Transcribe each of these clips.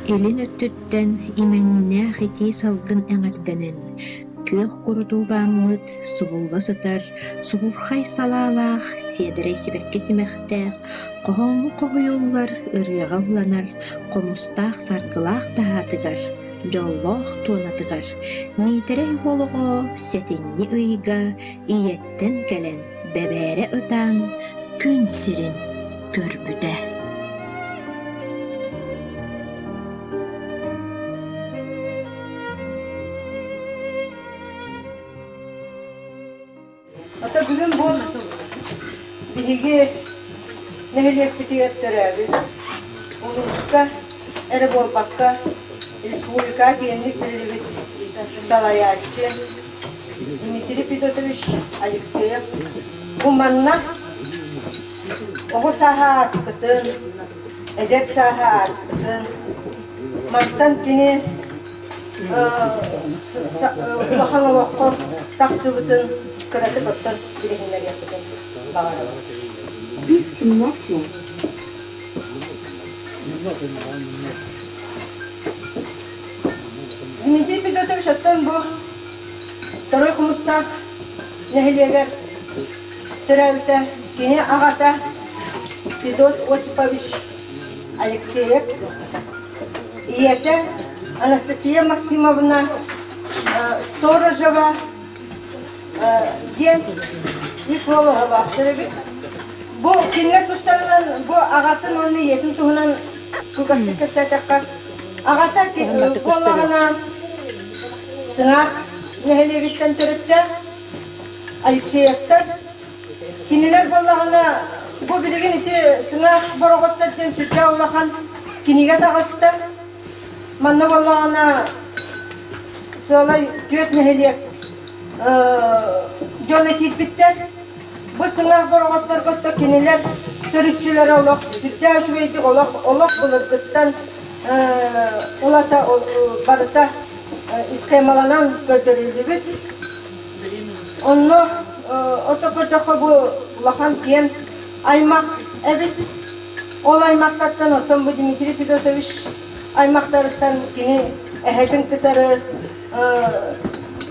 Elin öttütten imennäh iti salgın eňerdenен. Köөх kurutubamмыт subulga satar, subulhay salaalаах, siedere sibekке simekteэх, kohoňlu kohoyollar ырыаҕа ulanar, komustаах sargылаах таһаатыгар, дьоллоох туонаtıгар, миитерэ уолуҕо сэтинни ыйга ийэттэн кэлэн бэбээрэ ытаан күн сирин көрбүтэ. Ata bugün bu bilgi nehirliyek bitiyetleri Uluska, Erebolbakka, Respublika Genlik Televit Salayatçı, Dmitri Pidotovich Alekseyev, bu manna oğu saha aspıtın, eder saha aspıtın, mantan kini ulahana vakko taksıbıtın, kıratı bıttın, bilehinler yapıtın, bağırı. Bir cümle yok. Dmitri Pidotovich attın bu Taroy Kumustak nehliyeger Teravita kini ağata Fedot Osipovich Alekseyev iyete Anastasia Maksimovna Сторожева den Isvolova Teravit bu kinler tutarlar bu ağatın onu yetin tuhunan kukastik etsetekka ağata ki kolağına sınav nehirliyekten törütte Alekseyev'ten kiniler kolağına bu bilgin iti sınav borogotta den sütçe olakan kiniga dağısıta manna kolağına solay düet nehirliyek Jonekit bitter bu sınav borogotlar kotta kiniler törütçüler olak sütçe şüveydi olak bulurguttan olata barıta iskemalanan götürüldü bit. Onu otokotoko bu lahan diyen aymak evet. Ol aymaklardan otan bu Dmitri Pidotovich aymaklardan kini ehedin tutarı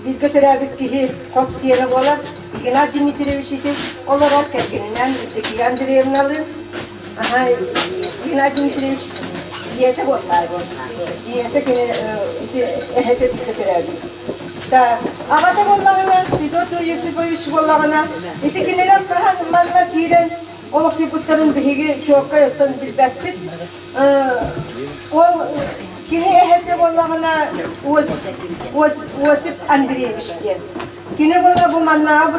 bilgi türabik kihi kos siyene bolar. Gina Dmitrievich iti olarak kerkininden öteki Andreyevna alır. Aha, Gina Dmitrievich diyete bolar bu. Diyete kini ehete bilgi türabik. Da ağata bollağına, Fedot Yosipovich bollağına, iti kiniler kahan manna kiren olak siputların bihigi çoğukka yoktan bilbekbit. O kini ehete bollağına Osip Andreyevich diyen. Kini bolla bu manna bu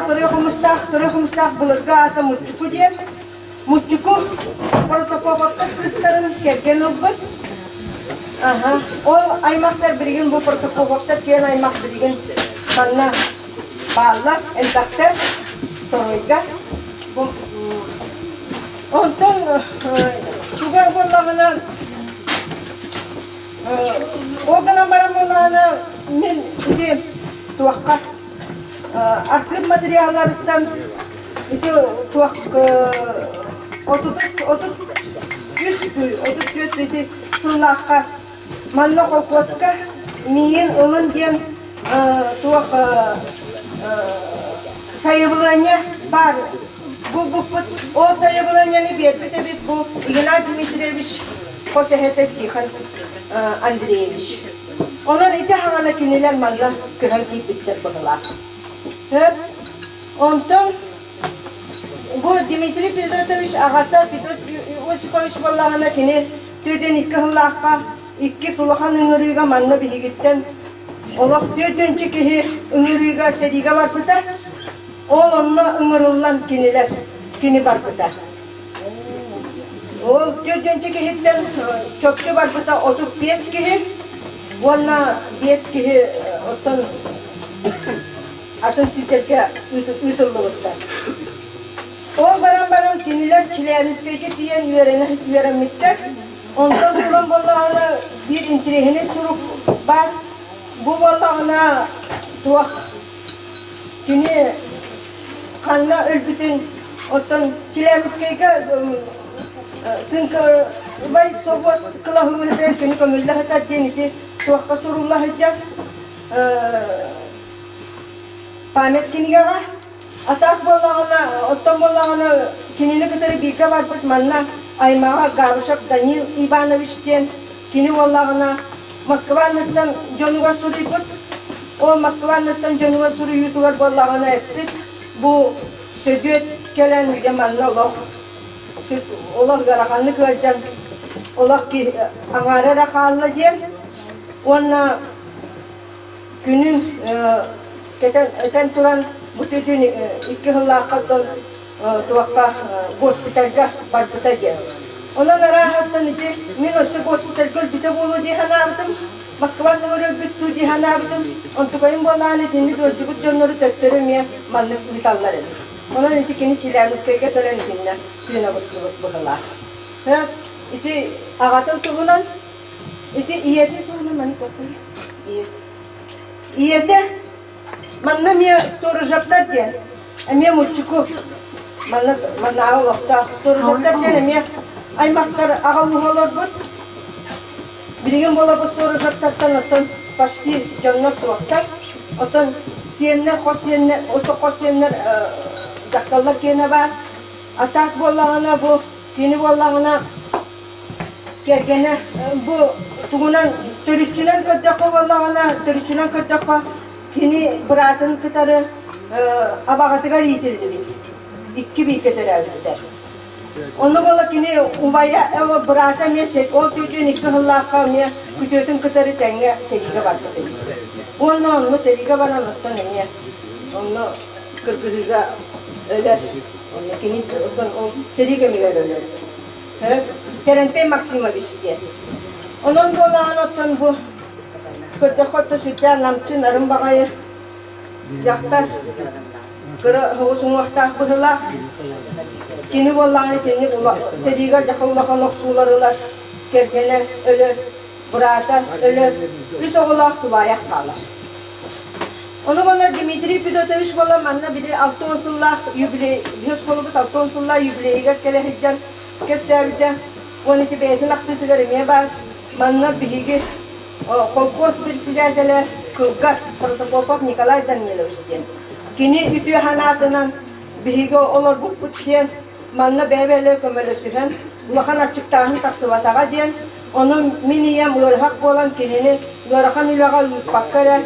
Taroy Kumustak bulurga ata Mutçuku diyen. Mutçuku protokopakta kıskarın kergen olgur. O aymaklar birigin bu protokopakta kiyen aymak birigin manna bağlar, elbaktar, Taroyga. Ondan şugar bollağına o gana baran bollağına min iti tuakka arkiv materyallarından iti tuak 34 iti sılakka manna kolkoska miyin ılın diyen tuak sayıbılanya var. O sayıbılanyanı bir bu Ignacy Dmitrievich Kosehete Tikhon Andreyevich. Onun iti hangana kiniler manla kıhan ki bitter bağlar. Ondan bu Dmitri Pidotovich ağata Fedot Osipovich bollağına kini tüyden iki hıllakka iki sulahan ıngırıga manna bihigitten olak tüyden çekihi ıngırıga seriga var pıtar. Onunla ıngırılan kiniler kini var pıtar. O tüyden çekihitten çöpçü var pıtar otup piyes kihi Valla piyes kihi otan atın siterke ütüllüğütten. O baran kiniler çileyaniskayke diyen üverenmitler. Ondan durum bollağına bir intirehine surup var. Bu bollağına tuak kini kanna ölbütün otan çileyaniskayke sınka Ubay sobot kılahu hede kini kömürle hatar geniti tuakka sorullah hecek pamet kini gaga atak bollağına ottan bollağına kinini kıtırı birke varpıt manna aymağa Garuşak Danil Ivanoviç diyen kini bollağına Moskvanlıktan Jonuga Suriput o Moskvanlıktan Jonuga Suri yutugar bollağına ettik bu södüet gelen bir manna olah garakanlık vereceğim olah ki angarara kallı diyen ona günün eten turan bu tütün iki hıllakattan tuakka hospitalga barbuta diyen ona narahattan iti minöse hospitalga bita bulu dihan abdum Moskvan numara bitu dihan abdum untuk kayın bolağını dinli dörcübüt canları töktörüm ya manlık mitalları onun için kini çilerimiz köyge tölen dinle düğüne bısılık bıhılar iti ağatın tuğunan iti iyeti tuğunan mani korkun iyeti manna miya storajaptar diyen emiya mulçuku manna ağa lokta storajaptar diyen emiya aymaktar ağa uğalar bud bilgin bola bu storajaptartan otan başti canlar suaktar otan siyenler kosiyenler oto kosiyenler dakkallar kene var atak bollağına bu kini bollağına gergene bu tuğunan törüçünen köddaka bollağına törüçünen köddaka kini bıratın kıtarı abağatıgar yitildi iki bir keteler biter onu bolla kini ubaya evo bırata mesek o tütün iki hıllaka miye kütütün kıtarı tenge seriga başladı onu seriga bana nokta neye onu kırkırıga öyle onu kini o seriga mi öyle terente maksima bir şey onun bolla anottan bu köddaka sütler namçı narım bağayı yaktar kırı hoşun vakta bıhıla kini bollağını kini seriga yakıllaka noksularılar kerkene ölür bırata ölür üç oğulak tulayak kalır onu bana Dimitri Pidotoviç bolla manna biri 6 yıllık yübiley yüz kolubut 6 yıllık yübileyge kele hiccan kepsevde 12 beytin aktı tügerimiye var manna bihigi kolkos bir silahele Kıvgas Protopopov Nikolay Danilovich diyen kini ütü hanatınan bihigi olur bu put diyen manna bebele kömele sühen ulakan açıktahın taksıvatağa diyen onun miniyem ularhak bolan kinini ularakan ilaga yutpakkara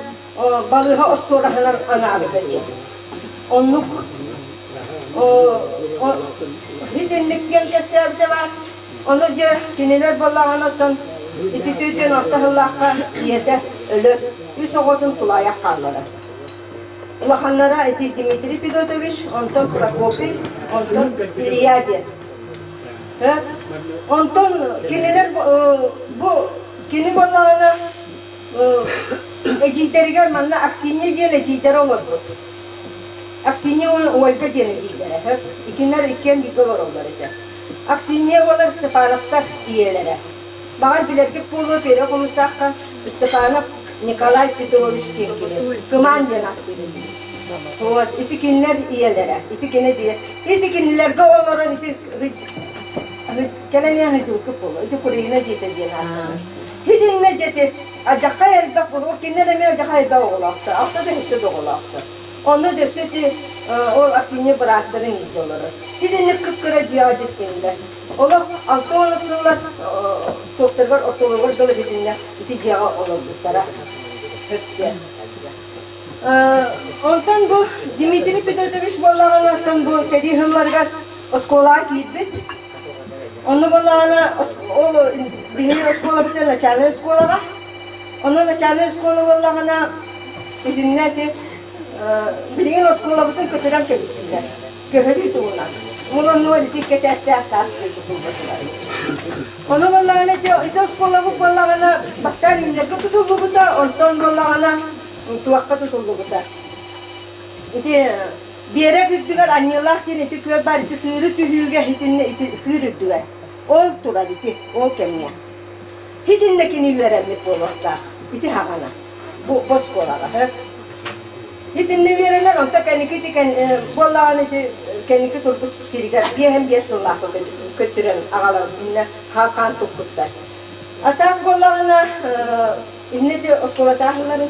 balığa ostorahanan anabıda diyen onluk hidinlik gen kesevde var onu diye kiniler bollağanatın İti tütün orta hıllakka yete ölü üç oğutun kulayak kalları. Ulakanlara iti Dimitri Pidotoviç, ondan Prokofi, ondan İlya diyen. Ondan kiniler bu kini bollağına ecitleri görmanla aksini diyen ecitleri olur bu. Aksini olga diyen ecitleri. İkinler iken bir olur onlar. Aksini olur Stepanak'ta iyelere. Bağır bilerki pulu peri konuştakka Stepanov Nikolay Petrovich Çenkili. Kıman denak bilir. İtikinler iyelere. İtikine diye. İtikinlerge onların iti kelene hıcılkı pulu. İti kureyine jete denak. Hidinne jete. Acaka elbek o kineleme acaka elbek oğulaktı. Akta da hitti doğulaktı. Onu deseti o asini bıraktırın idiyorları. Hidinne kıpkıra cihadet kendiler. Ola 6 yıllar doktorlar ortalığı dolu hidinne iti cihaga olurduklara. Ondan bu Dimitri Pidotoviç bollağınlardan bu seri hıllarga oskolağa giyip onu bollağına o bilir oskola biten açanı oskolağa onun açanı oskola bollağına hidinne de bilin oskola biten kötüden kebisiler. Köheli tuğunan. Mulun nuoli tikkete ästä ähtääskeltä tulvatulari. Onu bollağına ite oskola bu bollağına bastan innerke tutulluguta, ondan bollağına tuakka tutulluguta. Ite bir yere güddüler anyıllah diyen ite köy barıcı sığırı tühüge hitinne ite sığır üddüler. Ol turar ite, ol kemine. Hitinnekini veremlik bollakta, ite hagana. Bu boskolağa. Hitinne verenler onta kenikiti bollağına ite kendiki turbu siriger bir hem bir sınlakı kötüren ağalar inne halkan tukutlar. Atak bollağına inne de oskola tahılların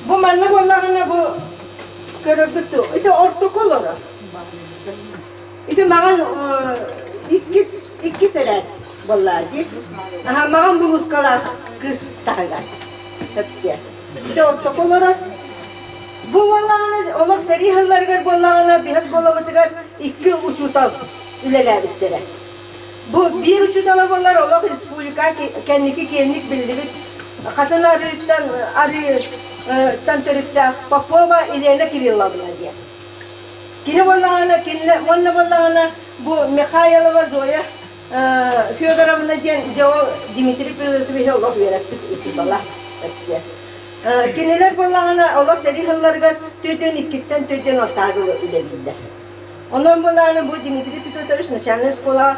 bu manna bollağına bu görürdü. İşte ortak olur. İşte mağan iki sene bollağı değil. Aha mağan buluskalar kız tahılar. Hep diye. İşte ortak olarak bu bollağına olur seri hılları gör bollağına biraz bollağıtıgar iki uçutal üleler bittere. Bu bir uçutala bollar olur Respublika kendiki kendik bildirip kadın arıdan törükte Papova ilerine kirillabına diye. Kine bollağına, onunla bollağına bu Mikhailova Zoya Fyodorovna diyen Cevap Dimitri Pilotovich Allah verip uçutala. Kineler bollağına Allah seri hıllarga tödön ikkitten tödön ortağı ülebildiler. Ondan bollağına bu Dimitri Pilotovich nişanlı skola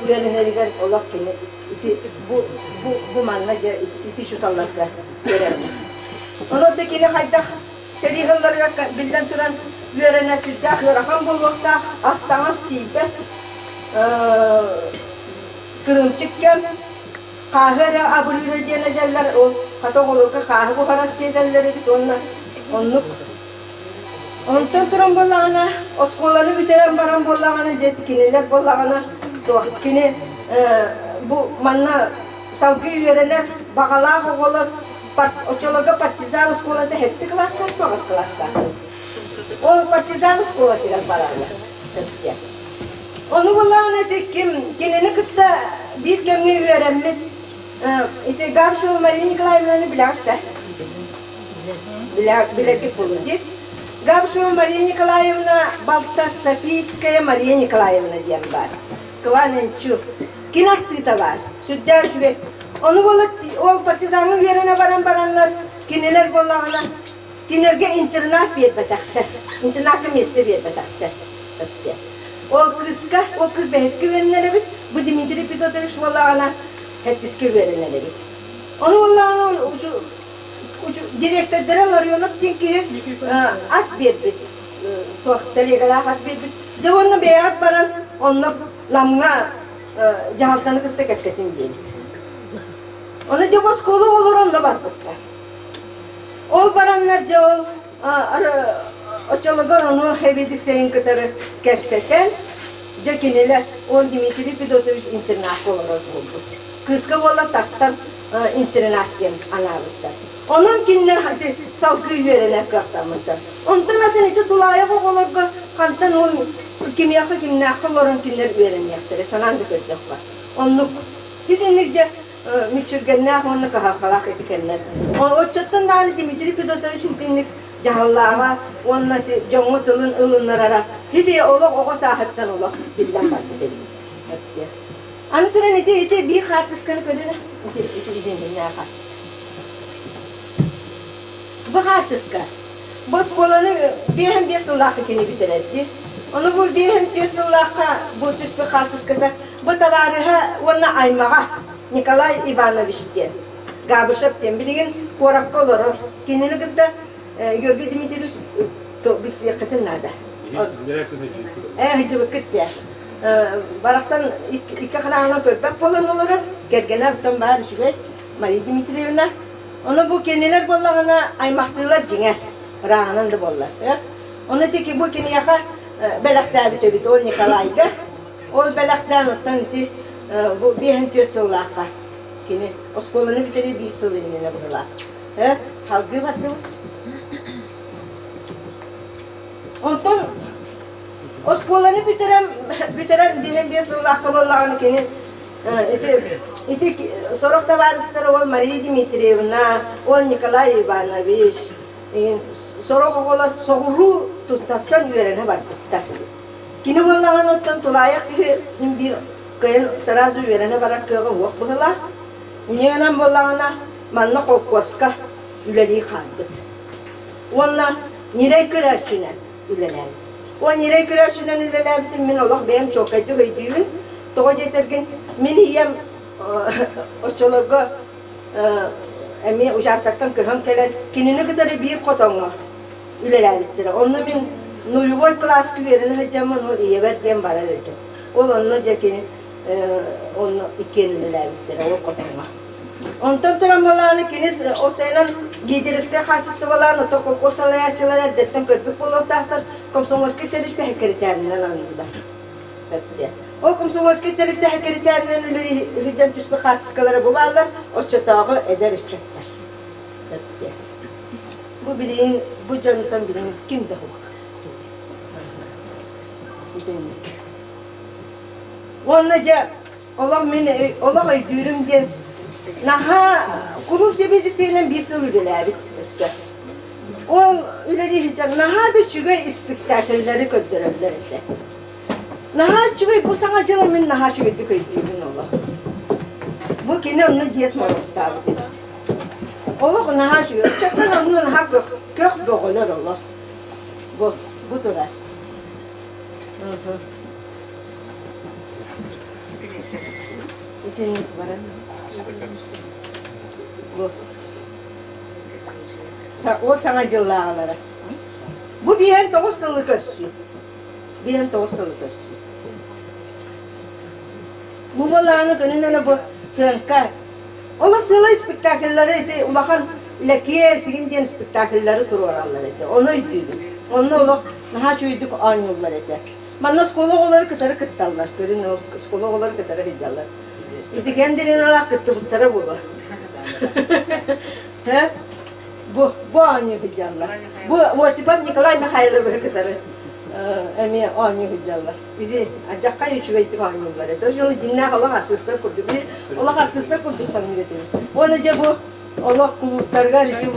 yönlenerigen Allah kine bu manna iti şutallarga görelim. Onun tekini haydak seri hıllarga bilden turan yörene sürdük, yorakam bulmakta astanız tipe kırımçıkken kahve abulüre diyen ederler o katak olurka kahve buharat seyderleri onluk ondan turan bollağına oskolanı bitiren baran bollağına cetikineler bollağına kine bu manna salgı yöreler bağalağı olur Oçologa partizan skolada hepti klaslar, toğaz klaslar. O partizan skolatiler bararlar. Onu bollağına tekim, kenini kıtta bir kömür öğrenmek, ite Gavşova Maria Nikolaevna'nı bilakta. Bilakip olur deyip. Gavşova Maria Nikolaevna, Balta Sofiyskaya Maria Nikolaevna diyen var. Kıvanençu, kinaktıta var, südde uçve. Onu bolla o partizanın yerine baranlar kineler bollağına kinerge internat bir betakter. İnternatı mesle bir betakter. O kız beheski verenlere bit. Bu Dimitri Pilotovich bollağına heptiski verenlere bit. Onu bollağına ucu direktörlere arıyorlar ki at bir bit. Tohteliğe at bir bit. Cevonla beyat baran onunla namına cahaltanı kıttak hepsetin diye bit. Ona cevap skolu olur onda baktılar. Ol baranlar cevap açılıgar onu hebedi seyin kıtarı kepseten cekineler o Dimitri Pilotovich internat olarak oldu. Kızka valla tastan internat diyen analıklar. Onun kinler hadi salgı verenler kırtamızda. Ondan adın iti tulaya kokularga kantan ol kimyakı kimnakı olan kinler verenler. Sanan da kötü var. Onluk gidinlikçe müçüzgenler onu kahalkalak etikenler. O çötten dağını Dimitri Pilotovich intinlik cahallağa, onunla jongu tılın ılınlarara. Hidi olak oğa sahattan olak bilden baktı dedi. Anı turan iti bir kartıskanı körüne. İti idin ne kartıska. Bu kartıska. Bu skolanı bir hem bir sınlakı kini bitiretti. Onu bu bir hem bir sınlakı bu tüspü kartıskada bu tavarıha ona aymağa. Nikolay Ivanovich diyen. Gabışap diyen. Bilgin korakka olur. Kendini gıda Yorgi Dimitrius biz yakıtın nerede? Hıcı vakit diye. Baraksan iki kanalına köpek bolan olur. Gergene abdan bağır şüphet. Maria Dimitrievna. Onu bu kendiler bollağına aymaqtılar ciner. Rağının da bollar. Onu teki bu kendi yaka belakta bit ol Nikolay'ga. Ol belaktan ottan iti bu bir hentiyat sığlaqa. Kini oskolanı biteri bir sığlığına buralar. Halgı battı. Ondan oskolanı bitiren bir sığlaqa bollağını kini iti sorokta varıstırı ol Maria Dimitrievna, ol Nikolay Ivanovich. Sorok oğlan soğuru tutassan yörene baktılar. Kini bollağın ottan tulayak gibi bir kayın sarazı yörene barak kıyağı vok bıhılar. Niyenem bollağına manna kokkoska üleliği kalbıt. Onunla nirey küreçüne üleler. O nirey küreçüne üleler bitin min olak benim çok aydı höydüğün. Toğa getirgin min hiyem oçolorga emi uşastaktan kırham kelen kinini kadar bir kotonga ülelerliktir. Onu min nulvoy klas güverini hacamın o iyi verdiğim bana dedi. Onun cekini onu ikinlilerliktir o kotonga. Ondan tramvalarını kiniz o senin lideriske kaçısı olan o tokol kosalayacılar edettim köpük bulup tahtar komsomoski terişte kriterlerinden anladılar. O komsomoski terişte kriterlerinden öyle hüccem tüsbü kaçıskaları bularlar o çatağı eder içecekler. Bu bilin, bu canıtan bilin kim de hukuk. Onunca Allah öydürüm diyen naha kulum sebedi senin bir sıl üleler bitmesi. O üleri hicam naha da çünkü spektakülleri götürürler de. Naha çünkü bu sanatçıların naha çünkü de köydüğün Allah. Bu kine onu diyetmemiz tabi dedi. Allah naha çünkü çaktan onun naha kök boğulur Allah. Bu durar. İtinlik var bu. O sana cıllağları. Bu bir hem doğu sılı gössü. Bir hem doğu sılı gössü. Bu balağını önünden bu sığınkar. Ola sılı spektakülleri eti ulakan lekiye sigindiğin spektakülleri turu orallar eti. Onu idiydim. Onu ola naha çöydük anyollar eti. Bana psikoloğları kıtarı kıttallar. Görün o psikoloğları kıtarı hicallar. İdi kendini olarak kıttı bu tara bu. He? Bu anı hicallar. Bu Vasipan Nikolay Mikhailov'u kıtarı. Emi anı hicallar. İdi ancak kayı çüveydik anyollar eti. O yüzden dinle Allah artistler kurduk. Allah artistler kurduk samimiyetini. Onca bu Allah kuluklarga ritim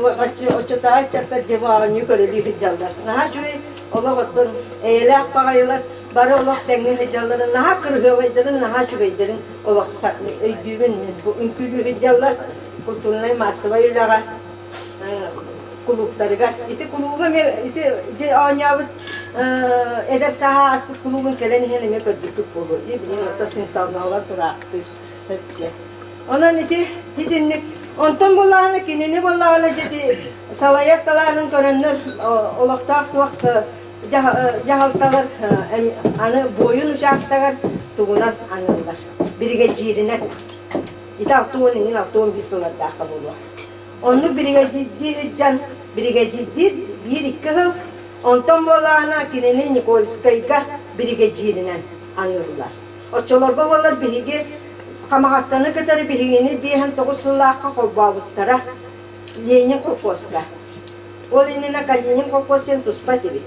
o çatağı açacaklar cevabı anı köreli hicallar. Naha çüvey Allah ottan eylek bağaylar. Bari Allah dengin hicalların naha kırgıvayların naha çüveylerin Allah öydüğün bu ünkülü hicallar kulturunay masıvayılaga kuluklarıga iti kuluğuna iti anyavut eder saha aspet kuluğun keleni heneme kördükük bolu diye bilin orta simsalnalar duraktı onun iti hitinlik ondan bolağını kinini bolağını dedi salayat talanın körünler olakta vakti jahaltalar anı boyun uçakstagar tuğunan anılar birge cirine ita altın bir sılar daha kabul. Onu birge ciddi can birge ciddi bir iki yıl ondan bolağına kinini Nikolskayga birge cirine anıyorlar. O çolorba bolar birge kamahattanı kadar birgini bir hem toğusulaqa kolbağıttara Lenin Kolkoska. O Lenin'e Lenin Kolkoska'nın tuspati bit.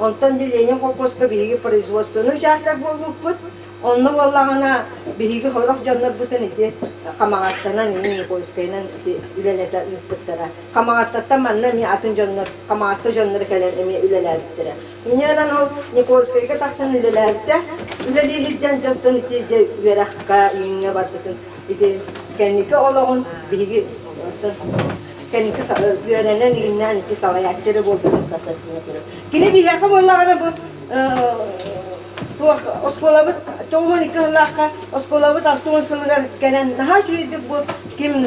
Ondan Lenin Kolkoska birge производственный участок болуп onu vallahına birigi horak canlar bütün iti kamagattanan ini Kolskay'ın üleler bittere. Kamagattatta manna mi atın canlar kamagatta canları keler emi üleler bittere. İnyanan o Nikolskay'a taksan üleler bitte. Üleli hiccan cantan iti verakka inge batın iti kendiki olağun birigi kendiki öğrenen inan iti salayatçıları bolduğunu tasarrufuna göre. Kini bir yakın vallahına bu tuak oskolavut tohon ikalaka oskolavut altun sılgar gelen daha çüydük bu kim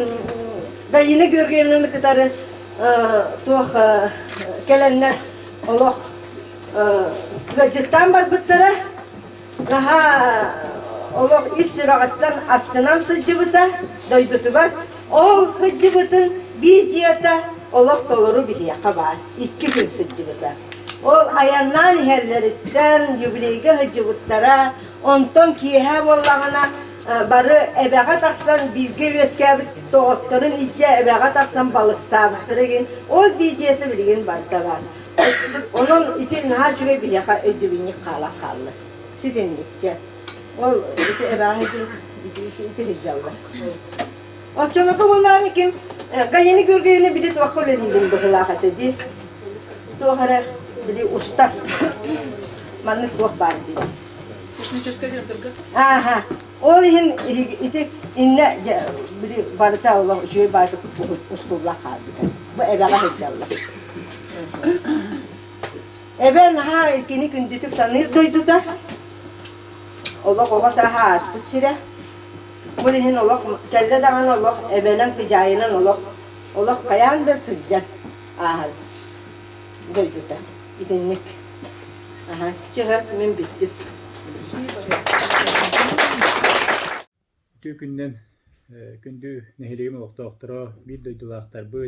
galine görgevlerini kadar tuak gelenler Allah gacıttan var bittere daha Allah israattan astınan sıcıbıta doydutu var o hıcıbıtın bir cihata Allah doluru bir yaka var 2 gün sıcıbıta ol ayanlar herlerinden yübleyge hıcıbıtlara ondan kiye vallahına barı ebeğe taksan bilge veskabit doğutların iyice ebeğe taksan balık tabıttırın ol bir cihata bilgin barda var onun iti naha çüve bir yaka ödübini kala kallı sizinlikçe ol iti ebeğe iti rizallar o çolaka vallahını kim gayeni görgeyini bilet vakol edildim bu hılakat edi tuğara bili ustad manlık tuğ var dedi aha o ihin iti inne bili barıta Allah şöyle barıta ustadla kaldı bu ebeğe hıcallar eben ha ikini kündütük sanır doydu da Allah saha aspısıra Bu dihin olok kelle dağın olok ebenen ticayının olok kayan da sıcak ahal. Böylece izinlik. Aha çıkıp min bitti. Günden gündü neheleyim doktora bir doydulaktar bu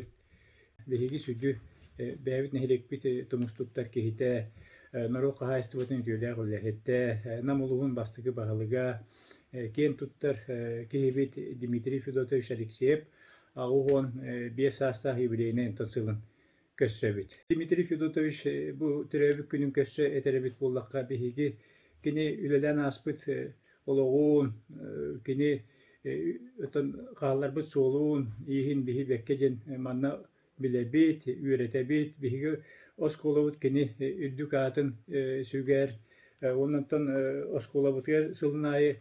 vehigi südü beyvit nehelek bit tumustuttar kehite naro kahayst boten tüyler olehette namuluğun bastığı bahalıga ken tuttar kehibit Dimitri Fyodorovich Alexeyev ağuğun bir sasta hibreynen tonsılın kössebit. Dimitri Fyodorovich bu türevik günün kösse eterebit bollakka behigi kini ülelen aspıt oloğun kini ötön qallar soğuluğun ihin bihi bekkecen manna bilebit üretebit bihi oskolavut kini üddük atın süger ondan oskolavutga sılnayı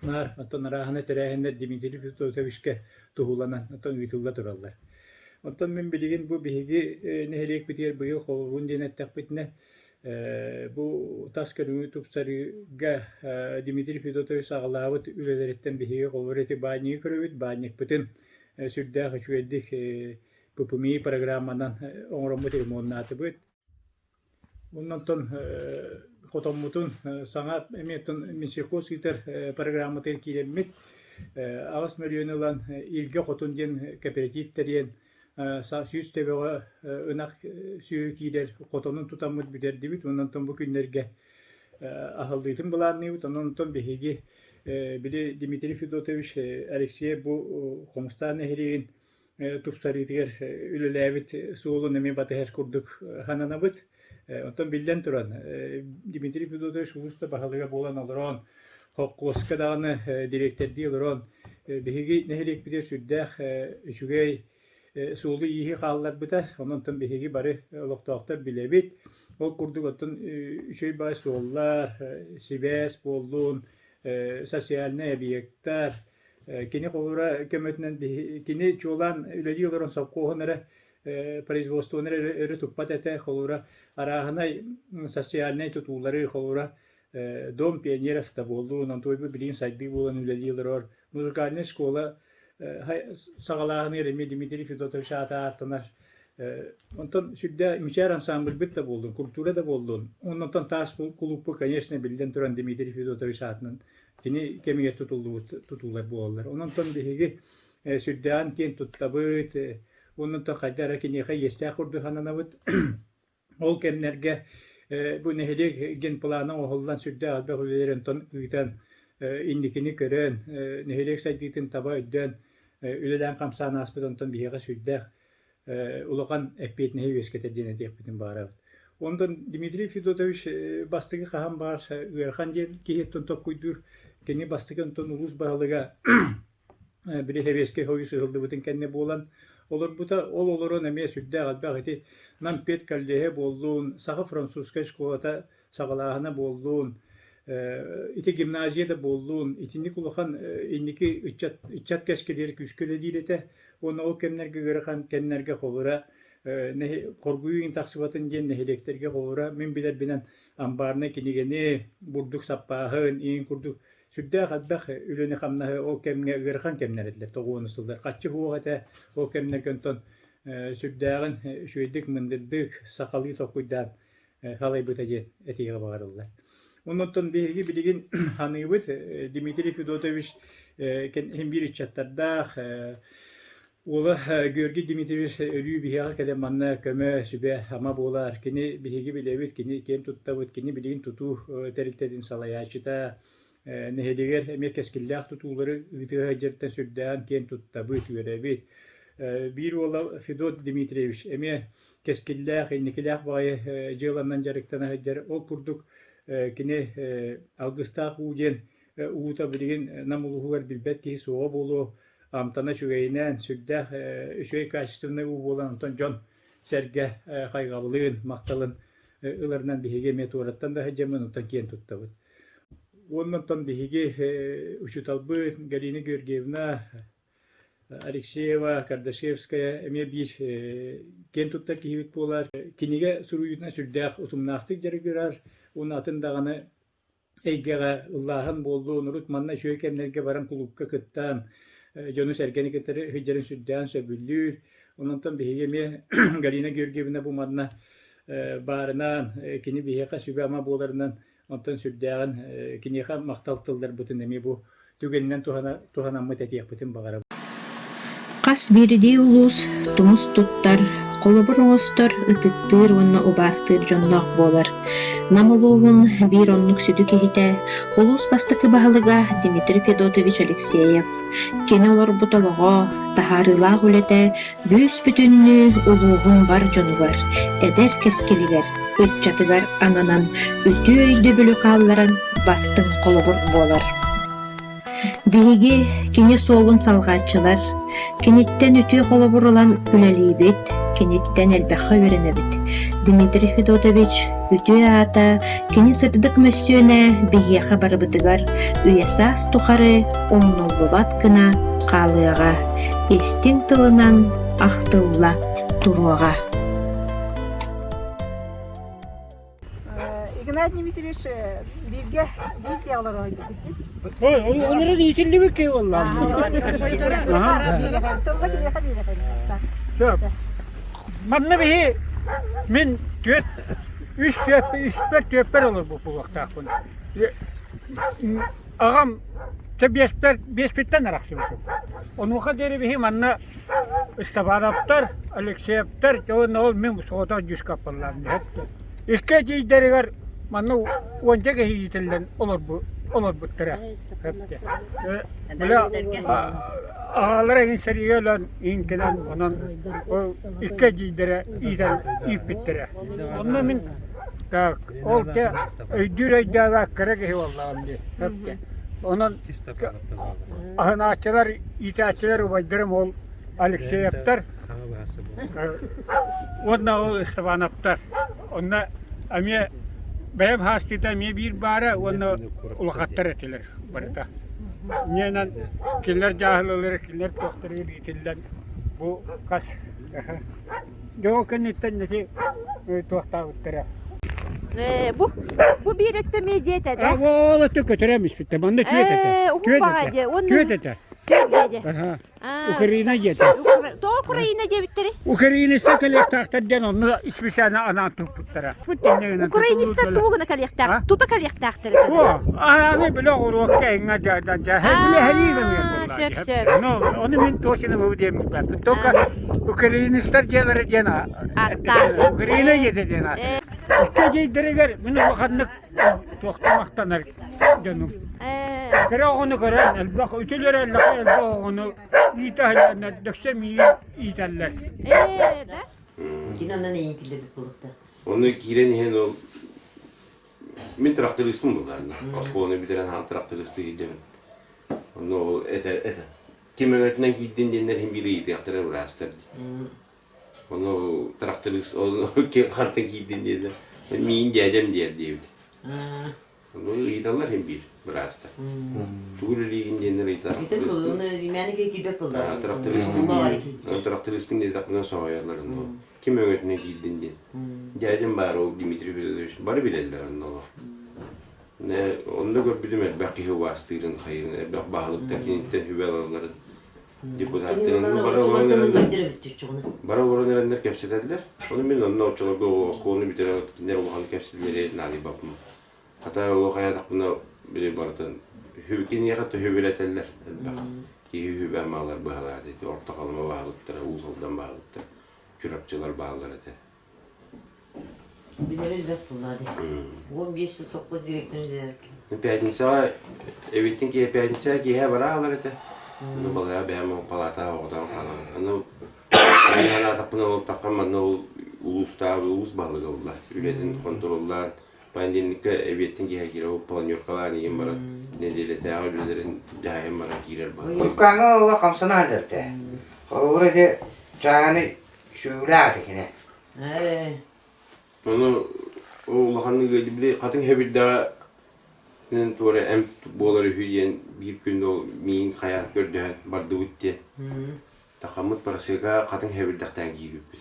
nar ondan rahane terehinde Dimitri Fyodorovic'e tuhulanan ondan uyutulda durallar. Ondan men bilgin bu bihigi nehelek bitiyor bu yıl kovun diye takbitne bu taskırı tupsarıga Dimitri Fyodorovich ağlavut üleleretten bihigi kovureti banyı kırıvit banyık bütün sürdağ şu eddik pupumi programından onromu termonatı bit. Ondan ton kotomutun sanat emetin misikos gitar programı terkilemit avas milyonu olan ilgi kotun kooperatiflerden süs tebeye önak süyü kider kotonun tutamut bider dibit ondan ton bu günlerge ahaldıydım bulanıyıp ondan ton behigi bile Dimitri Fyodorovich Alexeyev bu Komustan nehriğin tupsarıdır ülelevit soğulu nemi batı her kurduk hananabıt ondan bilden turan Dimitri Fyodorovich ulusta bahalıga bolan oluron Hokkoska dağını direktör değil oluron behigi nehriği bider sürdağ şugay soğulu iyi kallar bita ondan behigi bari loktaakta bilebit o kurduk ondan şey bay soğullar sibes bolluğun sosyal nebiyektar kini kolura kömötnen kini çoğulan öyle diyorlar on sapkoğunlara производствонlara öyle tuppat ete kolura arahına sosyal ne tutuları kolura dom pionierов da bolluğun ondan bilin saydığı bolan öyle diyorlar müzikalne şkola sağlağını yerime Dimitri Fyodorovich attılar. Ondan sürdü müçer ansambl bitti buldun, kultura da buldun. Ondan tas kulüpü конечно bilden turan Dimitri Fyodorovich atının. Yine kemiğe tutulur bu oğullar. Ondan bihigi sürdüğün ken tuttabıt. Ondan kadar kini yeste kurdu hananabıt. Ol kemlerge bu nehli gen planı oğuldan sürdü albe hülerin ton üyten indikini gören nehelek sayditin taba ödden üleden kamsan aspet ondan bihiga sürdü. Ulukan epeyt nehi veskete dine diyebitin bağırır. Ondan Dimitri Fyodorovich bastığı kaham var. Uyarkan diye ki top kuydur. Kendi bastığı ondan ulus bağlıga bir heveske hoyu sığıldı bütün kendine boğulan. Olur bu da olur o nemeye sürdü albe eti nam pet kallehe bolluğun sağı Fransuska şkolata sağlağına bolluğun iti gimnaziyada bolluğun itinlik ulukan indiki içat keşkeleri küsküle dilete onu o kemlerge göre kan kenlerge kolura ne korguyu in taksibatın diye nehelekterge kolura min biler binen ambarına kinigeni burduk sappahın in kurduk südde kadbak ülüne kamna o kemge göre kan kemlerediler toğunu sıldır kaççı huğata o kemler könton süddağın şöydik mındırdık sakalı tokuydan halay bıtacı etiye bağırırlar. Ondan bir bilgin hanıbıt Dimitri Fyodorovich hem bir çattarda ola görgü Dimitri ölüyü bir yer kadar manna köme sübe ama bolar kini bilgi bilevit kini ken tuttavut kini bilgin tutu teritedin salayaçta nehediger emek eskillah tutuları ıtığa certen sürdüğün ken tuttavut yörebit bir ola Fyodor Dimitrievich eme keskillah inikilah bayi cılandan jarıktana hacer o kurduk kine Ağustos ujen uta bilgin namulu var bilbet ki soğuk bolu amtana şüveynen südde şüvey karşısında bu bolan ton John serge kaygabılığın maktalın ılarından bihige meteorattan da hecemen utan kiyen tuttavut. Ondan ton bihige uçutalbı Galina Georgievna Alexeyeva Kardashevskaya eme bir ken tutta kihivit bolar kinige suruyutna südde otumnaqtık jarı görer onun atındağını Eygege Allah'ın bolluğunu unutmanla şöyle kemlerge varan kulupka kıttan Jonus ergeni kıtırı hüccerin südden söbüllür. Onuntan bihiyemi galina görgevine bu manna bağırınan kini bihiyaka sübe ama boğlarından ondan südden kini yaka maktaltıldır bütün emi bu tügeninden tuhanamı tetiyek bütün bağıra. Kas birdi ulus tumus tuttar, kolobur oğustar, ıtıttır onunla obastır jonnoq bolar. Namoloğun bir onluk südü kehite, ulus bastıkı bahalıga Dmitri Fedotovich Alexeyev. Kene olar butoloğa, taharıla hulete, büyüs bütünlü uluğun var jonu var. Eder keskeliler, ütçatıgar ananan, ütü öydü bülükallaran bastın kolobur bolar. Bihigi kini soğun salgaççılar, kinitten ütü kolobur olan ülelibet, kinitten elbeha öğrenebit. Dmitri Fedotovich ütü ata, kini sırdık mösyöne bihiye habarı bıdıgar, üyesas tukarı onullu batkına kalığa, estin tılından ahtılla turuğa. Игнат Дмитриевич бирге бир алар ойду. Onların yitirli ki vallahi. Şöp. Manna bihi min tüet üç tüetper olur bu vakta kun. Ağam beş bitten araksı bu. Onu kaderi bihi manna istabaraptar, Alexeyevtar, o ne ol min bu soğuda yüz kapırlar. İkke ciyderiler manna onca ki yitirlen olur bu tere. Böyle ağalara inseriyorlar inkelen onun o iki ciydere iyiden bittere. Onun min da ol ki öydüre dava kere ki vallahi diye. Onun ahnaçlar itaçlar ubaydırım ol Alexeyevtar. Onunla o istivanaptar. Onunla amiye benim hastita miye bir bara onunla ulakattar etiler barıda. Niye'nen killer cahil olur, killer doktoru bitilen bu kas. Yok kenitten neti tuhta uttere. Bu bir ette meciyet eder. Ola tüketeremiş bitti. Bana tüket. Ukrayna yedi. Ukrayna cebitleri. Ukrayna istakale taktardan onu ismi sana anan tuttulara. Ukrayna istak tuğuna kalektar. Tuta kalektar. O, ağabey bile oruk kayına cadan cahe bile heriyle mi? No, onu min tosina bu diye mi? Toka Ukrayna istar gelere gena. Ukrayna yedi gena. İkinci derece bunu bakanlık toxtamaktanar canım. Kere onu gören elbak ütüler elbak onu itahlarına döksemi iterler. Kinondan neyin kilidi bulukta? Onu giren hen o min traktöristüm buldu anne. Oskolu bitiren han traktöristü gidiyor. Onu ete. Kimin ötünden gittin diyenler hem bile yedi yaptıra burası. Onu traktörist onu karttan gittin diyenler. Ben miyin geldim diye diyordu. Onu yiyorlar hem bir burası. Tuğruluğun diyenler yiyorlar. Gitti kulunu rimeni ki gidip buldu. Traktörist bin de takımdan soğuyarlarında o. Kim öğretine gittin diye. Geldim bari o Dmitri Fedotovich. Bari bilirler onu. Ne onu da gördüm belki huvastırın hayırın, belki bağlıkta kinitten hüvelaların deputatlarının bara oranlar kapsederler. Onu ben onunla uçalarda o okulunu bitirenler olanı kapsederleri nadi bakma. Hatta o hayata buna bile baratan hüvkin yakıt hüveleteller. Ki hüvemalar bağlar dedi. Orta kalma bağlıktır, uzuldan bağlıktır. Çürapçılar bağlar dedi. Bizlere de bunlardı. 15 yıl sokmaz direktörler. Пятница, эвитин ки пятница ки хабара аларыты. Ну бала бәм палата одан калган. Ну ана тапны ол таккан ну улуста улус балыгы улла. Үлетин контроллар. Пандемикка эвитин ки хакиро планёркалар деген бар. Неделе тәгәлүләрен җаһем бар кирер бар. Укканга ва камсана дерте. Олурете чаганы шүләте кине. Onu o ulağanın geldi kadın hebirde nen doğru em boları hüyen bir gün o min hayat gördü bardı bitti. Takamut parasıyla kadın hebirde'ten giyip biz.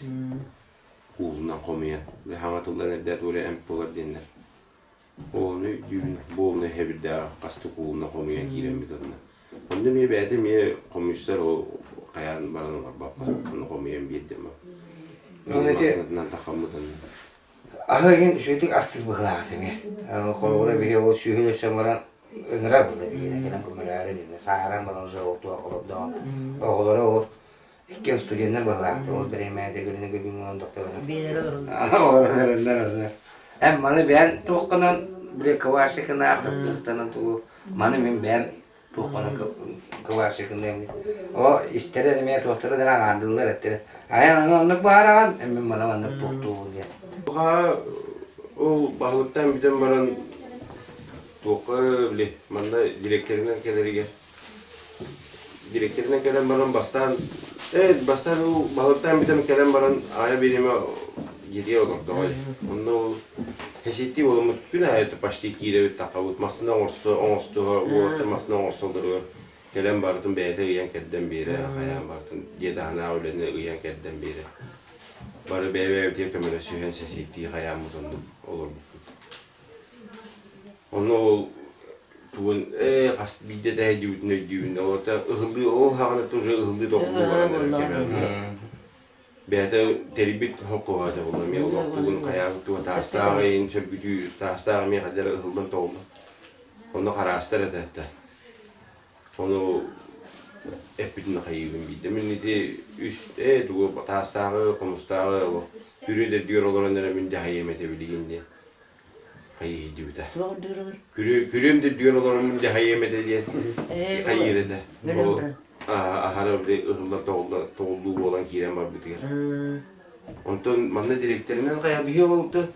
Oğlundan komayan ve hamatullah ne de doğru em bolar denler. Onu düğün bolunu hebirde kastı kuluna komuyan kiren bir tadına. Onda mi bäde mi komüşler o kayan baranalar bapa. Onu komuyan bir de mi? Onu ete- Masnından takamıdan. Ahıgın şuydik astık bıkılağı temi. Kolubura bir o şühülü şamaran ıngıra buldu bir yine gelen kumarları dinle. Sağıran bana uzak oldu olup da. Oğulları o ikken stüdyenler bıkılağı. O biremeyete gülüne gülüne olan doktoruna. Bir yere varım. Oradan. Hem bana ben tokanan bile kıvaşı kına Kırgızistan'ın tuğu. Bana ben tokanan kıvaşı kına. O istere demeye doktora denen ardıllar etti. Aynen onu bağıran. Hem bana bana toktuğu diye. Buğa o bağlıktan birden baran toka bile. Manda direklerinden keleri gel. Direklerinden gelen baran bastan. Evet bastan o bağlıktan birden gelen baran aya benime gidiyor olurdu. Onda o hesetti olumlu gün hayatı başta kire takavut masına orstu ortamasına orsulduruyor. Gelen barıtın beyde uyan kedden biri, ayağın barıtın yedahına öğlene uyan kedden biri. Barı beyve diye kömüle sühen sesetti hayal mutlu olur bu. Onu o tuğun kast bir de düğün orada ıhıldı o hağına tuğu ıhıldı doğdu var. Beyde teribit hokku vardı olamıyor. Bugün kayağı tuğu tastağı en söbüdü tastağı mi kadar ıhıldan doğdu. Onu karastar etti. Onu hep bütün kayıbım bildim. Nidi üst tuğu tastağı komustağı o kürü diyor olanlara min daha yemete bildiğinde. Kayı diyor da. Kürüm de diyor olanlara min daha yemete diye. Kayı da. O ahara bile ıhıllar doğduğu olan kirem var bitiyor. Ondan manna direktlerinden kaya bir oldu.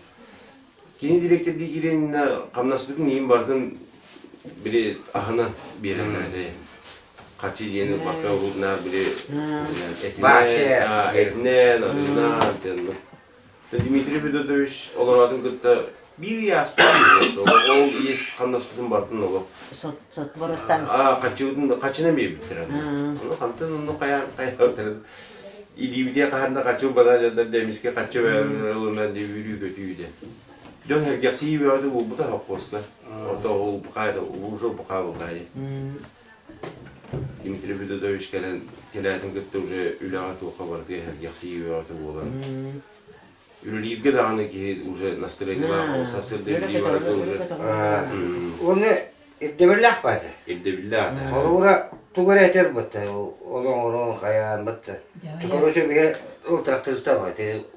Kini direktör di kiren kamnasbıkın neyim bardın bile ahına bir yerlerde. Kaçı yeni bakka bunlar bile etne adına denme. Dimitri Fedotович olaradın kıtta bir yaş bir o yes kamnasbıkın bardın oğlu. Satvarastan. Kaçına mı bitiren? Onu kantan onu kaya oturdu. İdivdiye kaharında kaçıl bana jadar demiş ki kaçı verirler olurlar diye yürüyor kötüydü. John herkesi verdi bu da hakposlar. O da o bu kadar bu kadar oldu. Dimitri Fedotович gelen gitti уже ülağa toka vardı herkesi verdi bu olan. Ülüleyip gidağını ki уже настроение o sasır devliği vardı уже. Onu eddebillah baydı. Edde billah. Kolubura tuğra eter battı. Onun kayan battı. Koruşu bir o traktöriste var.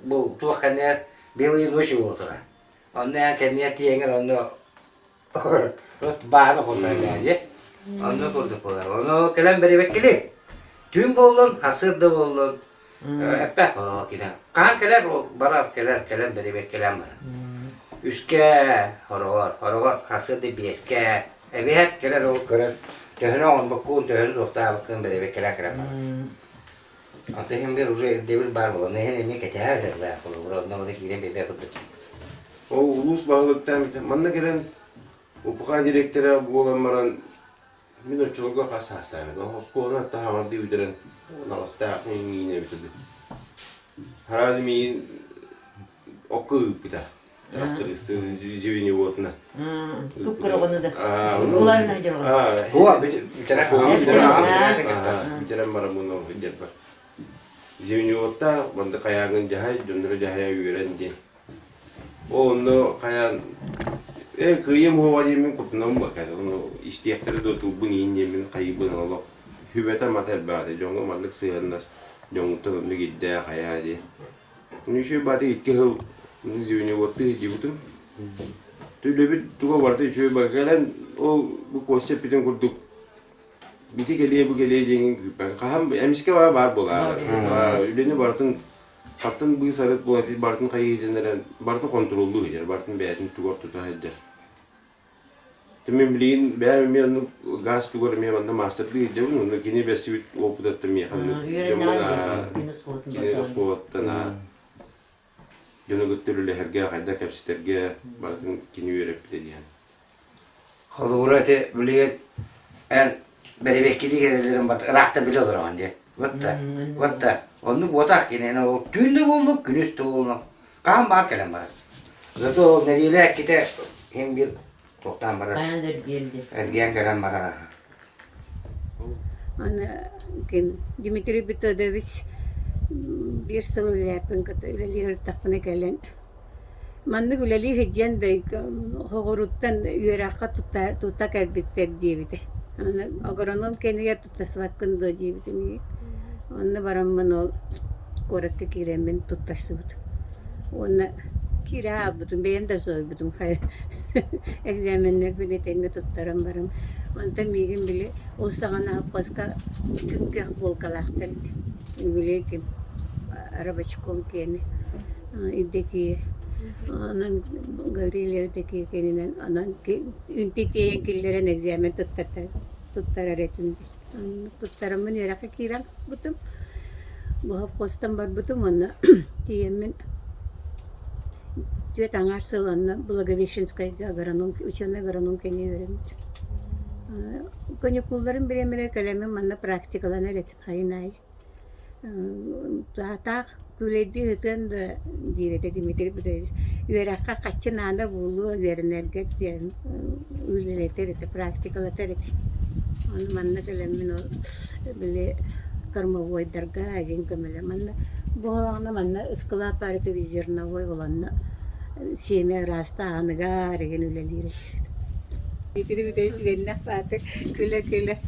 Bu tuğkanlar bir yıl başı otura. Ondan kendine tiyenger onu bağını koydular yani. Onu koydular. Onu kelen beri bekli. Tüm bolun hasır da bolun. Hep o kina. Kan keler barar kelen beri beklen var. Üske horor hasır da biyeske. Evet keler o keler. Tehne on bakun tehne dokta bakın beri beklen keler. Antehim bir uje devir bar bolun. Ne mi keter derler. Kolubura ondan da kiren bebe kutu. O ulus bağlılıktan manna gelen o buka direktöre bu olanların minörçülükle kas hastaydı. O skoluna hatta hamardı üdüren ona staffın yine bitirdi. Herhalde mi oku bir de traktörist zivini votna. Tukkaravanı da. Aa, Ulan ne diyor? Huwa bir taraf bitiren bara bunu hüccet var. Zivini votta banda kayağın jahay döndürü jahaya yürüyendi. Onu kayan kıyım hava yemin kutundan bakar. Onu istiyaktları da tuğbun yiyin yemin kaybın Allah. Hübete mater bağdı. Jonga mallık sığırnas. Jonga tanımlı gidde kayadi. Bunu şu batı iki hıl. Bunu zivini vatı hicibutun. Tüyle bir tuğa vardı. Şöyle bakalım o bu konseptin kurduk. Biti geliye bu geliye diyengin küpen. Kaham emiske var bolar. Üleni vartın Kaptan bu sarıt bu ati bartın kayıcıların bartın kontrollü hicer bartın beyatin tuğar tutar hicer. Temin bilin beyan mi onu gaz tuğar mi anda masterli hicer onu kini besivit opudat mi yakan. Kini oskotana. Yonu götürülü herge kayda kapsiterge bartın kini yürep dedi yani. Kolubura te biliyet en beri bekli gelelerin bat rahta bile olur önce. Vatta. Onu botak yine o tüllü bulduk, güneş bulduk. Kan var kalem var. Zato nereye kite hem bir toktan barar. Bayanlar geldi. Ergen gelen barar. Ana kim Dimitri Petrovich bir sıl yapın kata öyle tapına gelen. Mandı güleli hecen de hoguruttan yöraka tutak elbette diyevide. Ana agronom kendine tutasvat kındı diyevide mi? Ona baramman ol korak kiremen tutasıvdı. Ona kira budum benim de soy budum hay. Egzaminler bile tenge tuttaram baram. Anta migin bile o sağana hapkaska kümke volkalaktan bile kim arabaçkon kene ideki anan gavrilerdeki keninen anan ki üntitiye killeren egzamin tuttar retin tuttaramın yaraka kiran butum bu hapkostan bar butum ona diyemin Tüet angar sılanna Благовещенская agronom ученый agronom keni öğrenmiş. Konjunkturların birimine kalemi manna praktikalarına öğretip hayınay. Daha küledi hıtın da direte Dimitri Petrovich. Üyerakka kaçın anda bulu verinerge diyen ülelete praktikalar öğretip. Onu manna kalemin o bile karma voydarga agin kamele manna. Bu alanda manna ıskıla parti vizirna voy olanna. Siyeme rasta anıgar gen üleliri. Dimitri Petrovich benimle fatı küle.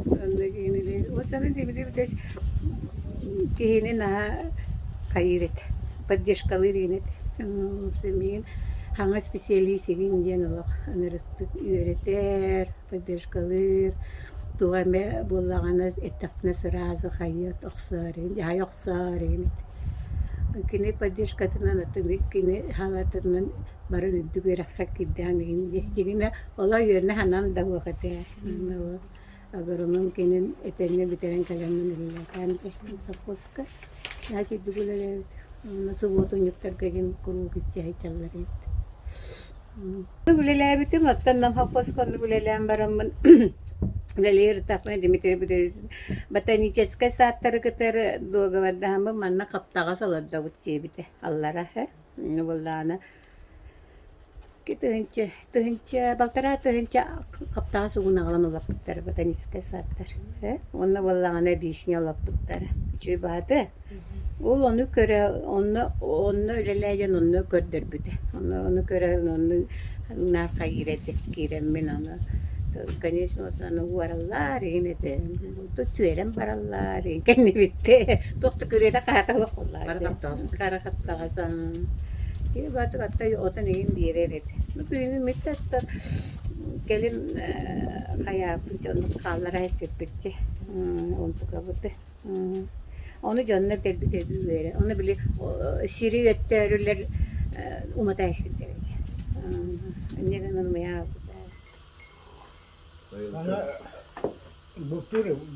Onda geneli. O sana Dimitri Petrovich kihine na kayıret. Поддержкалар генет. Семин ханга специалист еген ден олох анырыктык үйретер, поддержкалар. Тугаме боллагана этапна сразу хайят оксар, яй оксар генет. Kini поддержкатынан атыгы kini халатынан бары дүгөрәккә кидән инде. Дигенә олай йөрне ханан да вакыты. Agronom kinin etenne bitiren kalemini bilirken taposka. Naci dugulere nasıl botun yuktar kagin kuru gitti haytalları. Dugulere bitim attan nam haposka dugulere baramın Galir tapne Dimitri Petrovich botanическая саттары кытары дога вардахамы манна каптага саладда бутчи бите. Аллара хэ. Ну булдана Тыгынча балтара тыгынча каптага сугуна алан олаптар ботаническая саттар. Онна боллагана вишня олаптар. Үчүй баты. Ол onu көрө, onu ölелеген onu көрдөр бүте. Onu көрө, onu нарка киретип кирем мен аны. Конечно, sana varallar yine de. Tutuyorum varallar. Kendi bitti. Doktor kürede kahtalı kollar. Karakatağasan. Ki batı katta otan iyi bir yere dedi. Bugün mütteşte gelin hayatın canlı kallara hep bitti. Onu kapattı. Onu canlı dedi böyle. Onu bile şiri yetterler umata eşitler. Ne kadar ya. Она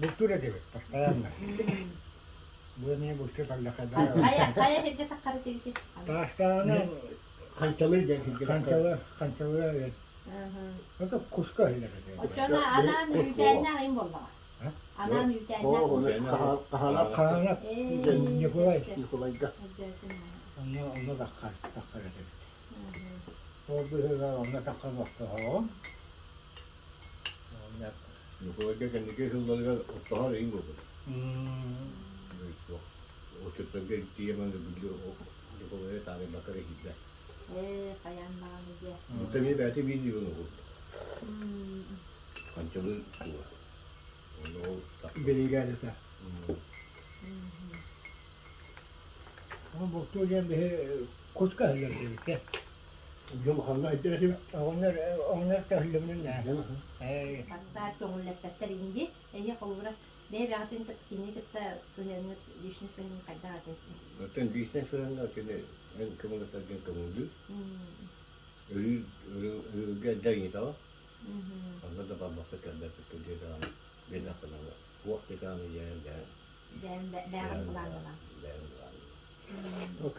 бутура делает постоянно. Bu niye bultu kaldı kadar? Kaya hediye takarı dedi. Taşlarına kançalı evet. O da kuşka öyle dedi. O çana anan yüzeyine ayın bolla. Anan yüzeyine. Kahanak Nikolay'da. Onu da takar dedi. O bir hızlar ona takar baktı o. Nikola'da kendiki hızlarıyla daha iyi oldu. O çöpten gittiği hemen de biliyor. Nikola'ya tane bakara gitti. Kayanlar diye. Muhtemelen belki bir yıl oldu. Kançalı bu. Onu Biri geldi de. Ama bu tuğyan bir kuşka öyle dedi. Bizim hanımlar ettiler. Onlar tahlimin ne? Hatta çoğunlukta indi. Eye kovura. Ne vaktin kini kita suyanı düşünsün kadar dedi. Zaten dişten sonra kene en komünitenin komünü. Ölü geldi daha. Onda da babası kadar tuttu da ben akıllı. Vakti kanı yerden. Ben kullanılan.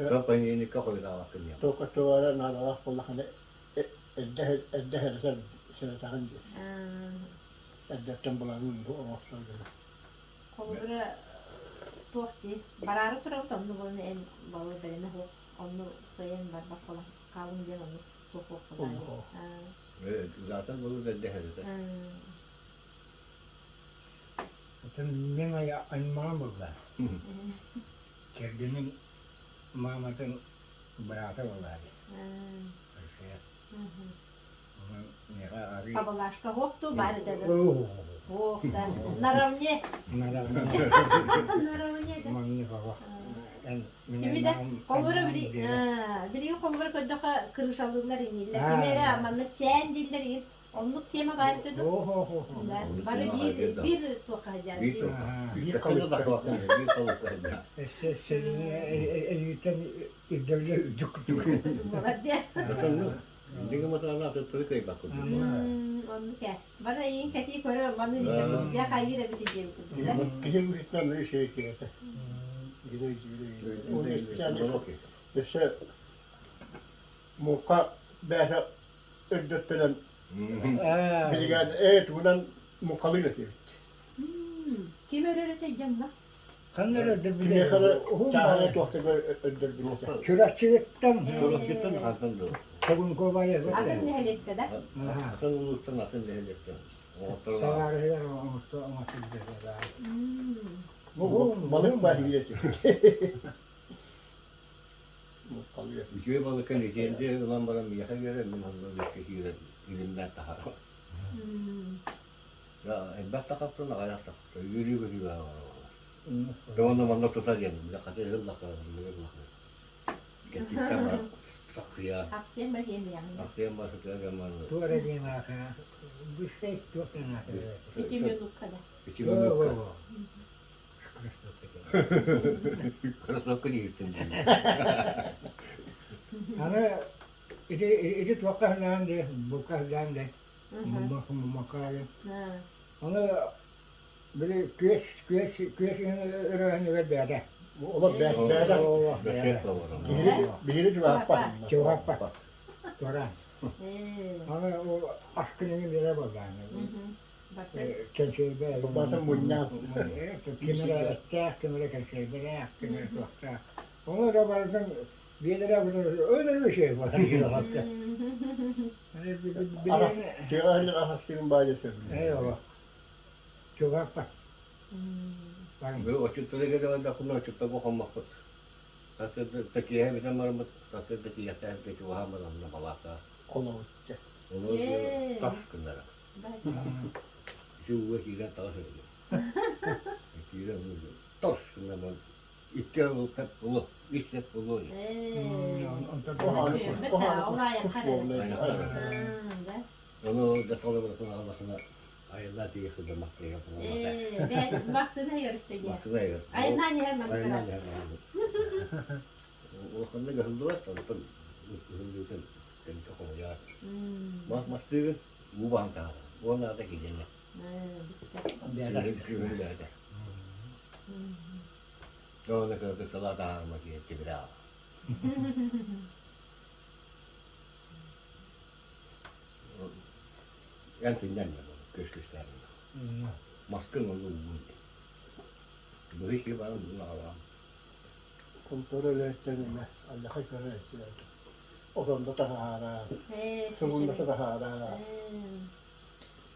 Kapı yeni kapı da vakti ya. Tokatuara nala kullakane eddeher sen tahanca. Eddetten bulanın bu ortada. Kovura tuhti. Bararı tarafı onu bunu en balı berine ho. Onu koyan var bakalım. Kalın diye onu. Zaten bunu da dehede. Sen men aymanam burada. Kendinin Mahmut'un bırakı vardı. Кабалашка хохту бары да. Хохта. Наравне. Наравне. Kimi de kolları biri kolları koyduğu kırışaldılar inille. Kimere amanlı çen diller in. Onluk tema gayet dedi. Bari bir tokacağız. Bir kalıp da bakın. Bir kalıp da. Senin elitten iddialı cuk. Молодец. Hindi ko matala at tuloy kayo bakit. Onu ke. Bana iyi kati koyuyor. Bana iyi. Ya kayır da biteceğim. Bizim gitmem bir şey ki. Gidiyor. İşte muka böyle ödüttülen bilgen bundan mukalıyla diyor. Kim öğreteceğim lan? Kanları da bir de çağrı tohtu ödüldü. Kürakçılıktan. Kürakçılıktan hakkında. Sabun kovaya Adın ne helekte de? Sen ulustan atın dehedekten. Tavarlar ama Bu balık var yiyecek. Ücüye balıkın içinde ulan bana miyaha göre min hazırlık kekiyle ilimden daha. Ya elbette takaptığına ayak taktı. Yürüyor gibi var. Doğru zamanla tutacağım. Bir de katı hızla kalır. Gerçekten var. Takıya. Aksiyen ben yemeyeyim. Aksiyen başlıklar zamanı. Tuğra diyeyim akına. Bu şey çok önemli. 2 milyonluk kadar. 2 milyonluk kadar. Kırıklıkı değilsin. Hani itu wakahlan deh, bukahlan deh. Makalim. Onu böyle kües ini öğrenci beda. Ola beda. Biri cevap Cevap. Toran. Hani o askının bire bakan. Kenşey bey. Bazen bunlar. Kimere ettik, kimere kenşey bey, kimere tuhta. Onu da bazen bir lira öyle bir şey var. Diğerler ahastığın bağcısı. Eyvallah. Çok haklı. Ve o çıtırı gelen de kullan çıtırı bu hamak. Tasır tekiye bir zaman mı tasır tekiye tehlikeli vahamlar anla balaka. Onu taş kınlara. Şu vaktiyle taş ediyor. Vaktiyle vuruyor. Taş kınlara. İki yıl hep bulu. İşte hep bulu. Onu da sonra bırakın almasına ayırlar diye kızım makle yapılır. Ben baksana yarışıyor. Makle yapılır. Aynen hemen. Aynen hemen. O konuda gazıldılar sonra tabii. Gazıldılar. Jadi kok ya. Mas tu bu bangka. Bu nak tak kijin. Dia ada. Kalau nak ke selatan macam Cibra. Yang tinggal kes-kesan. Masker lalu. Beri kita baru alam. Kontrol ettiğinde Allah'a göre ettiler. Odamda tahara, sonunda tahara.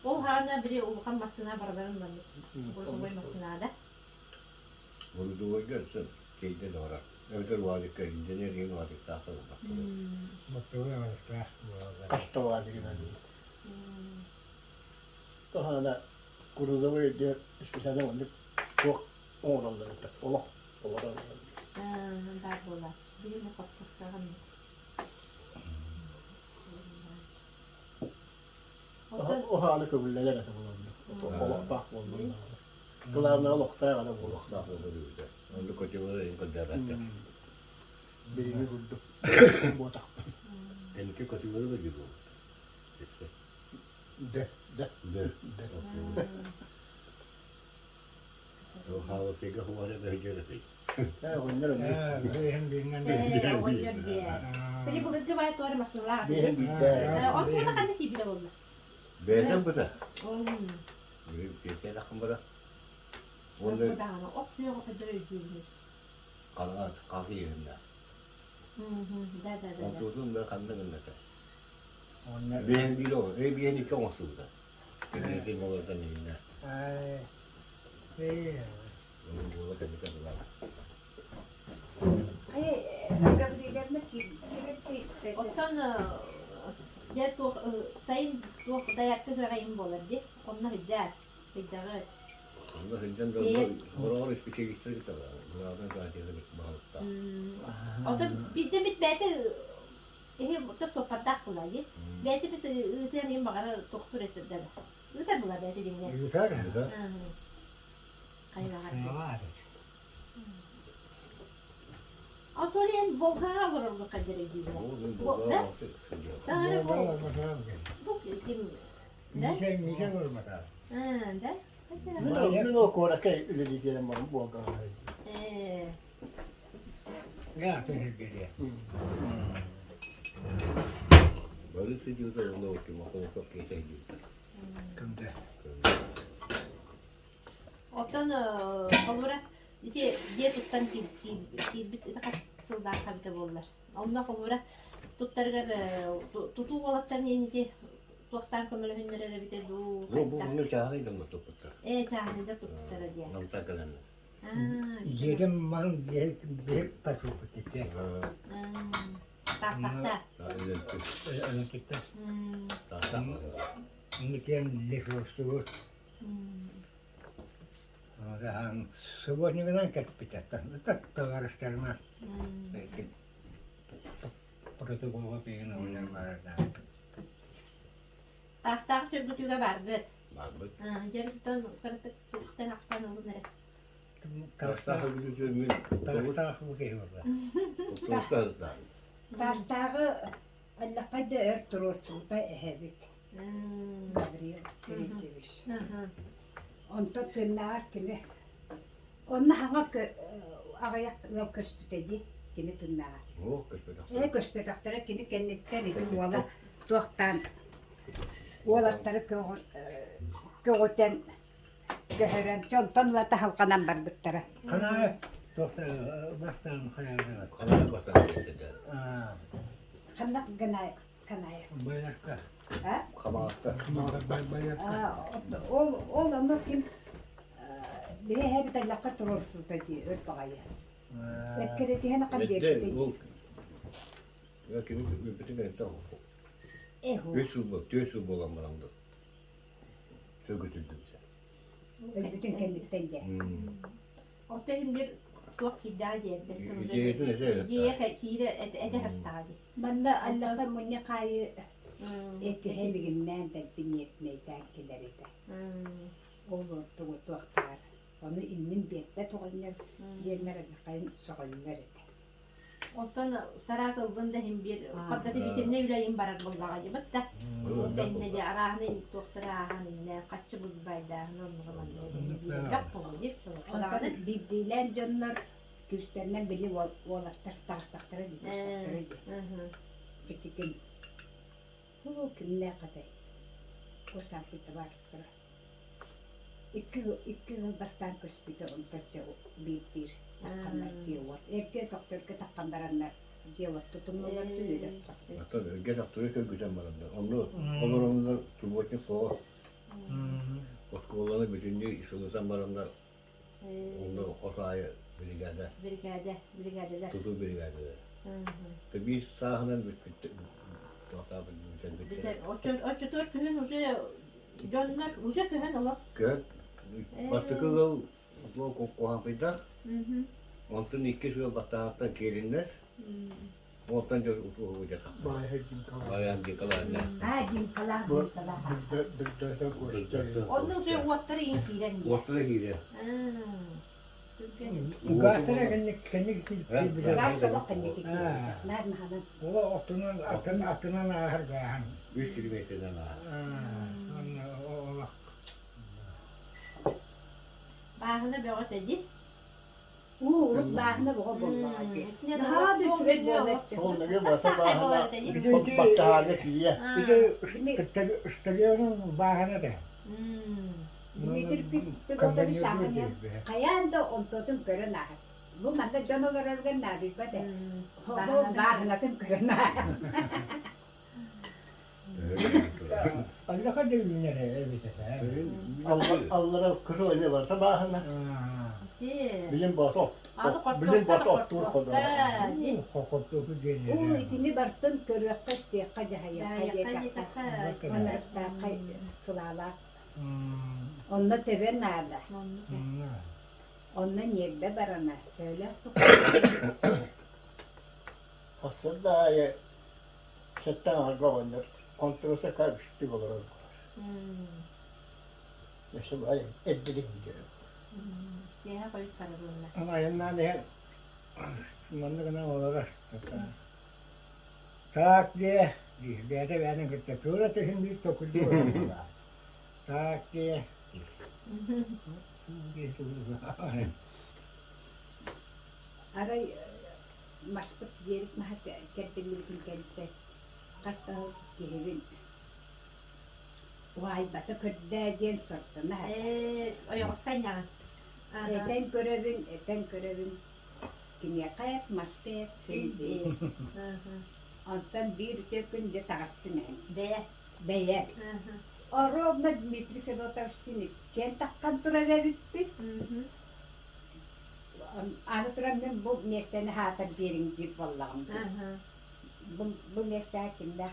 Ol hana biri ulkanmasına baralarından koymasına da. Bunu da görsen şeyde de var. Evet varlık incenerin varlık daha fazla. Betul ya, kasta var gibi. Tahara kuruda var diye hiçbir şey olmadı. Çok oranlar da. Allah. Dar bola. Biri mi kapıskaran mı? O hali kabulleri de bulundu. Allah bak bulundu. Kulağına Allah'ta var bu. Allah'ta var. Onu kocaman en kadar. Birini vurdu. Botak. Enki kocaman da gibi. De. O hava pega huara da hicreti. Onlar ne? Hem dinlen. Peki bugün de bayağı doğru masınlar. Hem de. Ortada kan tipi de oldu. Beden bu da. Bir kere akımda. Onda da opsiyon kadar ödüyoruz. Kalan kalkıyor hem de. Da. Oturduğum da kandı gönderdi. Onlar Ben bir o. Bir yeni çok olsun da. Ben de oradan yine. ay. İyi. Onu burada bir tane var. Оттан я тух сайын тух даякты гайым болар ди. Онна хидя. Хидягы. Onda hıncan da oralar hiçbir şey gittirdik de var. Buradan gayet bir balıkta. Оттан бидде бит бәте çok sohbetdak bular ди. Бәте бит ытыр ем багара тохтур эттердер. Ытыр була бәте димне. Yutar. Кайрага. Var. Atölyen Volkan'a vuruldu kadere gibi. Bu da Daha Var bu. bakalım. Bu kim? Ne? Nice vurmadı. Ha, da. Ben o korak ödediklerim var bu kadar. Ya teşekkür ederim. Böyle sıcakta onda oturup makine çok keyifli. Kımdı. Оттан холура ити дие туттан килбит ita сылдар кабыта боллар. Онна холура туттаргар туту болаттан енити туактан көмөлөһүннөрө бите ду. Bu bunu çağırıydı mı topukta? Чаанында туттара дия. Namta kalanı. Yedim man bir pasu gitti. Тастакта. Öyle gitti. Tahta mı? Niken lefrostu. Vähän сегодня когда капитан. Так товарищерна. Протокол пейна уйнар барда. Тастак сөбүтүгө барды. Var mı? Жарыктан кыртык туктан актан улунары. Tahta hızlı görmüyor. Так bu keyifli. Tahta hızlı. Тастағы аллақайда өр тұрорсуыта әхәбет. Гавриил Терентьевич. Онта тыннағар кіне. Онна хаңа ағаяқ өл көспітеді кені тыннағар. Oh köşede. Көспетақтары кені кеннеттен еді уала туақтан. Уалаттары көгөтен көхөрен. Чонтан лата халқанан бардықтары. Kana doktor baştan hayalına. Kanaya basan geçti. Қандақ каная. Bayrakta. Kamalıkta. Bayrakta. Ол оны кем бе хәбит аллаққа тұрорсуыта ди өр бағайы. Әккереті хәна қан Ve берді. o ya kimi bütün gün tamam. Эху. 4 yıl bolan baramdı. Çok götürdüm sen. Bütün kendinden gel. Оттан бир туак кидаа жерде. Yedin ese. Дие кире эде хаттаади. Манда аллаққа мұне қайы эти хәлігіннән дәлбін етмейдән келер еді. Ол тұғы туақтар. Оны иннің бетті тұғынлар ернер қайын соғылар еді. Оттан сарасылдын да хим бир каддаты битинне үләйин барар буллага дибет да. Бенне де арахны доктора аханы каччы булбайда нормалар. Жак болу дип. Онтаны биддилер жонлар күстернен били олаттар тағыстақтары дейді. Бетікен ол кімлі қадай. Осал беті барыстыра. Iki yıl bastan köspüde ontaça bir takkanlar cevap. Erke doktorka takkandaranlar cevap tutumlular tüyüde sak. Hatta öge doktoru çok güzel baramdı. Onlarında tuvaletini soğuk. Oskolanı bütünlüğü isolatan baramda. Onda kosayı Brigade. Tutu brigade. Tabii sahnen bitti. Битер о 4 күн уже жоннар уже көһөн олоп. Gör. Bastıkıl o kohan peydah. Ondan 2 yıl batağıta gelinler. Ondan çok uğurlayacak. Bayağı dikalarına. Din kalah. Onun уже уаттары ин кирен. Ortada giriyor. Gazetene kendi Rasala kanneki. Nerede hanan? o atının ahır gahan. 3 kilometreden ağa. O Bağına бөгөт эди. Lahna boğa boğuladı. Daha bir süre boğuladı. Sonra bir basa bağına. bir de Baktı haline kiye. bir de stadionun bahane de. Dimitri bir koda bir şahane. Kayan da ontotun körün ahır. Bu manda canavarlardan nabi bade. Bahana tüm körün ahır. Allah kadar günler elbette. Allah'a kızı oynuyorlarsa bahane. Bizim batı Bizim batı ottur kodu. Kokottu O geliyor. itini bartın körüyaktaş diye kacahaya sılala. Onunla teben nerede? Onunla yerde barana. Öyle. Aslında setten arka oynar. Kontrolse karıştı olur. İşte böyle eddedik gidiyor. Diye koyup kararlarına. Ama yanına ne? Mandı kana olarak. Tak diye. Diye de benim gitti. Sonra da şimdi tokudu. Tak diye. Aray masput jerik mahat kertelikin kente. Kasta gehevin. Vay bata kırda diyen sortu. Oyostan yana. Eten görevin. Kimya kayat maspet sendi. Ondan bir tekün de tağıstın. Beye. Orada Dmitri Fedotov'un kentakkan turar bitti. Anlatıram ben bu mesleğini hatar birinci vallahi. Bu mesleği kimde?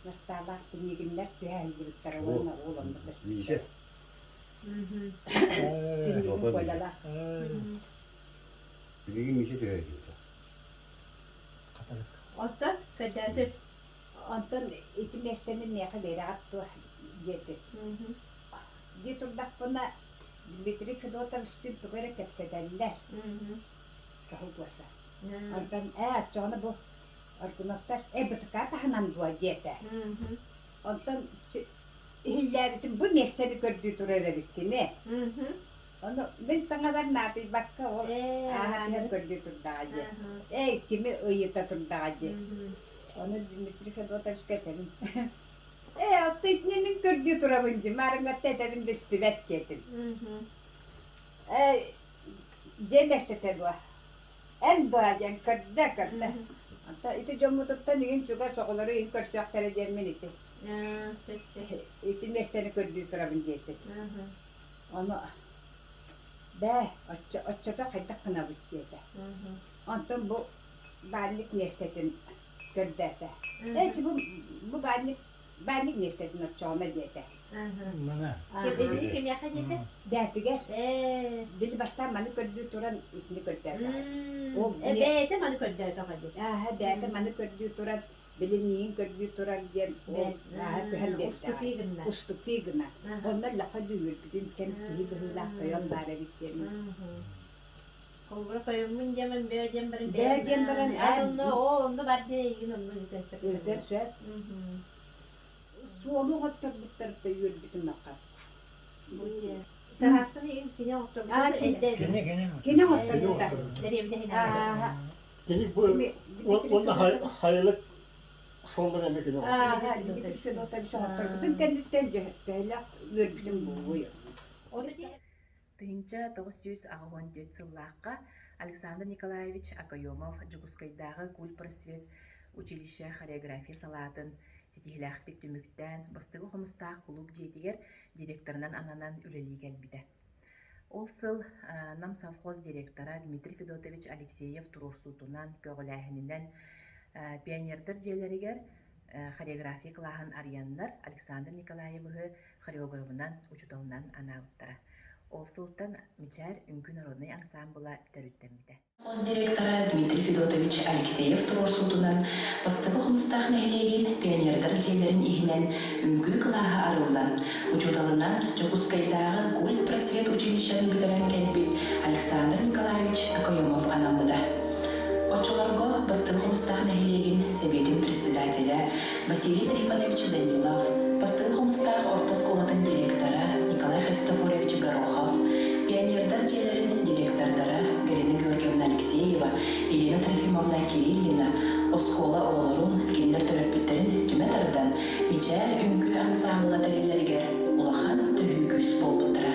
Mesleği kimde? Tühel gibi tarafına oğlum. Lise. Bilmiyorum koyala. Bilgin lise diyor. Otta kadardır. Ondan iki mesleğinin ne kadar attı yedi. Diturdak buna Dmitri Fedotov'un tukara kepsedenler. Kahutwasa. Ondan çoğunu bu arkunaktar betukar tahanan dua diyete. Ondan hillerin bu mesleğini gördüğü turara bitti ne? Onu ben sana ver ne yapayım bakka o ahane gördüğü turda kimi uyuta turda onu Dmitri Fedotov'un keterim. Altta içinin gördüğü turabınca marıngatta edelim de stüvet yedim. Cemeste dua. En doğacan kırda. Hatta iti comutuktan in juga sokuları in kırsak tereceğimin iti. İti mesteni gördüğü turabınca yedim. Onu açıda kaydak kına bitti. Ondan bu barlik mestetin gördüğü. Bu barlik mestetin açığına diyete. Kebedi kim yakın yedi? Dertiger. Dili baştan bana gördüğü turan itini gördüğü. Beyde manı koydular kafadı. Derti bana gördüğü turan biliniyin gördüğü turan diye Ustupi günler. Ustupi günler. Onlar lafa duyur. Bizim kentiyi bıhıla koyan bari bittiğini. Kolbura koyumun cemen beyeceğim benim. Beyeceğim benim. Onda var diye ilgin onun yüzden Öder söz. Suolu hatta bu tarafta yürü bütün makar. Terasını yine oturdu. Yine oturdu. Nereye bir de hina. Şimdi bu onda hayırlı sonlar emek ediyor. Bir şey tabii şu oturdu. Ben kendimden böyle yürü bütün bu. Тыһынча 994 сыллааққа Александр Николаевич Акаёмов Жугускайдагы Куль просвет училище хореография салаатын ситихилэхтик түмүктэн бастыгы хомустаах клуб диэтигер директорунан ананан үлелии келбите. Ол сыл нам совхоз директора Дмитрий Федотович Алексеев турурсутунан көгөлээхининен пионердер жээлеригер хореография кылааһын арыяннар Александр Николаевы хореографынан учуталынан анаабыттара. Ол сылтан мичар үңкү народный ансамбыла төрүттэммите. Хоз директора Дмитрий Федотович Алексеев турурсутунан бастыгы хомустаах нехилеген пионердер жээлерин ихинен үңкү кылааһы арылдан учуталынан Жугускайдагы Куль просвет училищенин битерен келбит Александр Николаевич Акаёмов анамбыда. Очолорго бастыгы хомустаах нехилеген Советин председателя Василий Трифонович Данилов, бастыгы хомустаах орто школатын директора Николай Христофорович Горохов, пионердар жээлерин директордары Галина Георгиевна Алексеева, Елена Трофимовна Кириллина, оскола оолорун кинилер төрөппүттерин түмөтардан мичээр үңкү ансамбыла тереллеригер улахан төгүүкүс болбуттара.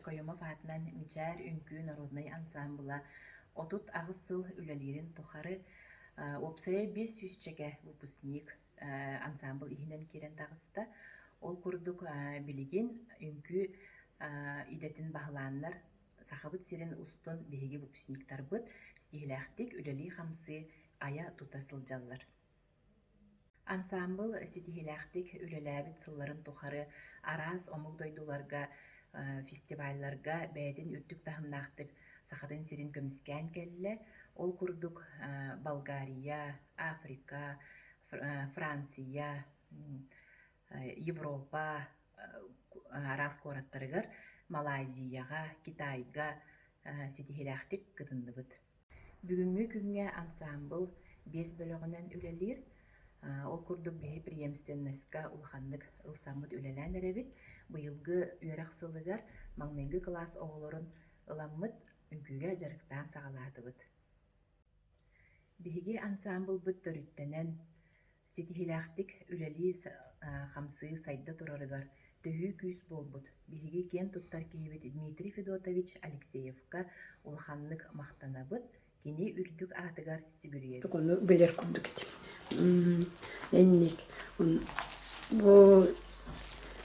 Акайомов атынан Мичар үңкүү народный ансамбла отут агыс сыл үлелерин тухары опсая 500 чеке выпускник ансамбл ихинен кирен тагыста ол курдук билигин үңкүү идетин баһылааннар сахабыт сирен устун биһиги выпускниктарбыт стихилэхтик үлели хамсы ая тута сылдьаллар. Ансамбл ситихилэхтик үлелээбит сылларын тухары араас омугдойдуларга фестивальларга бэйэтин үрдүк тахымнаахтык сахатын сирин көмүскään келле ол курдук Болгария, Африка, Франция, Европа араас куораттарыгар Малайзияга, Китайга ситихилэхтик кытынныбыт. Бүгүнгү күнгө ансамбл 5 бөлөгүнөн үлелир. Ол курдук бэйи преемственностька улханнык ылсаммыт үлелään эребит. Быйылгы үөрэх сылыгар маңнайгы класс оголорун ыламмыт үңкүүгө жарыктаан сагалаатыбыт. Биһиги ансамбл быт төрүттенен ситихилэхтик үлели хамсы сайда турарыгар төһүү күүс болбут. Биһиги кен туттар киһибит Дмитрий Федотович Алексеевка улханнык мактанабыт. Кини үрдүк аатыгар сүгүрүе. Кону белер курдук этим. Энник бу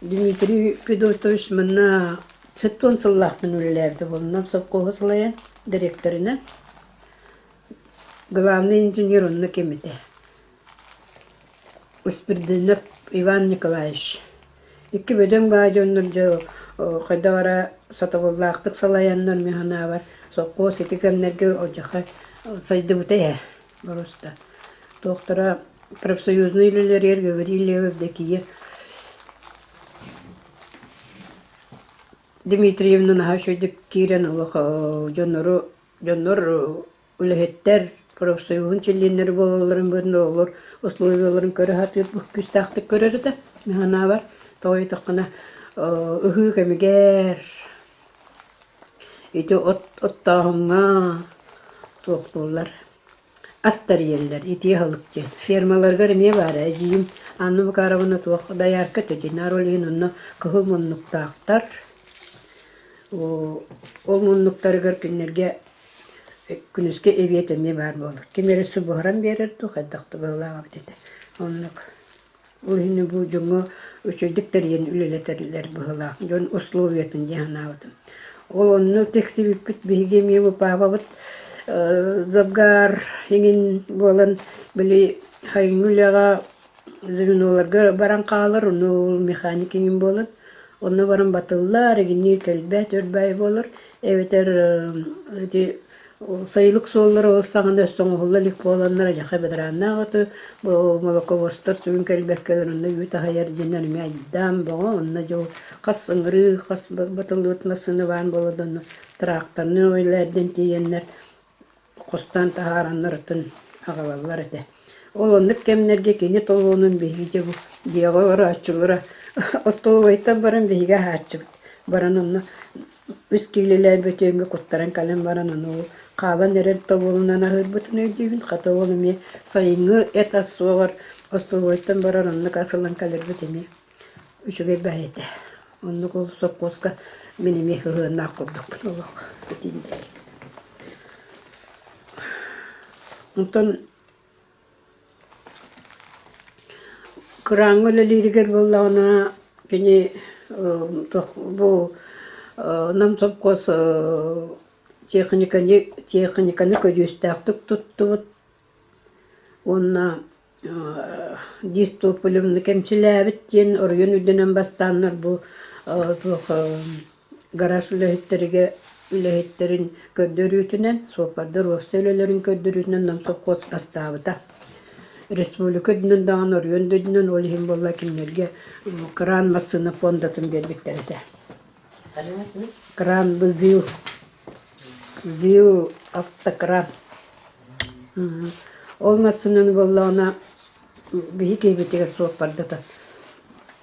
Дмитрий Федотович мына чөттөн сыллахтын үлелерди болнан совкогосылаян директорына главный инженерунна кемите. Успирдинов Иван Николаевич. Икки бөдөң баажоннор кайдавара сатабыллаактык салаяннар механа бар. Соққо сетикемнерге ожаха сайдыбытая просто. Доктора профсоюзный лилерер говорили вдекие. Дмитриевна нахашойдык кирен улах жоннор үлехеттер профсоюзун чилиннер бололарын бөдөн олор условияларын көрө хатыр бу күстактык көрөрдө. Механа бар. Тойтакына ыхы кемигер ити оттағыңа тоқтулар. Астарiyeller, ити халыкчы. Фермаларга реме бар, әжейім. Анны бұқарабына тоқ даярка тәжінар олейін онна кығыл мұннықтақтар. Ол мұннықтарығар күнерге күніске әбетіме бар болыр. Кемері су бұғыран берір тұқ, әддақты бағылаға бітеді. Оннық. Ол хіні бұл жоңы өшөйдіктер ен үлелетерлер бұғылақ. Жон условиятын жаханавыдым. Ол онны тексибиппит биһиги миу папабыт забгар хеңин болан били хайгүлага зүнөлөргө баран калыр ону механик хеңин болот онну баран батыллар гинир келбет өрбай болор эветер сайылык сооллар олсагында соңголлалык боланнар жака бедранагы молоковостор сүн келбеккелер онну юта хайар жиннер мяйдам бого онну жо касыңры кас батылыт масыны бан болодон тракторны ойлардын тиеннер костан тахараннарын агалалар эте ол онну кемнерге кени толгонун беги бу диягылар ачылыра остолойта баран беге хачып баран онну үскилелер бөтөнгө куттаран калем баран ону калан нерер тоболунан ахырбытын өйдүгүн катаболуме сайыңы эта сугар остолойттан баран онну касылан калербетеме үчүгө байете онну кол соккоска менеме хына курдук олок бетинде онтон краңгылы лиригер боллана кени бу нам соккос техниканы көжөстактык туттубут онна дистополумны кемчилебит тен оргон үдөнөн бастааннар бу гараж үлехеттерин көддөрүүтүнөн сопардар офселелерин көддөрүүтүнөн нам соккос бастабыта республика дүнөн даган оргон дүнөн ол хим болла кимнерге кран массына фондатын бербектерде кран бызыл зил автокран. Ол массынын боллана бихи битигер сопардата.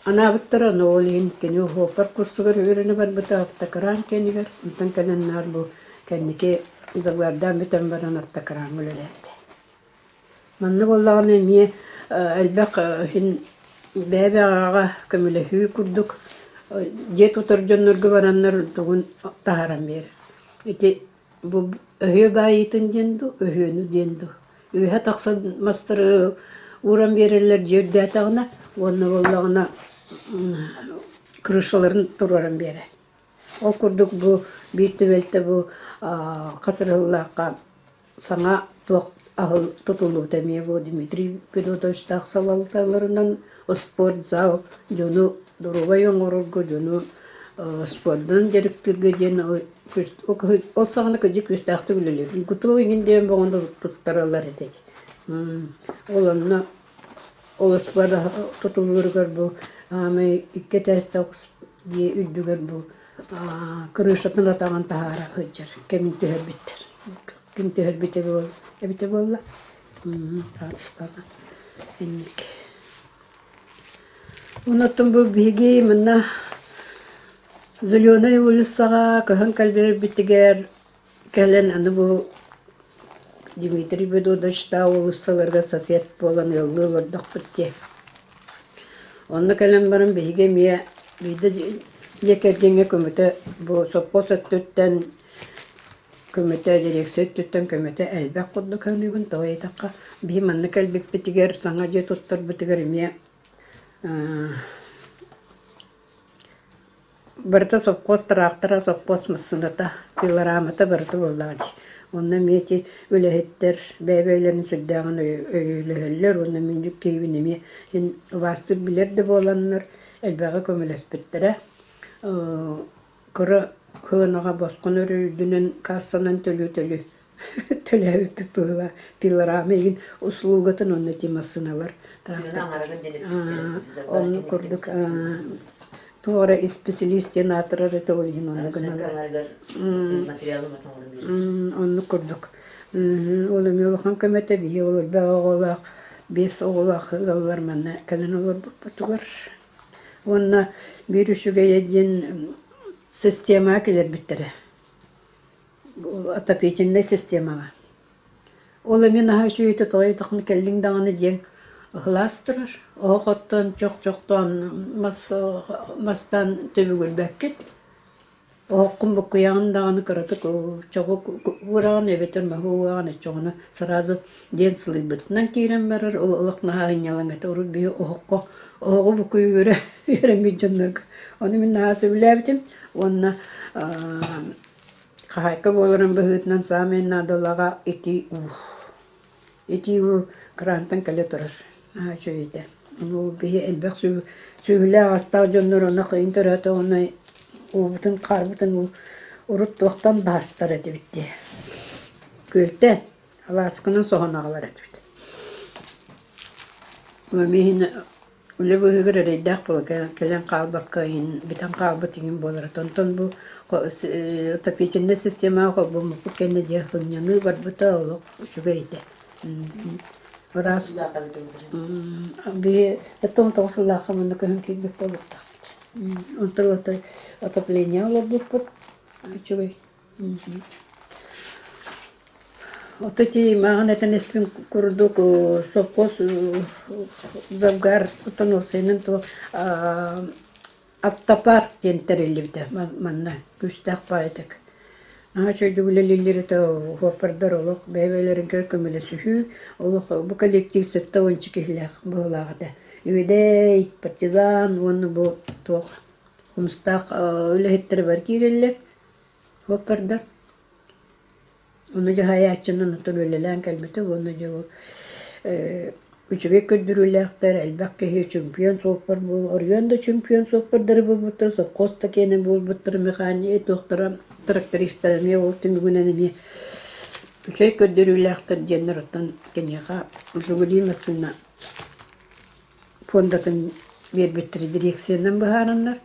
Ана биттара нолин кени хопар курсугар өрүнө бар бита автокран кенигер. Унтан канан нар бу кеннике изагдардан битен баран автокран үлелерди. Манны боллана ми элбек хин бебега көмөлө хүй курдук же тутаржоннорго бараннар тугун тахаран бери. Ити бу өһө байытын денду, өһөнү денду. Өһө тақсан мастыры уран берелер жердетағына, оны боллағына крышаларын тураран бері. Ол күрдік бұ бейті бәлті бұ қасырыллаққа саңа туақ ағыл тұтылу тәмей бұ Дмитрий Педотович тақсалалталарынан спорт зал, жону дұрубай оңырырғы, жону спорттың деректерге ден ол сағына көдік көстақты білелер. Күту егінден бұғында тұттаралар етеді. Оланна ол спорт тұтылырғар бұ ағамай икке тәстауқс де үддігер бұ крышатын атаған тағара høджар. Кемін төхербеттер. Кем төхербетте бол. Әбетте болла. Татыстана. Әннек. Онаттың бұл беге мұнна Зеленый улицаға көхін кәлбер біттігер кәлін аны бұл Дмитрий Педотовичта улицаларға сосед болан елді вардық бітте. Онны кәлін барын беге мия бейді жекергенге көміті бұл сопқос өттіттен көміті дирекция өттіттен көміті әлбәк құдды кәлігін тоғай таққа бей манны кәлбек бітігер саңа же тұттар бітігер мия Барта сопқос тарақтыра сопқос мұсыныта пилорамата барты болдағыч. Онна мети өләхеттер, бәйбәйлерін сүрдәғын өйләхеллер, онна мүндік кейбінеме вастыр білерді боланнар, әлбәғі көмілеспеттірі. Күрі көғынаға босқын өрүйдінің кассанан төлі-төлі төләбі бұла пилорама егін ұсылуғатын онна темасыналар. Оны күрдік Туора специалистен атырар это олин оны гыналар. Оны көрдік. Ол эми олхан көмөтө бие ол баголак, бес оголак галлар мана кален олар бутугар. Онна бирүшүгө еден система келер биттере. Отопительный системага. Ол эми наха шүйөтө той тахны келдиң даганы ден Хластырар, оғаттан жоқ-жоқтан мастан төбігіл бәккет. Оғыққын бұқы яғындағаны қыратық, жоғы ұраған әбетер мәху оған әтчоғыны сыразы ден сылый бұтынан кейрен барар, ол ұлықна ғайнялан әті ұрыр бейі оғы бұқы үйренген жонларға. Оны мен нағасы біләбітім, онына қағайқы болырын бұғытынан самен надолаға еті крантан кәлі тұрыр. Şöyle. Onu bir elbek söyle hasta canlarına kıyın tarafta onu o bütün karbbütün urut doktan bastır etti bitti. Gülten. Allah aşkına soğana kadar etti bitti. Ama behin öyle bir hıgır reddak bol kelen kalbak kayın biten kalbıtın bolar tonton bu tapicinde sistema bu mu kendi cehunyanı var bu da olur şu beyde. Раз би потом толсылаха мына көһөнки бек болупта. Онтолотой отопление олор буппут. Чугай. Ототи магнетен эспин курдук сопкос завгар тонусенен то автопарк тентерилибде манна күстак байтык. Чөйдүгүлелилери то хопардар олох бәйбәләрен көмеле сүхү олох бу коллектив сетта ончы кихлек булагыда. Үйдей партизан оны бу тох кумстак өлехеттер бар киреллек хопардар. Оны жаһаячынын төлөлелән калбете оны жо үчүбек көдүрүләктер элбәккә чемпион сопар бул органда чемпион сопардар бул бутыр сопкоста кене бул бутыр механи доктора трактористларме ол түмүгүнәне үчөй көдүрүләктер женераттан кенега жугули масына фондатын бербеттер дирекциянан баһараннар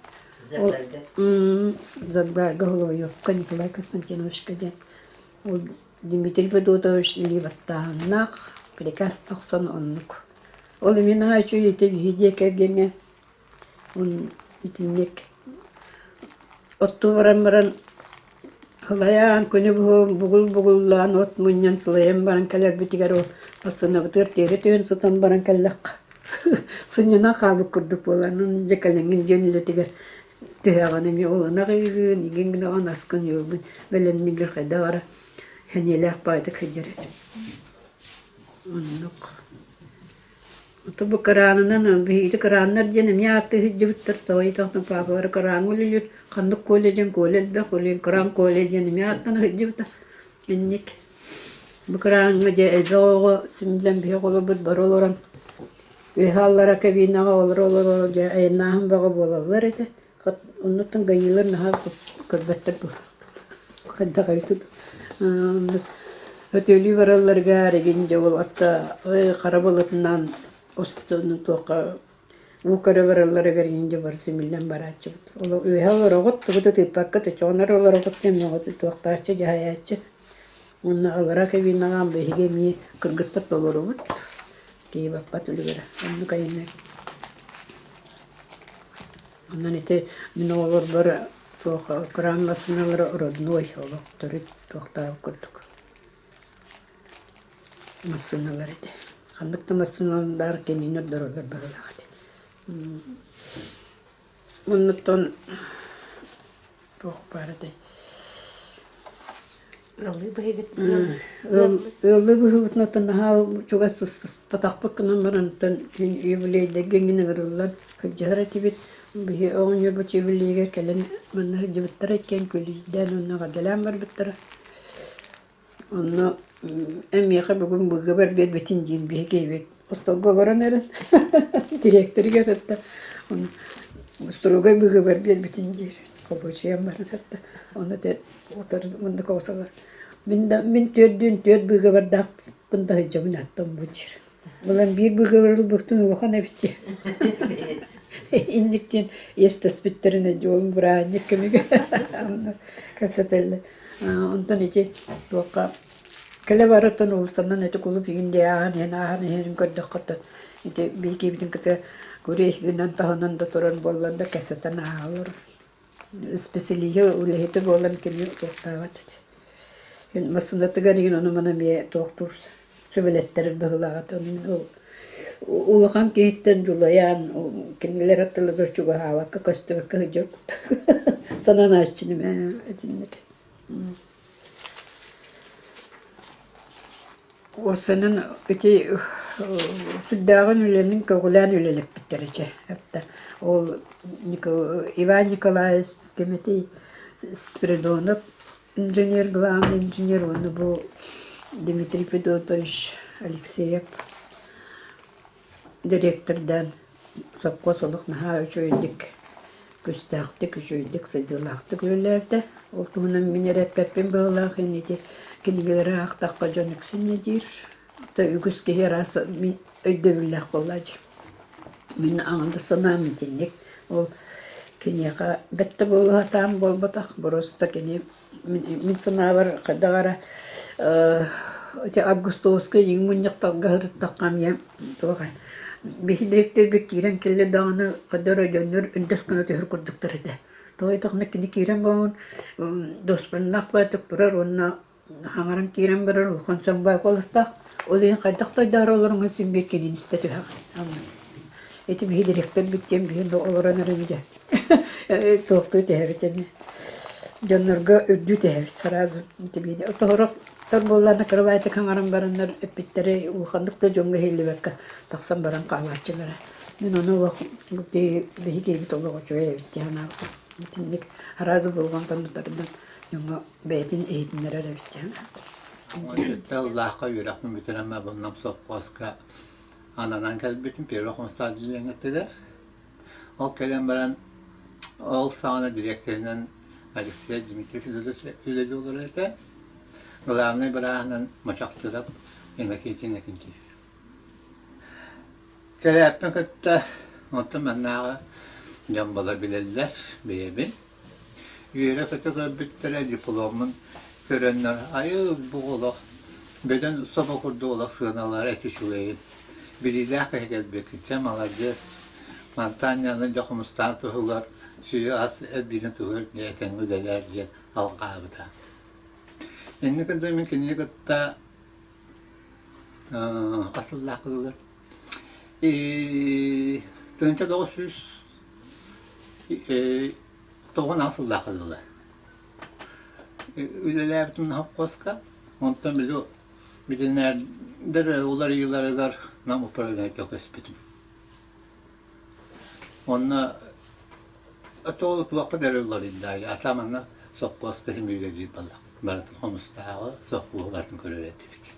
Загбарга голою Николай Константинович каден ол Дмитрий Педотович ливаттаннак приказ 90 Ол мен ачу ете виде кегеме он итинек оттурамран халаян көне бугуллан от муньян слаем баран калер битигаро асына бутер теретен сатан баран каллак сынына кабы курдук боланын жекаленген жөнүлө тигер Tühäğanım yoluna kıyığın, igen gine anaskın yolun, belenni bir kadar, henelek baydık hıcret. Onluk. Oto bu karanından, bir karanlar canım yattı hıcı bittir, toy tohtun papaları karan oluyur, kandık kolejen kolel be, kolel karan kolejenim yattın hıcı bittir. Ennik. Bu karan gece elbe oğu, simden bir kolu bud bar olurum. Ve hallara kabinağa olur, ayınağın bağı bolallar edi. Ondan gayılar naha kırbattır bu. Kadda kaytıd. Ötölü varallar gari gince ol hatta karabalıkından ostunu toka bu kara varallar gari gince var simillen baratçı. Ola üyehalar oğut bu da tipakka çoğunar olar oğut cemiyatı toktaçı cahayatçı. Onunla alara kabinağa behige mi kırgıttır dolur oğut. Ki bakpat ölü gara. Onu kayınlar. Ondan ite min olur bir kranla sınırları rodnoy olur. Törük tohtağı kurduk. Masınalar ite. Kandıkta masınalar kenini dururlar böyle. Ondan toh parade. Öldü bu hüvütnatın daha çok az patak bakınan barantan yüvüleyde gengini kırırlar. Hıccaret bit bir on yıl çeviliğe gelen bana hıccaretler etken kölüden onunla kadalan var bittara. Onu em yakı bugün bu kadar bir bitin cin bir hikaye. Ustoga varan eren. Direktörü gerçekten. Ustoga bu kadar bir bitin cin. Kobuçiyam var hatta. Onu da oturdu bunda kovsalar. Min tüyed bu kadar da bunda hıccabın attım bu cir. Ulan bir bu kadar baktın ulan ne bitti. İndikten estes bitterine joğum buraya kemiğe. Kasatelle. Ondan içi boka kale varatan olsandan ete kulup yinde ahane kadakata. İşte bir kibin kata kureş günden tahanan da toran bollanda kasatan ağır. Spesiliye ulehete bollan kemiğe toktavat. Masında tıgarın onu bana bir doktor söbeletleri dağılagat onun ulakan kehitten julayan kendiler atılı bir çuga hava kakastı ve kahıcak sana naççınım etinlik. O senin öte süddağın ülenin kagulan ülelik bitterice hatta o Ivan Nikolaevich Kemeti Spiridonov главный инженер onu bu Dmitri Fedotovich Alekseyev direktörden sapkosoluk naha üçüydük gösterdik üçüydük sayılaktık öyleydi oltumunun mineret pepin bağlar henüce kendileri aktakka canıksın nedir da ügüske yarası ödevler olacak min anında sana mitinlik o Kenyaka bette bolu hatam bol batak borosta keni min sanavar kadara te Ağustos'ta yingmunyak taggar takam yem toğa bir direktör bir kiren kelle dağını kadara dönür indes kana tehir kurdukları da toy takne kini kiren bağın dostlarnak batık burar onna hangaran kiren burar ulkan sambay kolasta olin kadakta daraların isim bir kini istetu ha eti bir direktör bittim bir de olaran arayınca tohtu tehirtemi Canlarga ödü tehir sarazı iti o tohrak torbollarına kırbaytı kangaran baranlar epitleri ulkandıkta jonga heyli bekka taksan baran kahvalçılara ben onu vakit bir hikaye bit olur çoğu bitti hana bitinlik harazı bulgan tanıtlarından jonga beytin eğitimlere de bitti hana Allah'a yürekmi bitireme bundan sokpaska anadan kelbetin pirokon sadiliğine ettiler. O kelimelerin ol sahne direktörünün Alexey Dmitri Fedotovich olur ete. Главный bırakın maçaktırıp yemeketin ikinci. Telepmek hatta ondan mennağı jambala bilirler beyebin. Yüre fotoğraf bittere diplomun görenler ayı bu ola. Beden sabah kurdu ola sığınalar eti şulayın. Bilirler ki gelbeki temalarca Montaña'nın dokumustan tuhullar. Suyu az birini tuhul niyeten ödelerce halkabıda. Ne kadar mümkün ne kadar asıllar kılılır. Dönce 900 Toğun asıl lakıldı. Ülelerdin hapkoska, ondan bile bilinler ular yıllarlar namı parayla yok espidim. Onna atolup vakit derler illa atamanna sokkoska hem üleci bala. Baratın homustağı sokku baratın körüretivit.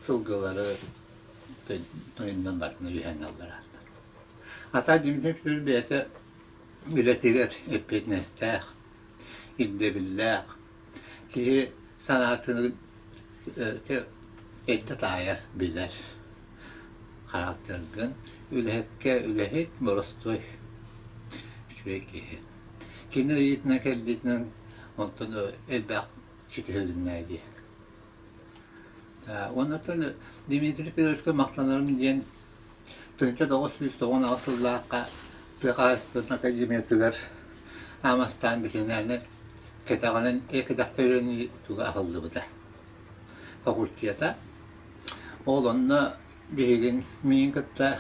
Sılgıları toyundan baratın yühenallar. Ata dimde bir bete ületiler epet nestah iddebillah ki sanatını eddataya bilir. Karakterden ülehek morostoy şüeki. Kini yitne kelditnen ondan elbaq çitilinlerdi. Ondan Dimitri Pirochka maktanlarım diyen Tınca 996 yıllarda Tıqası'nın akademiyetiler Amastan bilinlerine Ketağının ekidakta öğreni tuğa akıldı bu da. Fakultiyata. Oğlanına bir gün min kıtta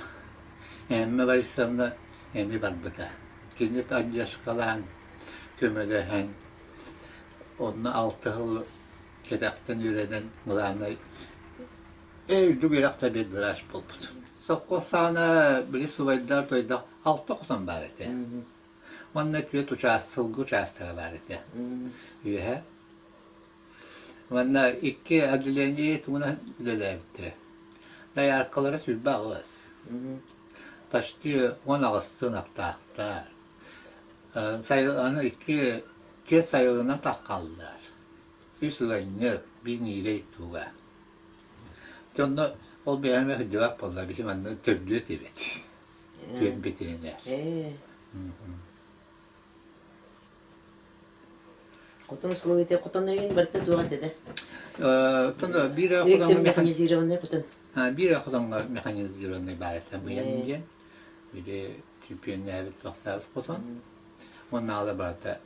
emme barışlarında emmi var bu da. Kendi yaş kalan kömede onunla 6 yıl Ketağtan öğrenen mılarına öldü bir akta bir diraş buldu. Sokkosana biri suvaydar toyda 6 kutan barıdı. Onunla küvet uçağız, sılgı uçağızları barıdı. Üye. Onunla 2 adileni tuna lelevdi. Dayı arkalara sülbe ağız. Taştı 10 ağıztığın aktar. Sayılanı 2 kez sayılığına takkaldılar. Üsülayını bir nire tuğa. Onda ol beğenme hıcıvak bolla bizim anında töblüğü evet. Tüyen betirinler. Kutun usulu gite kutunları yeni barıkta tuğan dedi. Tunda bir Direktör mekanizirovanı kutun. bir akıdan mekanizirovanı ibaretten bu yanıcı. Bir de çipiyenler tohtar kutun. Onun ağla barıkta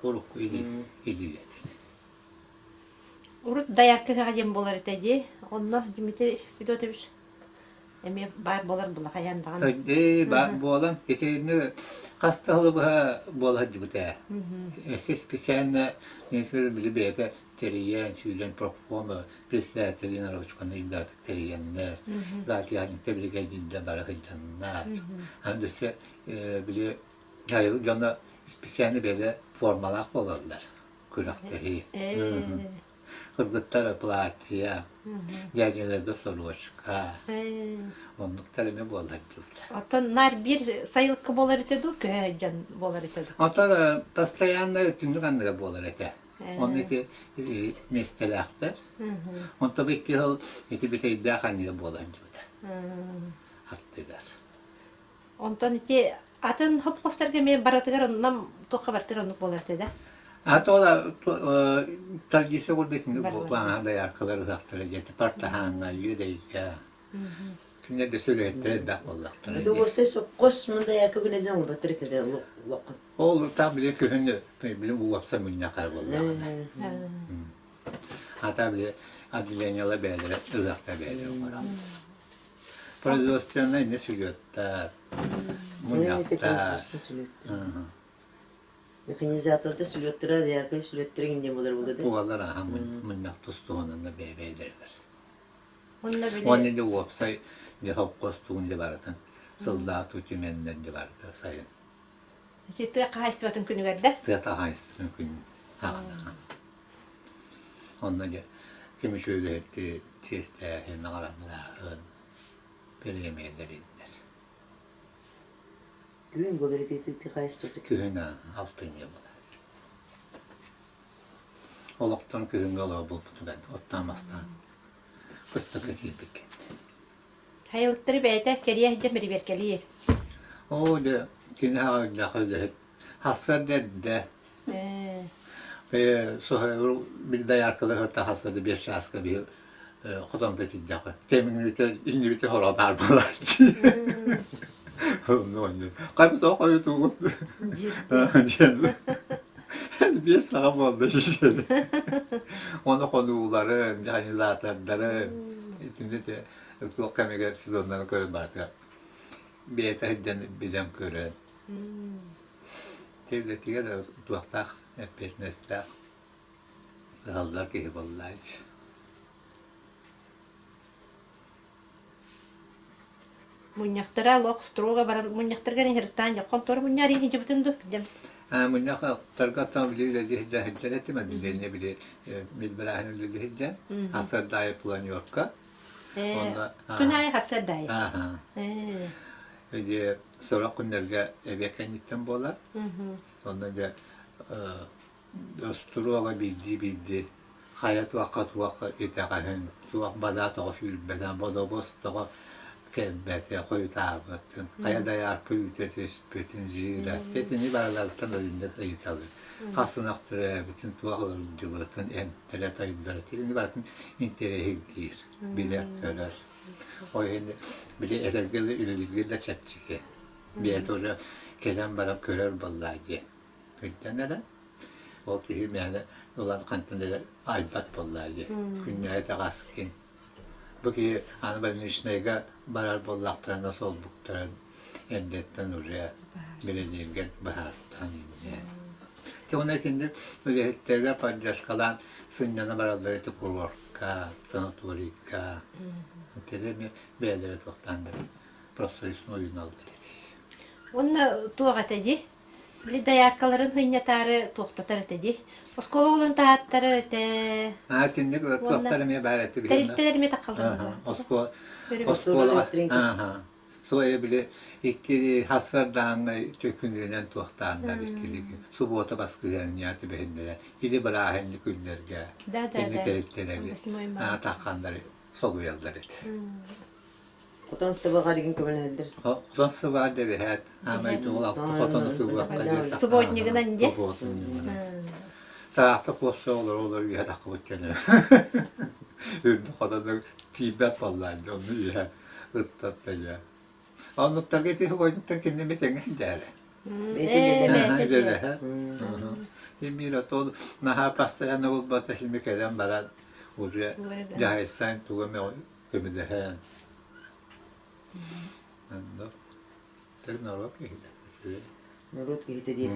huruk ili. Urut dayakka kajem bolar etedi. Onunla Dimitri Fidotevich emi bar bolar bulla kayandan. Bu olan eteğini hastalığı bol hacı bu da. Siz pisenle nefür bile beyde teriyen, sülen proponu, presler tedin araçkanı imdat teriyenler. Zaten hani tebrik edildiğinde barakıcanlar. Hem de ise bile hayır canına pisenle böyle formalak olurlar. Kuraktehi. Kırgıtlar platiya, yerlerde soluşka, onluklar eme bol hacı. Atanlar bir sayılık bolar etedi ki can bolar etedi. Ata pastayanlar günlük andıra bolar ete. Ondaki mestelaktır. On tabii ki hal eti bir iddia kanıya bolar hacı. Haktılar. Ondan iti atın hop kostarga me baratıgar ondan to habertir onluk bolar etedi. Hatta ola targisi oldu bu bana da yarkıları haktıracak. Partahanla yüreğe. Kimler de söyleyetler de Allah'tan. Bu ses kosmunda yakı bile ne olur batırıtı da lokun. Oğlu tabi de köyünde bile bu vapsa minnakar vallahi. Hatta bile adilenyalı beylere, ızakta beylere var. Pozisyonda ne söylüyorlar? Minnakta. Mekanizatörde sülüttüre diğer bir sülüttüre ince bulur bu dedi. Bu vallahi hamın minnak tustuğunun da beyleridir. Onunla bile. Onun da vapsa ne hap kostuğun da vardı. Soldat hükümenden de vardı sayın. Sitte kahaystivatın günü geldi. Zata hayst mümkün. Ondan da kimi şöyle etti, çeste, nağaranlar, belirlemeyenler indiler. Gün bulur eti kayıstırdı. Kühüne altın yapılar. Olaktan kühüne olağı bulputu ben, otlamastan. Kıstıkı kilbik. Hayılıkları beyde geriye hicam biri berkeliyir. O da kine ağırlığı hasar dedi. Ve sonra bir de yarkılı hırta hasardı bir şahska bir kudamda tiddiği. Temin ünlü bir hora barbalar. Kaybısa koyduğum. Bir sağım oldu şişeli. Onu konuğuları, yani zatenleri, içinde de çok kameler siz onları görün barda. Bir etahiden bilem görün. devletiye de duaktak hep etmezler. Hallar ki vallahi. Муньяктара лох строго баран муньяктарга не хертан я контор муньяри хинче бүтүн ду. من ترقى تملي الذي هجا هجلت ما دلني بلي بالبلاهن الذي هجا حصل داي بلان يوركا Күнай хасар дай. Aha. Öyle sonra kunlarga evken gittim bolar. Sonra da dosturuğa bildi. Hayat vakat itahen. Suak badat oşul beden bodobos da kebete koyu tabatın. Kaya da yarkı ütetes bütün zira. Tetini baralardan da dinlet alır. Kasınaktır bütün tuğaları cıvıtın en teletayımları. Tetini bakın interehe gir. Bilekler. O yani bile elegeli ilerligeli de çepçike. Bir et hoca kelam barab körer ballahi. Peki neden? O ki yani olan kantinleri aybat ballahi. Künyaya da kaskin. Bu ki hani benim işneyge barar ballaktan nasıl oldukları endetten oraya bileceğim gel bahardan yani. Ki onun için öyle hitlerle paylaş kalan sünnana baralları da kurvarka, sanatörika. Teremi beğenleri toktandır. Profesörün oyun aldı. Онна туагат эди. Били даяркаларын хыйнятары тохтатар эди. Оскола улун тааттары те. Тинник тохтары ме бәрети били. Терилтелер ме такалдыр. Оскола. Соя били iki hasardan tökünlüğünden tohtanlar ikili. Subota baskılarını yatı behenlere. İli bırahenli günlerge. İli terikteleri. Takkanları. Sol uyalları. Otan sabah arayın kömürlerdir. Otan sabah da bir hat. Ama doğal otanı sabah. Subotniginden de. Tarafta posta olur bir hat akıbıt gelir. Ürünü kadar da tibet vallahi onu ya. Ittat da ya. Anlıklar getirip koyduktan kendine bir tane gider. Evet. Emirat oldu. Naha pastaya ne oldu batı şimdi kelam barat. Oraya cahilsen tuğme kömürlehen. Anda. Tek narok gider. Narok gider diye.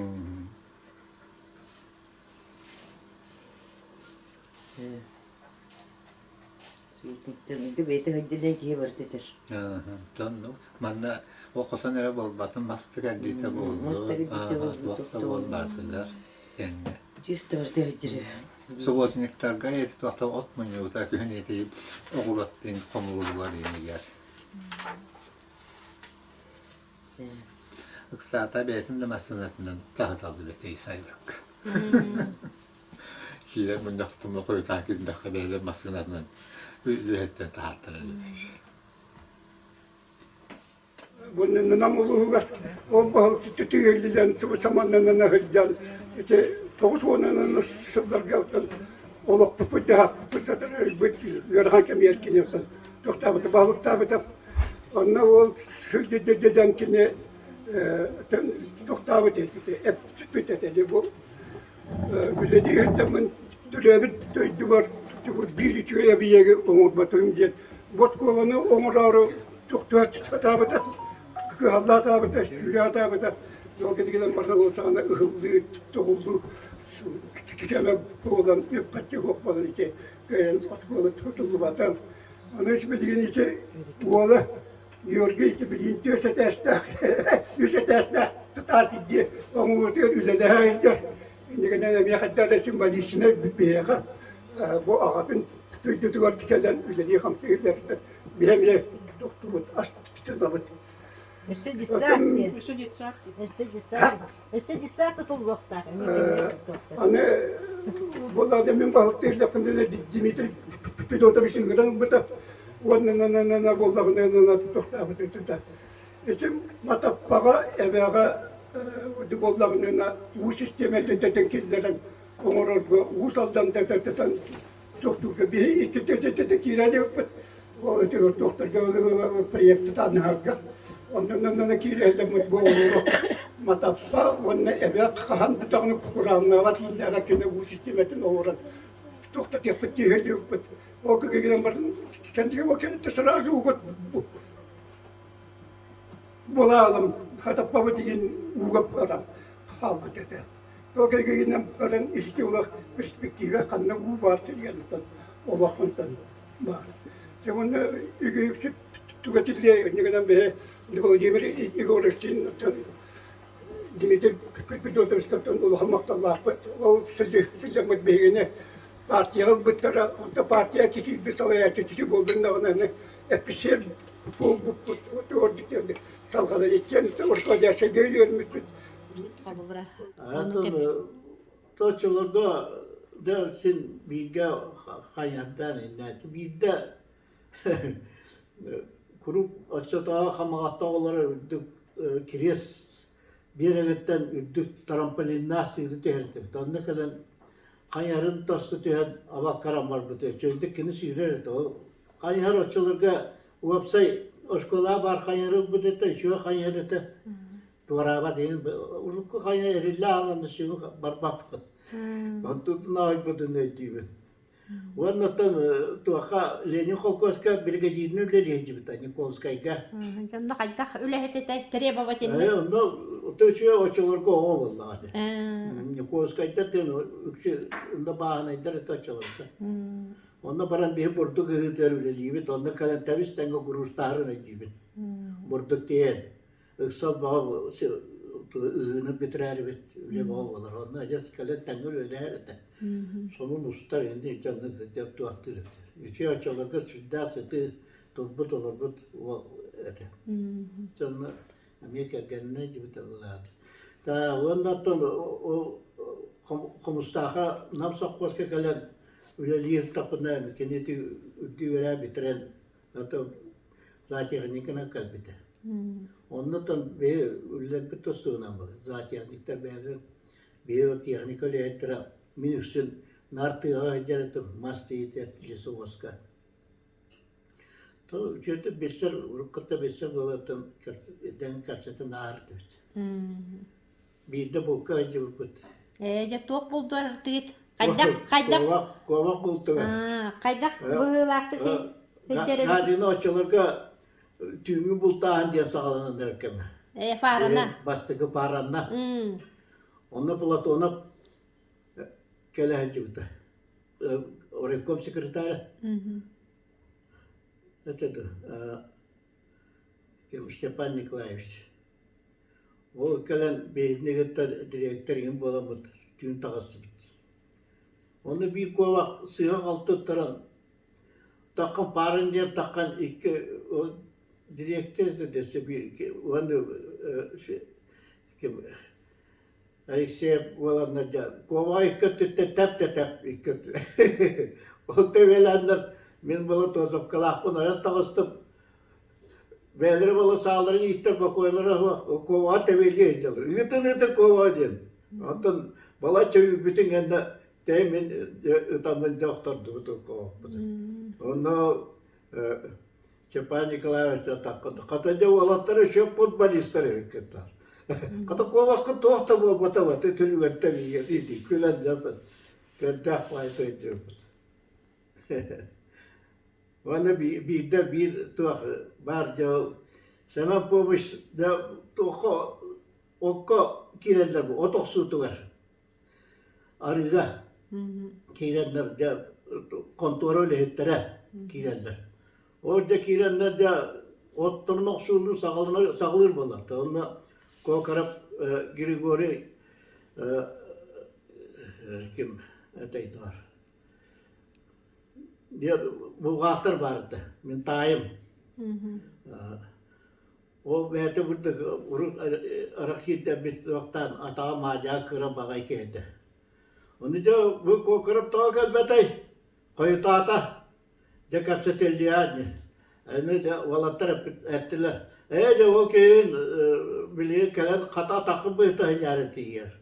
Sürekli beyte hıcıdan ki vartıdır. Tanrım. Manna o kotan era bol batın mastık elde tabi oldu. Mastık elde Vakta bol batırlar. Kendi. Cüst vardı hıcırı. Sobotnikler gayet vakta otmuyor da güne değil. Oğulattığın komurlar yeni yer. Iksata beytin de masınatından taht aldı öteyi sayılık. Kiler mündaktımla koyu takibinde kabeyle masınatından üyetten tahtları öteyi. Bunun namuluğu o balık tütüğüyle sıvı samanlarına hıccan. İşte 9 onunun sızlar geldi. Oluk püpüdü hak püpüdü yarhan kem yerkin yapsan. Çok tabi balık tabi. Onunla o sözcüden kine çok tabi dedi. Hep püpüdü dedi bu. Böyle değil de ben türevi duvar bir içiye bir yere umut batırım diye. Boskolanı omurarı çok tabi. Allah tabi, şüya tabi. Yol gidikten bardak olsağına ıhıldı, toğuldu. Kikeme boğulan, hep kaçı kopmadan işte. Boskola tutuldu batan. Onun için bildiğin işte oğlu diyor ki işte bildiğin diyorsa destek. Diyorsa destek tutarsın diye. Onu diyor üzerinde hayır diyor. Şimdi kadar bir kadar resim valisine bir yaka. Bu ağabey'in tüydüğü var tikelen üzerinde yıkam seyirlerden. Bir hem ye doktorun as tutunamadı. Üstü dissakti tulluqtar. Hani bu adamın balık değil yakında da Dimitri Pidor'da bir şey gören burada. Onun bollağına tutukta. İşte matappağa evağa bollağına bu sisteme tetekillerin onur usaldan tetekten doktor bir iki tetek kirali o doktor proyekti tanıhaga. Ondan kirali bu matappa onu eve kahan tutanı kuranına var dinlere kene bu sistemetin oran doktor yapıp yapıp o kadar varın kendi o kendi tesarruf ugot bulalım hatta babacığın ugot ara aldı dedi. O gelen öğren istiyorlar perspektive kanına bu var yani olaklıktan var. Sonra yüksek tüketiliyor ne kadar be Vladimir Igorovskin Dimitri Petrotovsk'tan olamaktalar. O sıcak beygine partiyalı bıttara, o partiya kişi bir salaya çeşitli olduğunda ona hep bir şey bu orada salgalar için orada yaşa geliyor. Холобура. Toçularda dersin bilge hayattan innet. Bir de kurup açıda hamatta olarak ürdük kires bir evetten ürdük trampolinler sığdı tertip. Donda kalan hayarın tostu tühen avak karam var bu tühen. Çöndük kini sürerdi o. Hayar açılırga uapsay oşkola var hayarı bu tühen. Şu hayarı tühen. Duvaraba deyin, urukku hayar erille alanı şu barbap. Antutun ayıpıdın ettiğimi. Ondan tuaka Lenin Kolkoska brigadinin üleleydi bir tane Kolskayga. Canlı kaydak öyle hete treba Onda ötüşüye açılırga o vallahi. Kolskayda den onda bahanaydır açılırga. Onda baran bir burduk hıdır üleleydi. Onda kalan tabiz tenge kuruştarın ettiğimi. Burduk diyen. Iksal bağı ığını bitirer bit öyle bağı olur. Onda acaba kalan tenge öyle herede. Sonun ustar indi canlı yaptı attırdı. İki açılırga südda seti turbut o ete. Canlı Amerika kendine gibi tabiladı. Ta ondan o komustaha namsak koska kalan üleliği tapına kendisi üdüvere bitiren hatta zaten nikana kalbide. Ondan bir ülle bir tostuğuna mı? Zaten niktar bir teknik öyle minüsün nartığa heceretim mastıyı tetlisi oska. To çünkü besser rukkata besser dolatın den kapsatın ağırdı. Bir de bu kacı bu. Ya toq buldu artık. Kaydak. Kovak buldu. Kaydak bıhılaktı. Gazino açılırga tüyümü bultağın diye sağlanan derkeme. Farana. Bastıkı paranla. Onu Platon'a kelehci bu da. Oraya sekreteri. Это Stepan Nikolaevич. O kalan beynegette direktörün bolamıd. Tüm tağısı bit. Onu bir kova sığın altı taran. Takkan paran diye takkan iki o direktör de dese bir onu kim Alexey Volanırca. Kova iki tep iki. O tevelenler men bala tozap kalakpın ayat tağıstım. Beleri bala sağların ittir bakoylara kova tevelli edilir. Iğıtın kova diyen. Ondan bala çevik bütün ende temin ıtamın doktordu bu kova. Onu Stepan Nikolaevich takıldı. Kataca olatları şu futbolistleri viketler. Kata kova kı tohta bu batavatı tülü vetteli yedi. Külen yazın. Kentak payta ediyor. Bana bir tuh barca sama pomus da toko okko kirenler bu otok sutular. Arıga kirenler de kontrol ettere kirenler. Orada kirenler de otturmak sulun sağılır bolar. Onda kokarap Grigori kim eteydir. Dia bulgatır vardı. Men tayım. O bete burada uruk arakide bit vaktan ata maca kıra bagay kedi. Onu da bu kokarıp tağal betay. Koyutata. De kapsetelliğani. Onu da valatlar ettiler. De o keyin biliyor kalan kata takıp betay nyareti yer.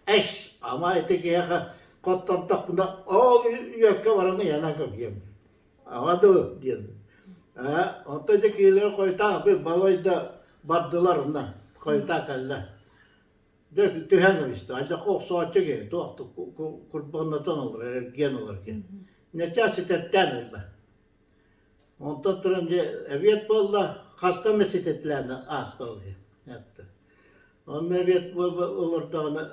Eş ama eteki Kottam takımda o yakka varanı yana kapıyım. Ama da diyelim. Ondakiler koyta bir balayda bardılar ona koyta kalla. De tühendim işte. Ancak o saatçe geldi. Doğdu kurbanlardan olur, gen olur ki. Necasitetten oldu. Ondan durunca evet bolla hasta mesitletlerine hasta oluyor. Yaptı. Onunla bir olur da onu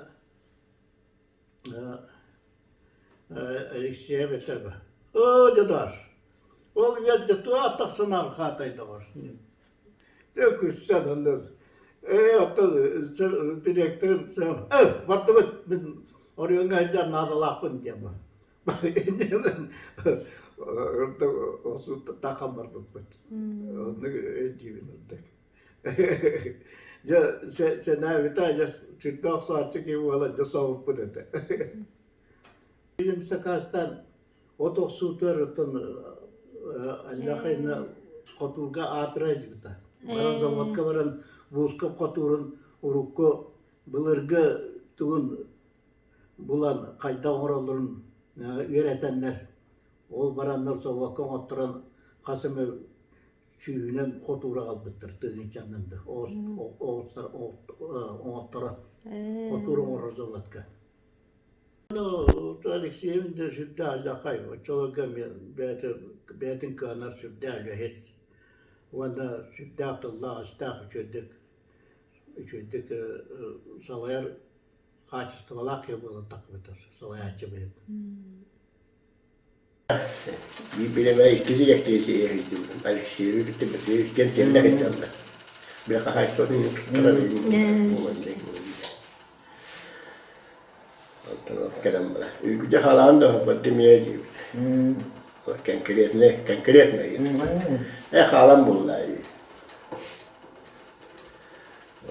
Alexey'e beter be. O cadar. Ol yadda tu ataksın arkataydı var. Döküşsen ondan. Hatta direktör sen. Battı bit. Oraya ngajar nazalakın diye bak. Orada o su takam var bit. Onu ediyim orada. Ya sen ne biter ya çıktık saatçi gibi olacak soğuk bu dedi. Bizim sakastan o da su törütün Allah'ın koturga atıraj bita. Baran zavatka baran buzka koturun urukku bılırgı tuğun bulan kayda oraların öğretenler. Ol baranlar zavatka oturan kasımı çüğünen kotura aldıktır tığın canında. Oğutlara kotura orar zavatka. Alexey'in de sütte alakay var. Çolakam betin kanar sütte alakay. Vanda sütte Abdullah astak çöydük salayar kaçıstı valak ya böyle takbıdır. Salayatçı beyin. Bir bileme ihtiyacı değilse eğitim. Alexey'i bitti. Kendilerine gittiler. Bir kahve sorun yok. Kadang itu halan dah buat demiaji. Konkret ne? Halan bullai.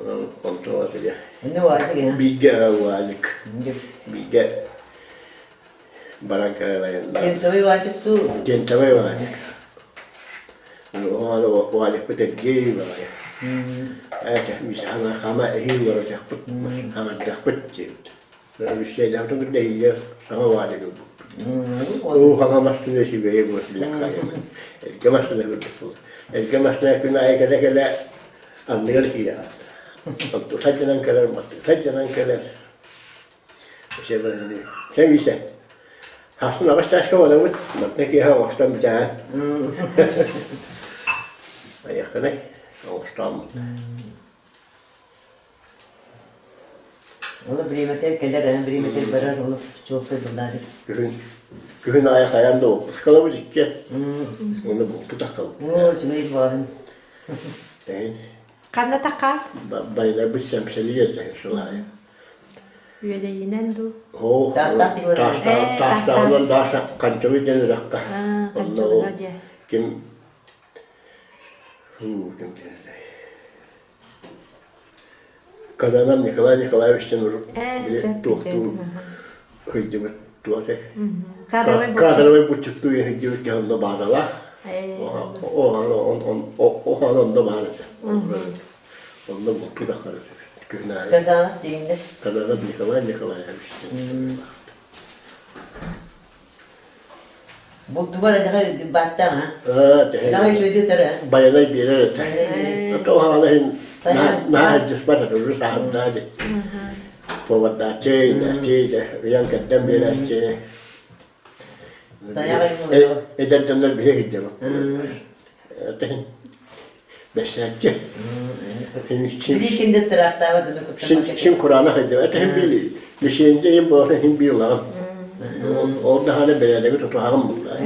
Orang kontrol saja. Ne vazı ya? Biga wazık. Biga barangkali lain. Kentawai wazık tu. Kentawai wazık. Orang wazık betul gay lah. Misalnya kama ehil orang cakap, kama cakap cakap. Bir şeyler de bir değil ama var ediyor. O hanımastı şey böyle bu lakaya. Elkemasına bir bu. Elkemasına kına ayakta kala anlar şey ya. Tacanan kadar mı? Tacanan kadar. Şey böyle. Sen ise. Aslında başta şu var ama ne ki ha baştan bir tane. Ayakta ne? Baştan. Ola brimeter kadar brimeter barar olup çok fırladı. Gün ayak ayağında o. Iskala bu dikke. Onu bu tutakal. O şimdi varın. Değil. Kanna takar. Baylar bir semseli gezdi şulay. Üyede yinen du. Oh. Taştan daş kançavi den rakka. Kançavi hadi. Kim dedi. Kazanam Nikolayevich'ten bir tuhtu. Hıcı bir tuhte. Kadroy bu çıktı ya hıcı ki onda bağdalar. O onda bağlı. Onda bu tuda karısı. Günah. Kazanat deyinde. Kazanam Nikolayevich'ten. Bu duvar ne battı ha? Daha şöyle tere. Bayanay bir yere. O halin nah cispat terus ada. Bawa dace, yang kadang bela dace. Eden tanlar bir hicam. Aten. Beşacı. Şimdi istirahatta var dedi. Şimdi Kur'an'a hicam. Aten bir şeyince hem bu hem bir lan. Orada hala belediye tutuğum bunlar.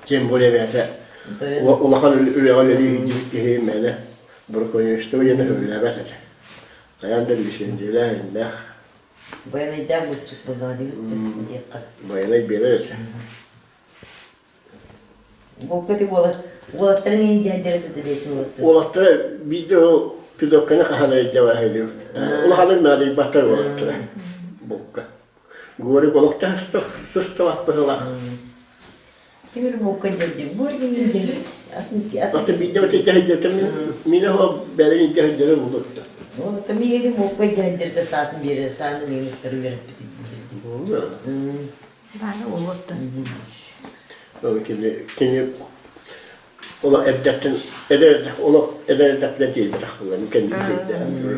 Cem buraya verse. Ulan öyle gidip gehimene. Burkoyuştu yine öyle verse. Ayağında bir şeyin dilinde. Bayanaydan bu çıktı bunlar değil. Bayanay belirse. Bu kötü olur. Bu atların inceleri de bekliyor. Ulan bir de o pidokana kahane cevap ediyor. Ulan nadi batar ulan. Bukka. Gori kolokta sustu vakpılar. Kimir bukka dedi. Bu gibi. Atı bir de öteki heccetim. Mine o belirli hecceleri buldu. O tabii yeri bukka dedi de saatin biri. Saatin minutları verip bitti. Bana olurdu. O şimdi ola eddetin ederek değil bıraktılar. Kendi de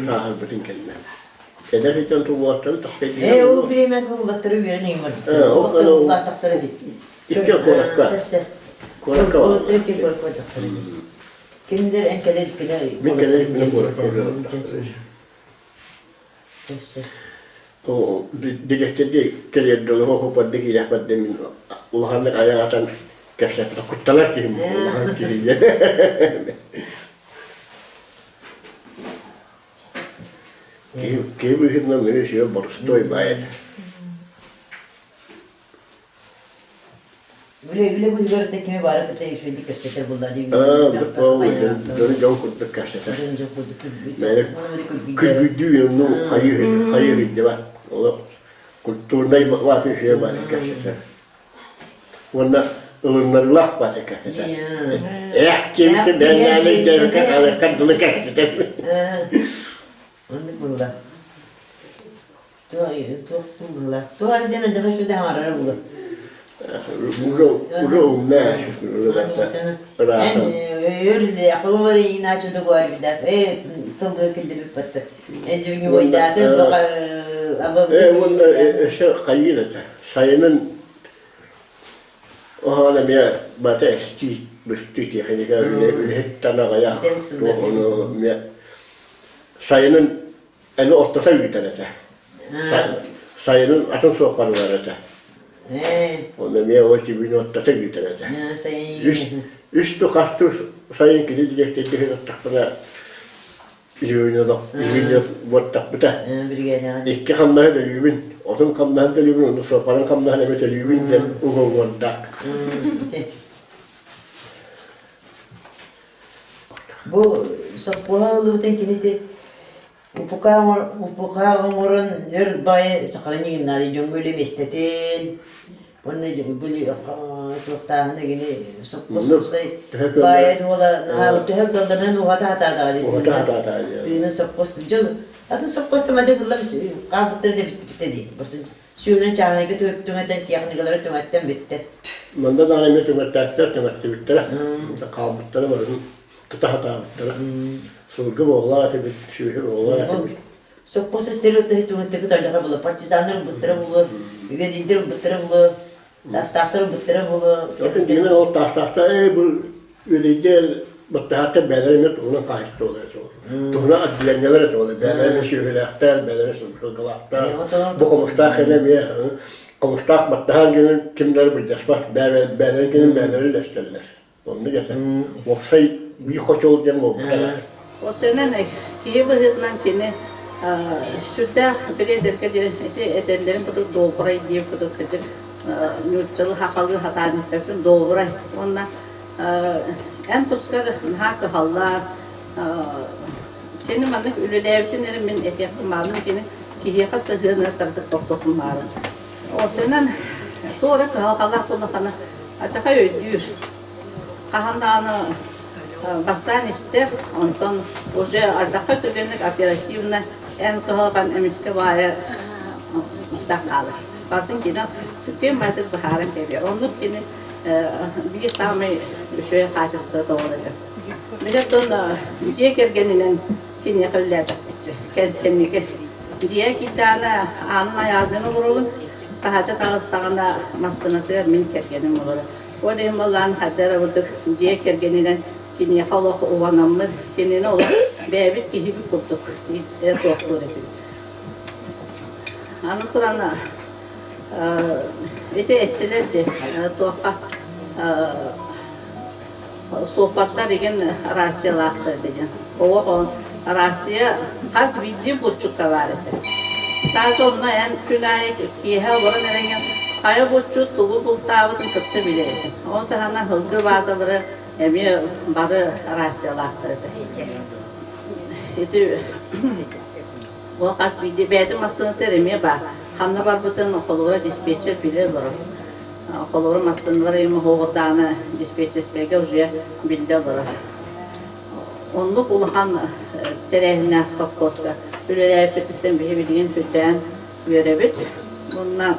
sahil bütün kendine. Eder hiç tuvatten tasfiye. O bilemek buldattırı verene var. O buldattırı değil. İki korakka. Korakka var. O tek korakka. Kimileri enkeledikine Bir kere bile bırakıyorlar. Sevse. O dilekte de kere dolu hoparda ki rahmet demin Allah'ın ayağı atan kasapta kuttalar ki Allah'ın ki. Ki bir himne böyle şey barıştoy bayat. Güle bu yörte kimi barat te şöyle kasete bunlar diye. Bu pavu dön dön kuttu kasete. Melek külgüdü no hayır idi var. O kulturda var şey var kasete. Onda ılınlar laf var kasete. Kim ki ben ne de kalır kadını kasete. Onu burada. Tuğla. Tuğla denen de şu da var burada. Uro ne? Sen yürüdü yapıları inaçı da var bir de. Tıldı pildi bir patı. Ezbini oydadı bak ama Onun şey kayırdı. Sayının o hala bir batı esti büstü diye hani öyle hep tanıya. Onu sayının eli ortada yürütene. Sayının atın soğukları var ete. Onu bir o ki bir ortada yürütene. Üstü kastı sayın ki dilekte de takpına yürüyor da yürüyor botta bita. İki kamdan da yürüyor. Otun kamdan da yürüyor. Onu soğukların kamdan da mesela yürüyor de uğur botta. Bu sapıhalı tenkini de Upukağımırın her bayi sakalını yunnadı cümbülü bestetin. Bunu böyle çoğutağında yine sapısı bayi dola nahalı tühek daldanan uhata hata dağıldı. Uhata hata dağıldı. Dinin sapısı canım. Hatta sapısı madde kırla kabutları da bitti değil. Suyunun çağına ki tümetten tiyakını kadar tümetten bitti. Manda da anime tümetler tümette bitti. Kabutları var. Kıta hata bitti. Sulgı boğular tabi, şöyle boğular tabi. Sapısı stereotip tümette kadar bulu. Partizanların bıttıra bulu. Üvedidir bıttıra bulu. Taştahtır bıttıra bulu. Zaten diyene o taştahta bu üvedidir bıttahta belerine tuğuna kaçtı oluyor. Tuğuna adlengeler oluyor. Belerine şöylehter, belerine sulgılakta. Bu komuştah hele bir komuştah bıttahan günün kimleri bir despak. Belerin günün beleri leşterler. Onu getir. Yoksa bir koç olacağım o kadar. O senen ki bu hızlan kini şurada bir ederke edenlerin bu doğuray diye bu kadir nurçalı hakalı hatan hepim doğuray onunla en tuskar hakkı hallar kendi mandık ülülevcinlerin min etiyaklı malım kini ki kası hızına tartık doktokum malım o senen doğru halkalar kullanana acaba ödüyor kahandağını Bastan ister, ondan уже ardaka türlünlük operasyonlar en kalan emiske vaya takalır. Batın yine Türkiye madde baharın gibi. Onun yine bir sami şöyle kaçıstı da olacak. Bir de sonra diye gergeninin yine kalacak. Kendine diye ki tane anla yardım olurun. Daha çok ağızlarında masınatı min gergenin olur. O demelan hadere olduk diye gergeninin kini halak olanamız kini ne olur bebek gibi kurduk doktor edin. Anlatılanlar ettiler de toka sohbetler igen rasyalardır degen. O rasya has video buçukta var idi. Daha sonra en günahı ki varan eren kaya buçuk tuğu bultağıdın kıttı bileydi. O da hana hılgı bazıları emi barı rasyalardı. İdi o kas bildi bedim aslında terimi var. Hanna var bütün kolora dispatcher biliyorlar. Kolora masınları emi hoğurdağını dispatcherskege ucuya bildiyorlar. Onluk uluhan terehine sokkoska. Üleleyip tütten bir bilgin tütten görebit. Bununla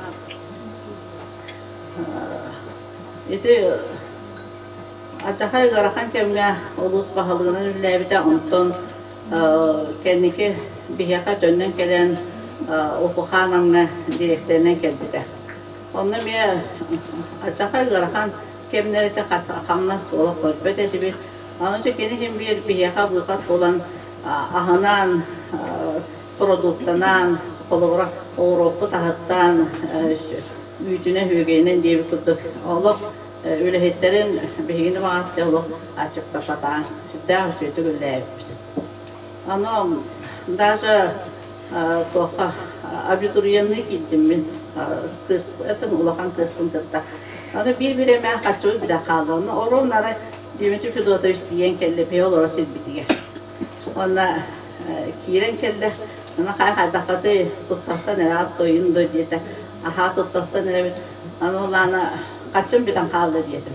idi acayip garakan kemle ulus pahalılığının üleleyip ondan kendiki bir yaka dönden gelen okukanın direktöründen geldi. Onun bir acayip garakan kemleri de kamnas olup koyup dedi bir Anca kini hem bir yaka bukat olan ahanan produktanan kolabora Avrupa tahattan yüzüne hügeynen diye bir kuttuk. Olup ülhetlerin behini vaazca olup açıkta patan. Daha sütü gülleyip. Ama даже toha abituriyenlik gittim ben. Etin ulakan kısmın kıtta. Onu bir ben kaçıyor bir de kaldı. Onlara Dimitri Fyodorovich diyen kelle peyol orası bitiye. Ona kiren kelle ona kay dakikada tuttastan nere attoyun do diyete. Aha tuttastan nere onu olana kaçın birden kaldı diyedim.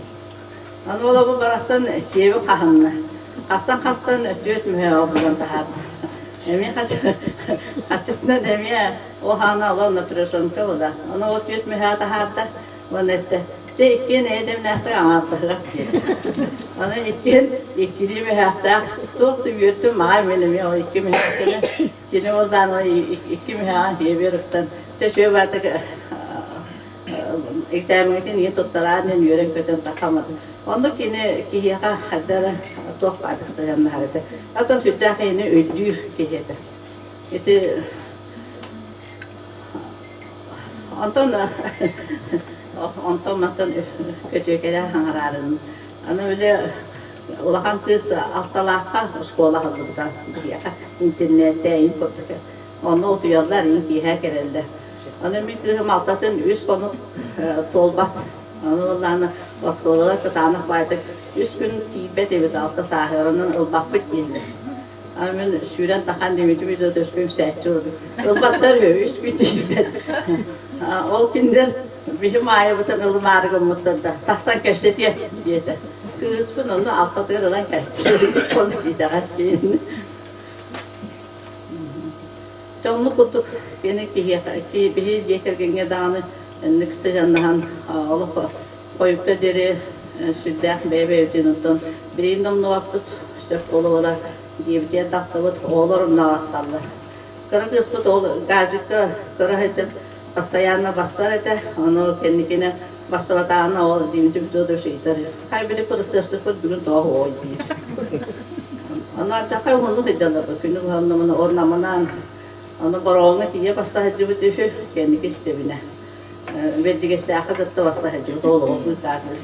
Onu ola bu baraksan sevi kahanna. Kastan ötüyet mühe obulan daha. Emi kaçısından emi o hana olan operasyonka o da. Onu ötüyet mühe daha da onu etti. İki neydim nehte anlattılar dedi. Onu ikili bir hafta tuttu yürüttüm benim o iki mühendisine. Şimdi oradan o iki mühendis yürüttüm. Şöyle vardı egzaminetin niye tuttular ne yürek kötü takamadım. Onda kine kihiya hadara topladık sayın harita. Hatta tüddak yine öldür kihiyede. İşte Ondan kötüyekeler hangararın. Ana öyle ulakan kız altalaka skola hazırda. İnternette in koyduk. Onda oturuyorlar in ki herkelde. Ana bir kızım altatın üst konu tolbat. Ana ondan skola katanık baydık. 3 gün Tibet evi altta sahirinin ılbakıt değildi. Amin süren takan demedi bir de 3 gün sesçi oldu. Ilbatlar 3 gün Tibet. O gündür bizim ayıbıtan ılım ağrıgın mutlunda. Taksan köşe diye diyete. Kız bunu onu altta dığırılan kesti. Biz koyduk bir de kaçtığını. Çoğunluk kurduk. Beni ki bir cekergenge dağını nükse yandan alıp koyup deri sürdük bebe evdinutun. Birindom novapız söp olu ola cibdiye dağıtıp oğlarım nağıtlarlar. Kırı kıspıt gazikı kırı hedin. Постоянно басар это, оно kendine basvatana o Dimitri Fyodorovich iteriyor. Kaybedip sıfır bugün daha oydu. Ona çakay onu gidiyorlar bakın onu namından onu baronga diye basar Dimitri kendi istevine. Ve digeste akıttı basar diyor dolu oldu dermiş.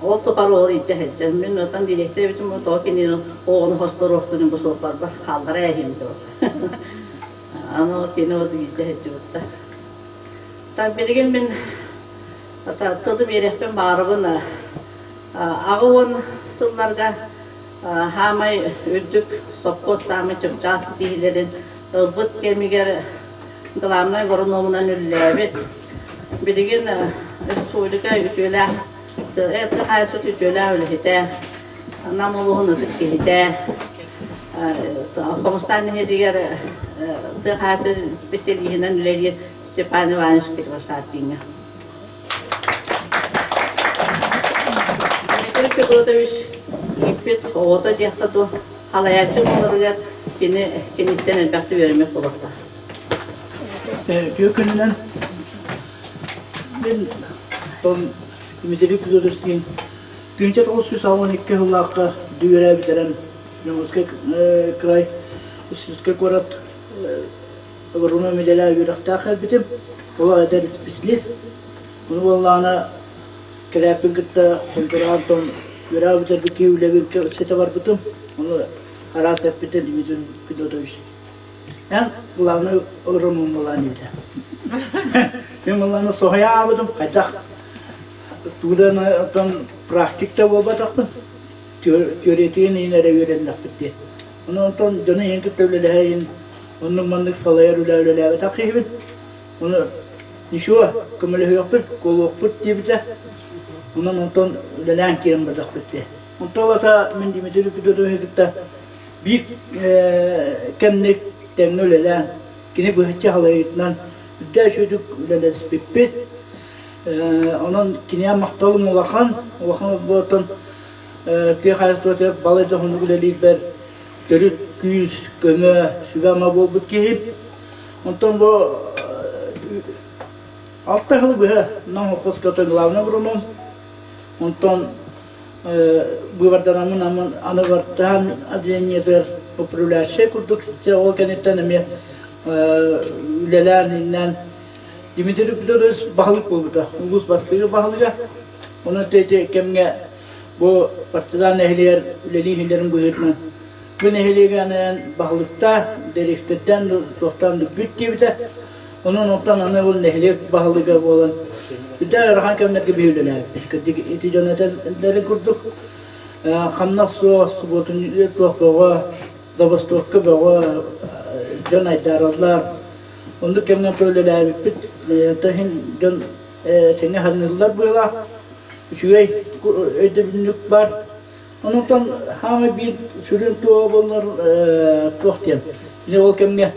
Oltu karo iyice hedce. Ben otan direktör bütün bu tokinin onu hostorofun bu sopar var kaldıraya himdi. Ano kini o diye hedcutta. Tabi bir gün ben tadı bir yapım bağırıbına ağın sıllarga hamay öldük sopko sami çıpçası dihilerin ılbıt kemiger gılamına gorunluğundan ürlebet. Bir gün Respublika ütüyle etki haysut ütüyle öyle hite namuluğunu tıkkı hite Komustani hediyer tıkhatı spesiyeliğinden üleliği Stepan Ivanish Kirvasatpinga. Dimitri Fyodorovich ipit oğda diyakadu halayatçı olurlar kenitten elbette vermek olurlar. Türk'ünden ben Dimitri Fyodorovich Günçer olsun savun iki hıllakka düğüre bitiren Yunus'ka kray Yunus'ka korat Runa mileler yürekte bitim ola eder spesiyalist bunu vallana krepin gitti kontraton yüreğe bitir bir kivle bir sete var bitim onu aras hep bitir Dimitri Fyodorovich yani kulağına Runa'nın olanıydı ben vallana sohaya abidim kaçak tuğdan praktikte olmayacaktı. Teoretiğin iğnere verenler bitti. Ondan canı yankı tevlelerin, onun mandık salayar ülerlere takibin. Onu nişua, kımılı yapıp, kolu yapıp diye bitti. Ondan ülerlerin kirim badak bitti. Ondan da ben Dimitri Fyodorovich bir kemlik temni ülerlerin, kine bu hıçı halayıtlan, üdder çocuk ülerler spipit. Onun kine maktalım olakan bu otan ki hayatı balayda onu gülelik ber dört küs kömü sübama bu kihip ondan bu altta hıl bu nam hopos kata glavna brumum ondan Быварданамын амын аны бартан адвенедер популяция курдук ол кенеттен эме үлелән иннен Дмитрий Петрович бахылык болбута. Улус бастыгы бахылыга. Оны тете кемге бу партизан эхлер үлели хилерин буйытман. Бу эхлегенен бахылыкта директордан тохтан бүттебите. Onun ondan ana bol nehlek bahlıga bolan. Bir de rahan kemlerge büyüdüler. Biz iti yönetenleri kurduk. Kamnak su botun tohkağa, zabastokka bağa, can aydarlar. Onu kemler töldeler bit. Tahin can tenge hanırlar böyle. Şüvey ödebinlik var. Ondan hamı bir sürün tuğa bunlar tohtiyen. Yine o kemler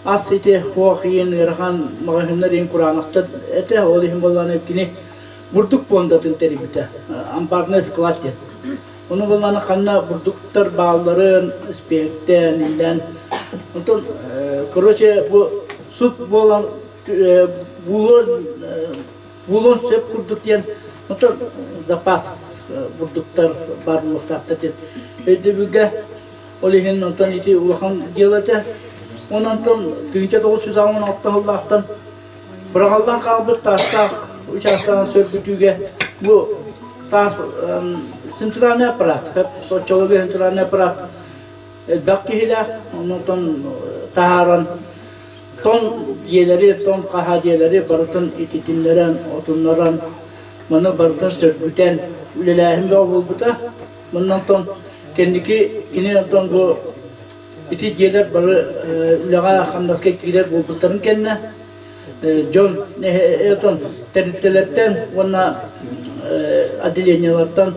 Asite hoğayin rahan mağahınlar in Kur'an'ta ete olihim bolan hepkini burduk pondatın teribite. Amparna sklatya. Onu bolan kanna burduktar bağların spekten inden. Ondan korоче bu sut bolan bulon sep kurduk diyen. Ondan zapas burduktar barlıkta diyen. Ödebilge olihin ondan iti ulahan gelete. Ondan sonra 1916 yıllardan bırakılan kalbı taşta uçaktan sürpütüge bu taş sentralne aparat hep soçologi sentralne aparat dakihile ondan taharan ton diyeleri ton kaha diyeleri barıtın ititimleren otunlaran bana barıtın sürpüten ülelahim de olbuta bundan sonra kendiki yine ondan bu İti diyeler barı lağa hamdaske gider bulutların kendine John ne eton teritelerden ona adilyenyalardan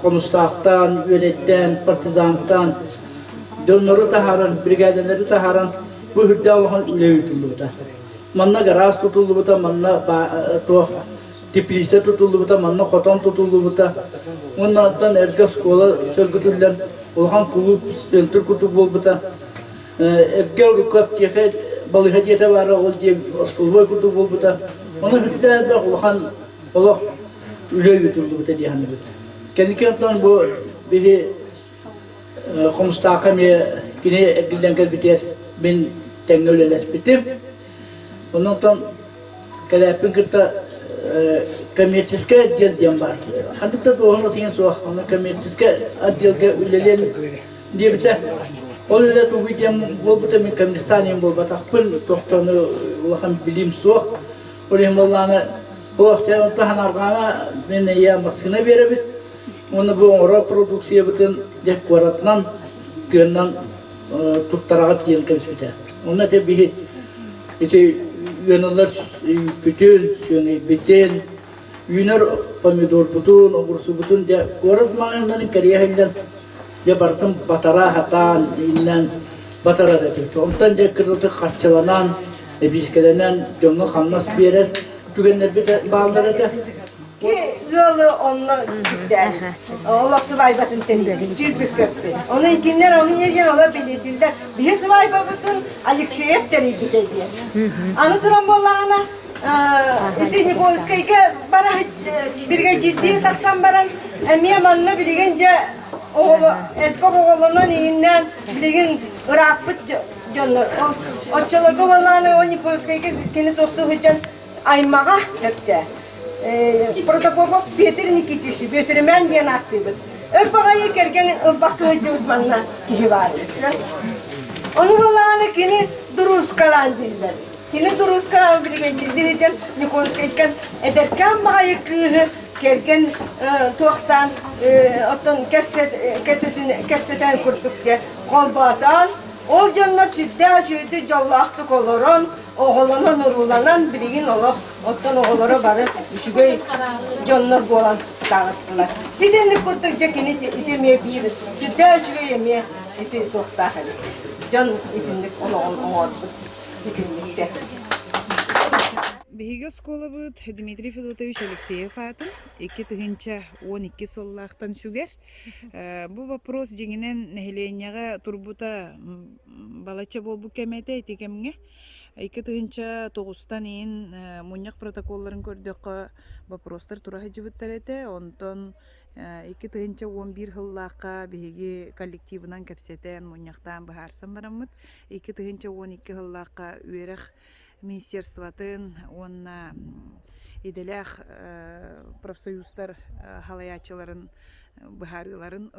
komustahtan, yönetten, partizantan donları taharan, brigadeleri taharan bu hüdde Allah'ın ülevi tutuldu da. Manna garaz tutuldu da, manna tipiliste tutuldu da, manna koton tutuldu da. Onlardan erkek skola sörgütüller Olhan kulüp center kutup bolbuta erkek rukat diye balı hadiyete var ol diye skol kutup bolbuta onu hüdde de olhan Allah üle götürdü bu diye hani kendinden bu bir komstaka mı yine edilden kalbite ben tengöleles bitim ondan kalapın kırta коммерческая отдел var. Hatta da onu sayın soğuk, onu коммерческая отделге ülelen diye biter. O ülele tu videom bol biter mi komünistaniyen bol batak pil tohtanı ulakam bilim soğuk. Olihim Allah'ına o sen tahan argana ben ya maskına verebit. Onu bu ora produksiye bütün dekoratlan göndan tuttaragat diyen komünistler. Ona tabii işte yönler bütün biten yünler pomidor butun obursu butun dia korat mangan kariya hilan dia bartam batara hatan inan batara da ondan dia kırıldı kaççalanan biskelenen jonga kalmaz birer tügenler bir bağlara da ki yolu onunla güzel. Allah sıvaybatın teni. Çirpüs köpü. Onu ikinler onu yegen olabilirler. Bir sıvaybatın Alexeyev teni gidiyor. Anlatıram bollağına. İti Nikolskay'a bana birge ciddi taksam baran. Emiye manna bilgence oğlu, etbak oğlunun iyinden bilgin ırapıt jonlar. O çolaka bollağına o Nikolskay'a teni toktu hüccan aymağa hepte. Протопопов Петр Никитич, Петрмен diyen aktivit. Örpağayı kerken bakıcı utmanına kihivarlıksa. Onu vallahi kini duruz kalan değiller. Kini duruz kalan bir diyecek Nikolskay'ken ederken bağayı kıhı kerken tuğtan otun kefseten kurdukça kolbatan ol canlar sütte açıydı callahtık olurum. Oğlanan urulanan bilgin olup ottan oğullara barı üşügöy canlar bolan dağıstılar. Didenlik kurtukça kini itemeye bir sütte açıgı yemeye iti tohta halit. Can itinlik onu oğudu. Didenlikçe. Биһиге скола быт Дмитрий Федотович Алексеев атын 2012 сыллахтан сүгер. Бу вопрос деңинен нехленяга турбута балача болбу кемете этикемге Икки тыгынча тоғустан ин муньяк протоколларын көрдөккө вопростар тура хыжыбыттар эте, онтон икки тыгынча 11 хыллаакка биһиги коллективынан кепсетен муньяктан быһаарсан бараммыт. Икки тыгынча 12 хыллаакка үерех министерстватын онна иделях профсоюзтар халаячыларын быһаарыларын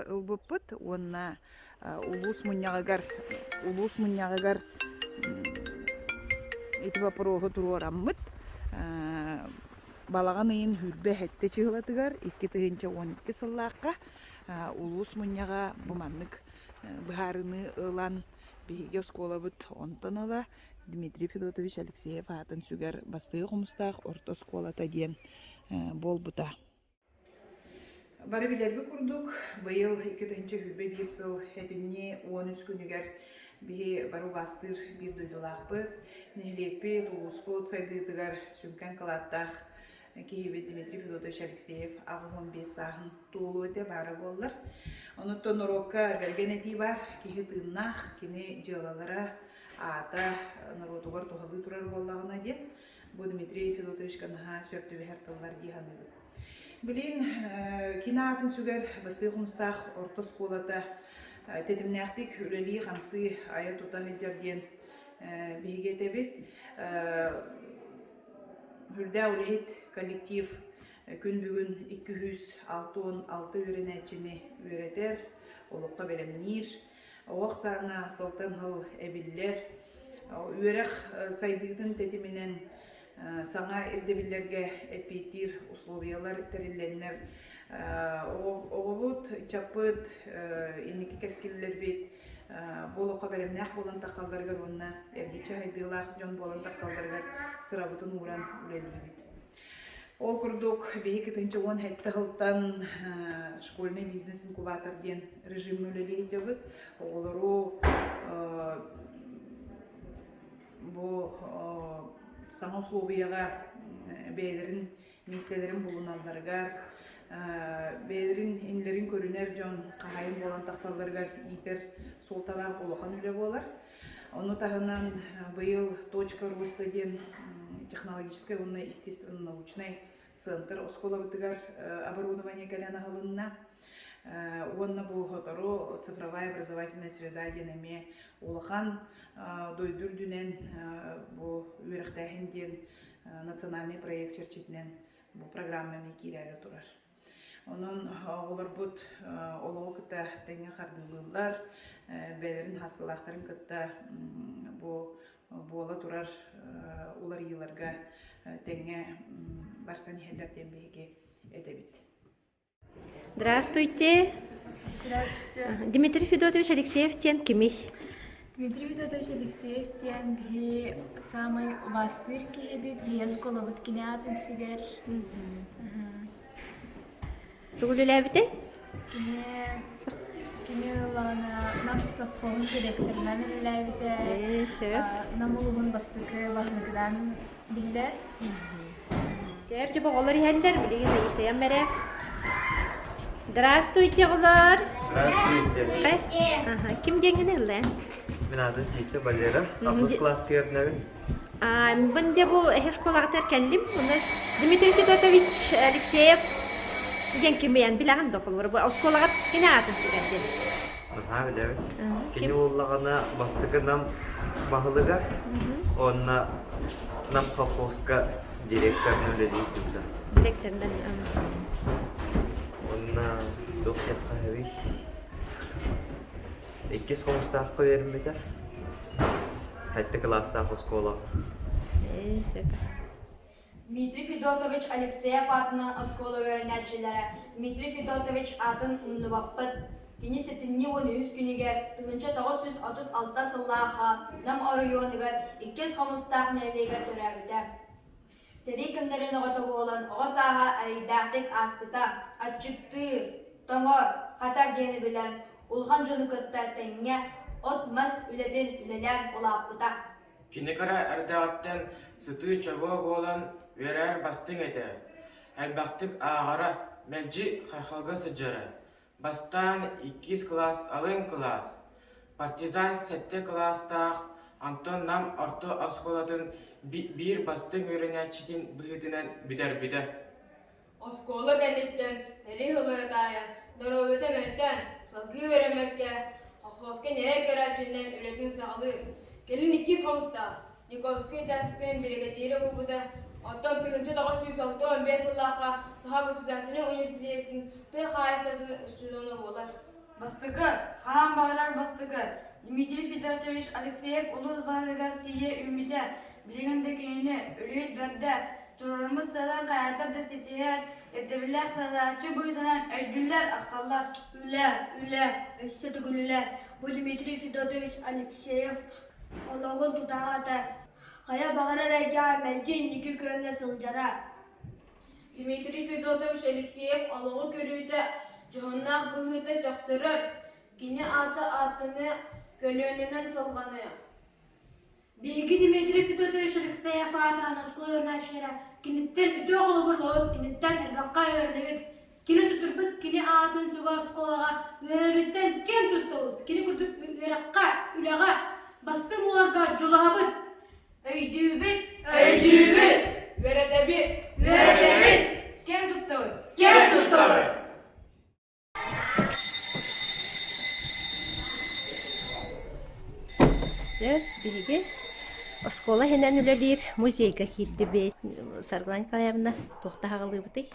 ылбыппыт, онна улус муньягыгар ити вопросу туруораммыт. Балаган ыйын хүрбе хетте чыгылатыгар 2 тыгынча 12 сыллаакка улус муньяга буманнык быһаарыны ылан биһиге осколабыт. Онтон ала Дмитрий Федотович Алексеев атын сүгер бастыгы хумустаах орто сколата диен болбута. Бары билерби курдук, быйыл 2-нче хүрбе 1 сыл хетинни 13 күнүгер биһи бару бастыр бир дойдулаакпыт, нехлекпи тулуспут сайдыытыгар сүмкән калаттах киһиби Дмитрий Федотович Алексеев агы 15 саахын туулу өте бары боллар. Онуттон урокка берген эти бар, киһи тыыннах, кини жылалара ата народугар тухалы турар боллагына дет. Бу Дмитрий Федотович канаха сөптү бехертыллар диханыбыт. Билин кинаатын сүгер бастыгы хумстах орто сколата тетимнәхтик үлели хамсы ая тута хеджарден биһиге тебит. Хүрдә үлехит коллектив күн бүгүн 206 үйренәчини үйретер, олукка белемнир, оқсана сылтын хыл эбиллер, үйрех сайдыгын тетиминен саңа ирдебиллерге эпитир условиялар терилленнер, оғыбыт, чапыт, инники кескиллер бит, болуqa белемнәк болан тақалдаргар онна эргиче хайдылақ жон болан тақсалдаргар сырабытын уран үлелейбит. Ол күрдік бейі 2-10 хетті ғылттан школьный бизнес инкубатор ден режим үлелей жабыт. Олару бұл саңа условияға бейлерін, местелерін болын алдаргар, бейлерін инлерін көрінер жон қағайын болан тақсалдаргар итер солталар олыған үле болар. Оны тағынан быйыл точка роста ден технологическая, естественно-научный центр осколабытыгар оборудование каляна галынна. Онна бұл хотору цифровая образовательная среда денеме улыған дойдур дүнен бұл үйректәхін ден национальный проект черчетінен бұл программами кирәрі тұрар. Onun олар бұд олығы кітті тәңе қардылылар, бәлерін хастылақтарын кітті бола тұрар олар еларға тәңе барсан хелдерден бейге әдебет. Здравствуйте. Здравствуйте. Дмитрий Федотович Алексеев тен кими? Дмитрий Федотович Алексеев тен би самый бастыр келебит, би эсколабыт кинеатын сигер. Тугулулабите? Кини лана нам сапфон директорынан лабите. Намулугун бастыркы бахныгдан биллер. Шеф жаба олар хәлдер билеген истеян мере. Здравствуйте, олар. Здравствуйте. Ким деңгене илден? Мен адым Сисе Валера, 6 класс көрнөгүн. Бунде бу школага теркелдим. Дмитрий Федотович Алексеев Genkimeyen bilen de olur. Bu oskolaga yine atın sürekli. Ha bilebet. Kini oğullarına bastıkı nam bahılıga. Ona nam kaposka direktörünün öyle değil. Direktöründen. Ona doktor sahibi. İkiz konuşta koyarım biter. Hatta klasta oskola. Süper. Дмитрий Федотович Алексеев атынан оскола öğrençilere. Дмитрий Федотович атын умнубаппыт. Кини сетинни 13 күнүгер, тыгынча 936 сыллааха, нам орыйонугар, 2 хомустаах нелегер төрәбүтә. Сери кемдерин огото болан, ого саха аридактик аспыта, ачыктыр, тоңор, хатар дени билен, улхан жонукытта теңге, от мас үледин үлелен улаппыта. Кинекара ардағаттан сыты чабо болан верер бастың әті. Әлбақтық ағара мәлжі қайқалға сыджары. Бастан 2 класс алын класс. Партизан 7 класстақ Антон нам орто осколатын bir bastın öğrençinin bıhıdından bider. Oskola denitten, seri hıları dayan, dorobete mertten, salgı veremekke, Hoskovski nereye görevcinden üretim sağlığı. Gelin iki sonuçta, Nikolski dersliklerin brigatiri hukuda, Atom tıkınca 915 yıllığa Saha Gosüdasyonu Üniversitesi'nin tığ hayatlarının üstünlüğünü bolar. Bastıkı, haram bağlar bastıkı, Dmitri Fedotович Alekseyev uluz bağlıgar diye ümide, bilgindeki yeni ürüyet berde, Turulmuş salan hayatlar da setiyer, edebiler salatçı bu yüzden ödüller aktallar. Üle, össütü gülüler. Bu Dmitri Fedotович Alekseyev, Allah'ın tutağı atar. Kaya bağıra rega melci indiki köyümde sılcara. Dmitri Fedotович Alekseyev Allah'ı körüyde, Cihonnak bıhıda saktırır. Yine atını gölüğünden salganıyor. Bilgi Dmitri Fedotович Alekseyev atıran oskulu örneşlere, kinitten ütü oğlu burluğu, kinitten elbakka öğrendik. Kini tuturbut, kini atın sugar skolağa, öğrenbitten ken tuttuğut, kini kurduk ürekka, ülega, bastım olarga jolahabıt. Öydübüt, veredebit, ken tuttuğut. Биһиги оскола хенен үлелир музейга килди бит Саргылан Николаевна тохтагалыбыты.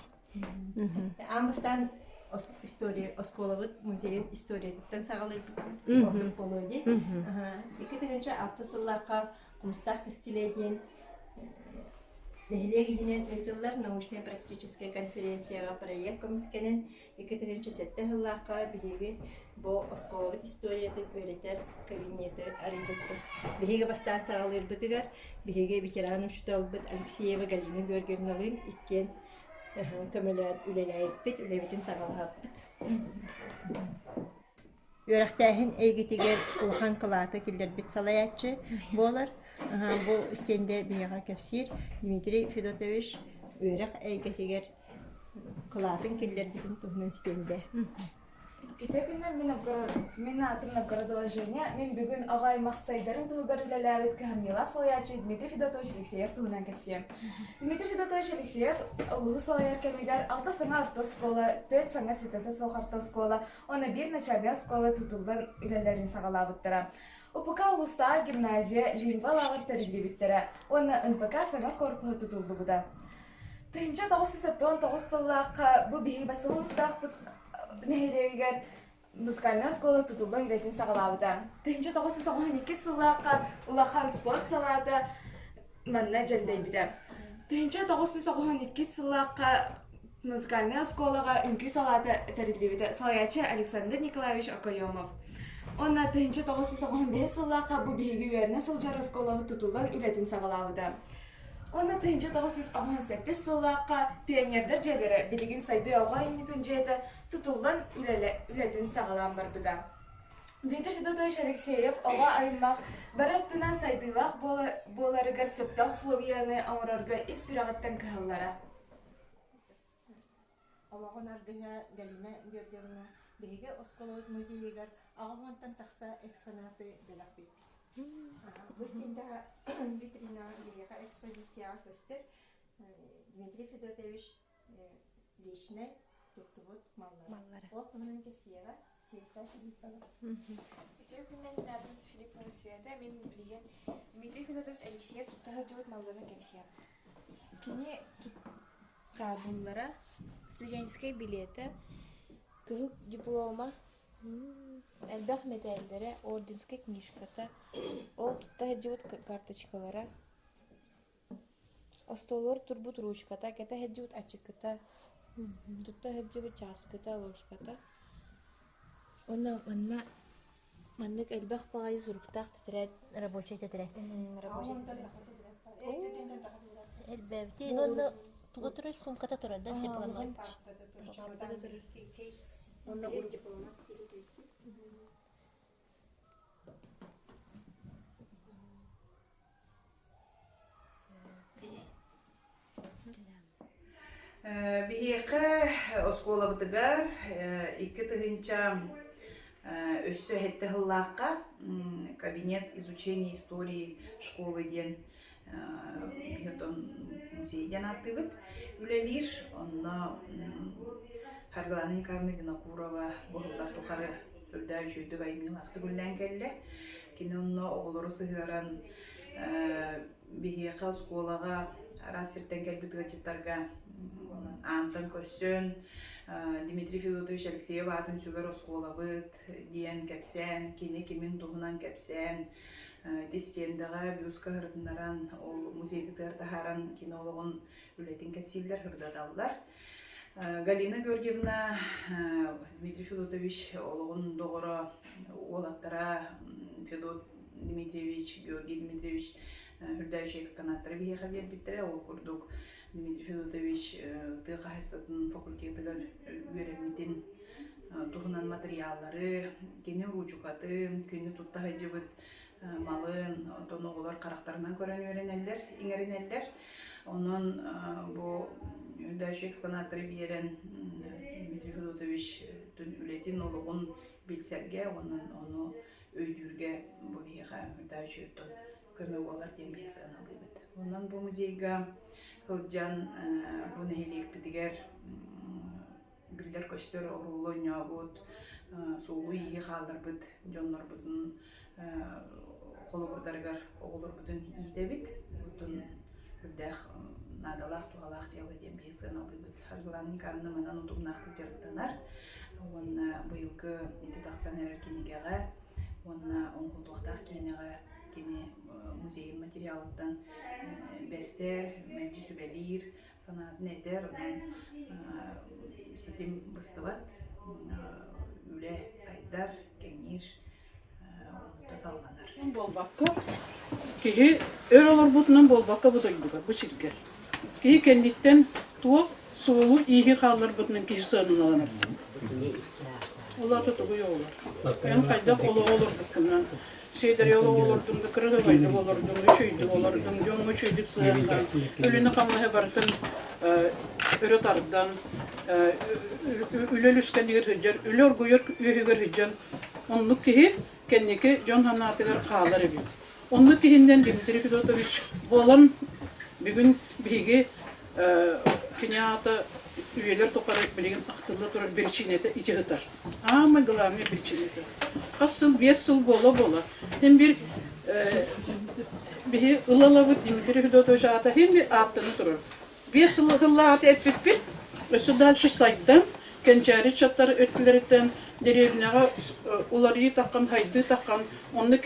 Амстан история осколовыт музей историятан сагалырбыт. Болоди. Икетинче алтысыллакка кумстак кискилеген Нехлегинен өтөллөр научно-практическая конференцияга проект комускенен 2007 биһиги бо осколовыт историяты өретер кабинеты арыйбыт. Биһиги бастаан сагалырбытыгар биһиги ветеран учталбыт Алексеева Галина Георгиевналын иккен көмөлөр үлелайбыт, үлебитин сагалаапбыт. Өрөктәһин эйгитигер улахан кылааты килдербит салаячы болар. Бу стенде бияга кепсир Дмитрий Федотович өрөк эйгитигер кылаатын килдердигин тухнун стенде. Кете күннен мен атым Новгородова Женя, мен бүгін ағай мақсайдарын туғығар үлеләвет кәмила салаячы Дмитрий Федотович Алексеев туғынан кепсием. Дмитрий Федотович Алексеев ұлығы салаяр кәмигер 6 саңа арты скола, 4 саңа сетесі соқ арты скола, оны бір начальная скола тұтылған үлелерін сағалабыттыра. УПК ұлыста гимназия лингвалағыр тәрілі біттірі, оны НПК саңа корпуы тұтылды бұда. Түйінче 979 сыллаққа бұл бейі басығымыздақ Нехелегер музыкальная школа tutuldan üretim sağladı. Tühince 992 sılaqqa Ulahan sport salаты manna jendeydi. Tühince 992 sılaqqa muzыкальная школага үңкү салаты тәрилибиде. Салаячы Александр Николаевич Акоёмов. Онна тühince 995 sılaqqa bu биһиги верне сылжар школага tutuldan üretim sağladı. Онна тыйынча 998 сыллаққа пионердер жерлері білігін сайды оға инетін жеді тұтылған үлетін сағалан бар бұда. Дмитрий Федотович Алексеев оға айымақ барат түнан сайдылақ боларығар сөптақ условияны ауырарға ис сүрағаттан кығыллара. Олағын ардыға Галина Георгиевна бейге Осколовыт музейегер ағымантан тақса экспонаты белақ бет. Бұл стенде витрина бейге экспозиция көстер Дмитрий Федотович личный тұттығыт маллары. Ол тұмының кепсияға сүйетті Филиппова. Өтеу күннен әдім Филиппова сүйеті мен білген Дмитрий Федотович Алексеев тұттағы жылыт малларының кепсия. Кені қабыллара студенческий билеті тұғық диплома әлбәқ медальдері, орденский книжката, ол тұттағы жылыт карточкалара, остолор турбут ручката, кәті жылыт ачықката, тұттағы жылыт часката, ложката. Онна маннык әлбәқ бағайы зұрықтақ тетірәд, рабочий тетірәд. Әлбәбті, онна туға тұрыр, сумката тұрыр, да? Онна Бихиқы оскола бытыгар, 2 тыгынча Өссө хетте хыллааққа кабинет изучения истории школы ден бихотон музейден аттыбыт үлелир. Онно Харгалана Николаевна Винокурова болудар тухары үрдәй жүйдік айымнылақты бүллән келді. Кені онно оғылыры сығыран бігеқа сколаға расырттен келбіт ғачыттарға антын көссін Дмитрий Федотович Алексеев атын сүгер осколабыт диен кәпсән, кені кемін туғынан кәпсән, тестендіға бюска ғырдынаран ол музей бітер тахаран кинологын үлетін кәпсейлер ғырдадалдар. Галина Георгиевна Дмитрий Федотович олығын доғыры олаттара Федот Дмитриевич, Георгий Дмитриевич үрдәйші экспонаттары бейеға бербеттірі, ол күрдік Дмитрий Федотович тыға хайстатын факультетігі өреметін тұғынан материаллары, кені ручукатын, күні тұттағы жібіт малын, тоны олар қарақтарынан көрен өренелдер, еңеренелдер. Onun bu ürdəşi eksponatları biyeren Dmitri Fedotович tün ületin oluğun bilserge, onu öydürge bu biyağa ürdəşi ötün kömök olar demeyesi analıydı. Ondan bu muzeyga hılcan bu nehiliyik bitiger bilder köstör oruğlu nyagut soğulu iyi kaldır bit, jonlar budun kolu burdargar oğulur budun iyi de bit. Үрдәх надалах туалах жалы дем бейсен алды бит. Харгалана Николаевна мынан утумнақты жарықтанар. Онна бұйылғы еті тақсан әрер кенегеға, онна оңғы тоқтақ кенеға кене музейін материалыттан берсер, мәлді сүбәлер, санатын әдер, онын сетім бұстыват, үлі сайдар, кәңер, tasалғанар. Болбаққа, кейі өр олар бұтынан болбаққа бұдайдыға, бұл сиргер. Кейі кәндіктен туық суылу игі қалар бұтынан кейі сағынан аланар. Олар тұтығы олар. Ән қайдақ олы олар бұтынан. Сейдер елі олардың, қырығы байды олардың, үшейді олардың, жоң үшейдік сағынан. Өліні қамлығы бартын өрі тарыдан, үлел үскендігер хыджар, үлі оргүйер үйігер хыджан. Онлық кейі кәнеке жон ханатылар қалар ебі. Онлық кейінден Дмитрий Федотович болан бүгін бейге кенеата үйелер тоқарып білеген ақтылы тұрар берчинеті ити ғытар. Ама главне берчинеті. Қас сыл, 5 сыл бола. Hem bir бейге ұлалабы Дмитрий Федотович ата hem bir аттыны тұрар. 5 сыл ғылла аты әтпет-пет, өсі дальше сайттан кенчәрі чаттары өткілерден деревняға олары таққан, хайды таққан, онны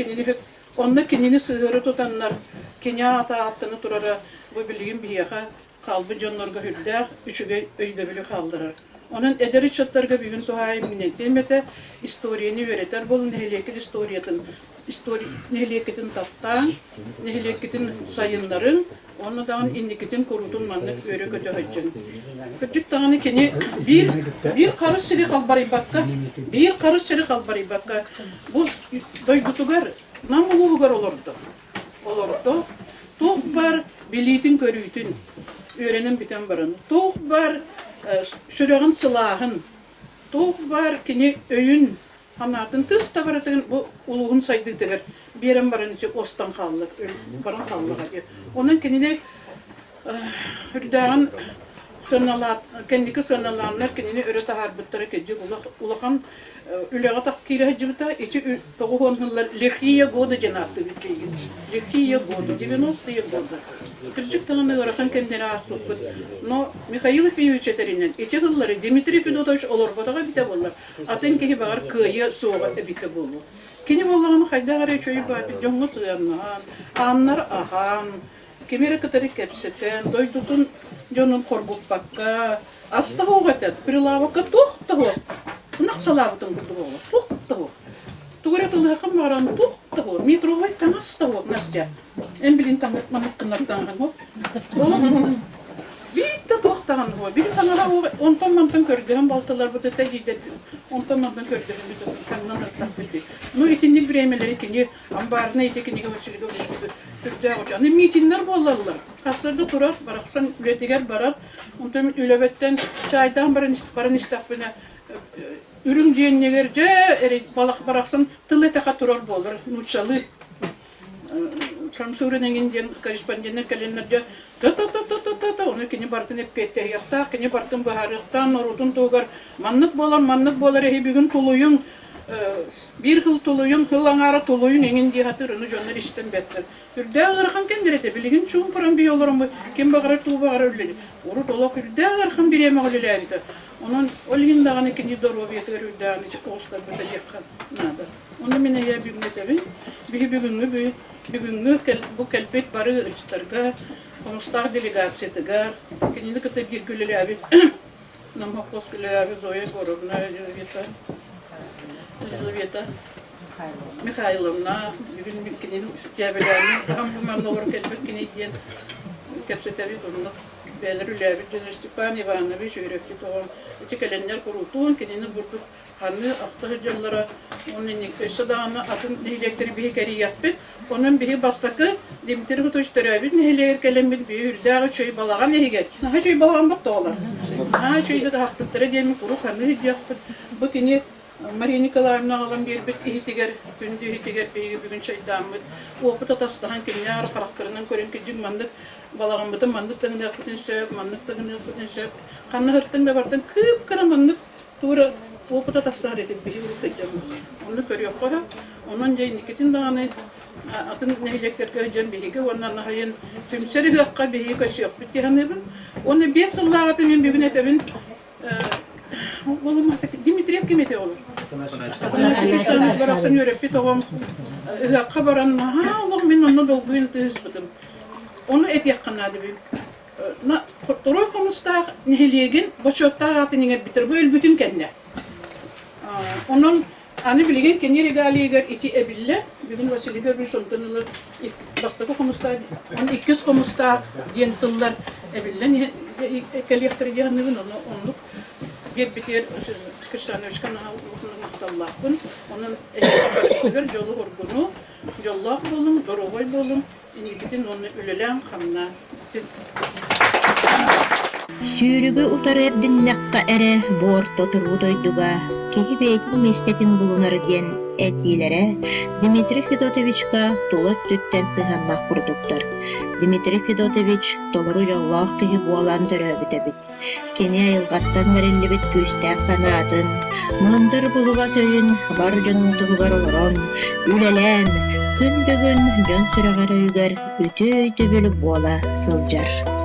кенені сығыры тұтанлар, кене ата аттыны тұрары бұл білген бейеға қалбы жонларға хүрдәқ, үшіге өйді білі қалдырар. Onun ederi çatlarga bugün tuhayı minnetemete istoriyeni öğreter bolun nehliyekin istoriyetin nehliyekin taptan nehliyekin sayınların onu dağın indikitin kurutun manlık öyle kötü hacın. Küçük dağını keni bir karış seri kalbari bakka bu doygutugar namuluğugar olurdu. Toğ var bilitin körüytün öğrenin biten barını. Toğ var şurağın silahın, toğ var kini öyün hanatın tız tabaratın bu uluğun saydıdır. Bir yerin barın içi ostan kallık, barın kallığa diyor. Onun kinine hürdağın sınırlar, kendiki sınırlarına kinine öğreti harbıtları kecik ulağın üleğe takkiri hacıbıta içi toğuğun hınlar lehiye godu cenabdı bittiğin. Lehiye godu, 90 yılda. Kırcık tağını uğraşan kendine asılıp. No, Mikhail Efimович eterinden içi hılları Dmitri Fedotович olur batağa bite bollar. Atın kehi bağır kıyı soğuğa bite bollar. Kini bollağını hayda garaya çöyü batı, jongu sığanağın, anlar ahan, kemeri kıtarı kepseten, doydutun jonun korgup bakka, asta hoğatet, prilavaka tuh tahu. Naqsalabıtın kurdu boğla, tuh. Tuğratılı hakkım varan tuh. Mikrovoy tangas tahu Nastya. En bilin tangat mamıkkınlardan hop. Bitti tuğtan hop. Bir tanara ondan mantan kördüğüm baltalar bu tete jide. Ondan mantan kördüğüm bir tangan tak bitti. No itinlik bireymeleri kini ambarına itekini gavşırdı oluştu. Türk'te hocam. Ne mitinler bollarlar. Kasırda turar, baraksan üretiger barar. Ondan ülebetten çaydan baran istakbına Ürün jennegerce balak baraksan tılı taka turar bolur. Nuçalı. Şamsurunengin den korrespondentler kelenlerce ta onu kini bartın hep pette yakta, kini bartın baharıktan orudun toğar manlık bolar bugün tuluyun bir hıl tuluyun, hılanara tuluyun engin diye hatırını jönler işten betler. Ürde ağırkan kendirete bilgin çoğun paran bir yollarım kim bağırar tuğu bağırar ölleli. Oru dolak ürde ağırkan bir yemek öllelerde. Onun olhin dağını kini doru biyetler ürde ağını oğuzlar böyle yakkan. Nada. Onu mine ya büyümletevin. Bugünkü bu kelpet barı ıçtarga, konustar delegatsiyetiga, kendilik ıta bir güleli abi, namhokos güleli abi Zoya Gorovna, Elizaveta Mikhailovna, bugün kendilik cebelerini, hem bu memnun olur kelpet kendilik kepsetevi durumda. Belir abi, Deniz Stepan Ivanoviç öğretli toğum, etikelenler kurutuğun kendilik burdur. Kanlı aktığı canlara onun ösadağına atın nehirlektiri bir hikari yapıp onun bir bastakı Dimitri Kutoştara bir nehirler kelimit bir hürdağı çöy balağa nehiger. Naha çöy balağın bak da olar. Naha çöyde de haklıkları demi kuru kanlı hiç yapıp bu kini Maria Nikolaevna alan bir ihtiger, gündü ihtiger bir gün çaydanmıd. O okuta tasdahan kimler karakterinden körün ki mandık balağın bıdı mandık tağını yapıtın söp, mandık tağını yapıtın söp. Kanlı hırtın da vartın kıpkıra mandık tuğra o kuta tasdar edip bir yıl kıyacağım. Onu görüyor koya. Onun jayın ikitin dağını atın nehirlekler kıyacağım bir hiki. Ondan hayın tümseri hıqqa bir hiki kaşı yok. Bitti hanımın. Onu 5 yıllığa atın ben bir gün etebin. Oğlum artık Dimitriyev kim ete olur? Kazanası kışlarını bıraksın yörep bir toğum. Hıqqa baran ha Allah ben onu dolguyun tığıspıdım. Onu et yakınladı bir. Kurtuluğu komusta nehirliyegin boşoktağ atın inger bitir. Bu öl bütün kendine. Onun anı bilgen kendi regaliyeger iti ebille. Bugün Vasiliger bir sontanılar bastaki komusta, onun 200 komusta diyen tıllar ebille. Kaliyakları cihanlıgın onu bir biter Kışlanevişkan Allah'ın onun eğer jolu horgunu, jollah bolun, dorovoy bolun, inigitin onu ülelen kamna. Sürügü utarıp dinnekka ere borto turudoyduga kehi beytin mestetin bulunarı diyen etilere Dimitri Fedotovichka tulat tütten sıhannak kurduklar. Dimitri Fedotovich toluru yollaq kehi bualan töröbütebit. Keni ayılgattan verilli bit küstek sanatın. Mındır buluga söyün bar jonultuğu var oloron. Ülelen gün dögün jön sürağarı üger ütü ütü bölüp buala sılcar.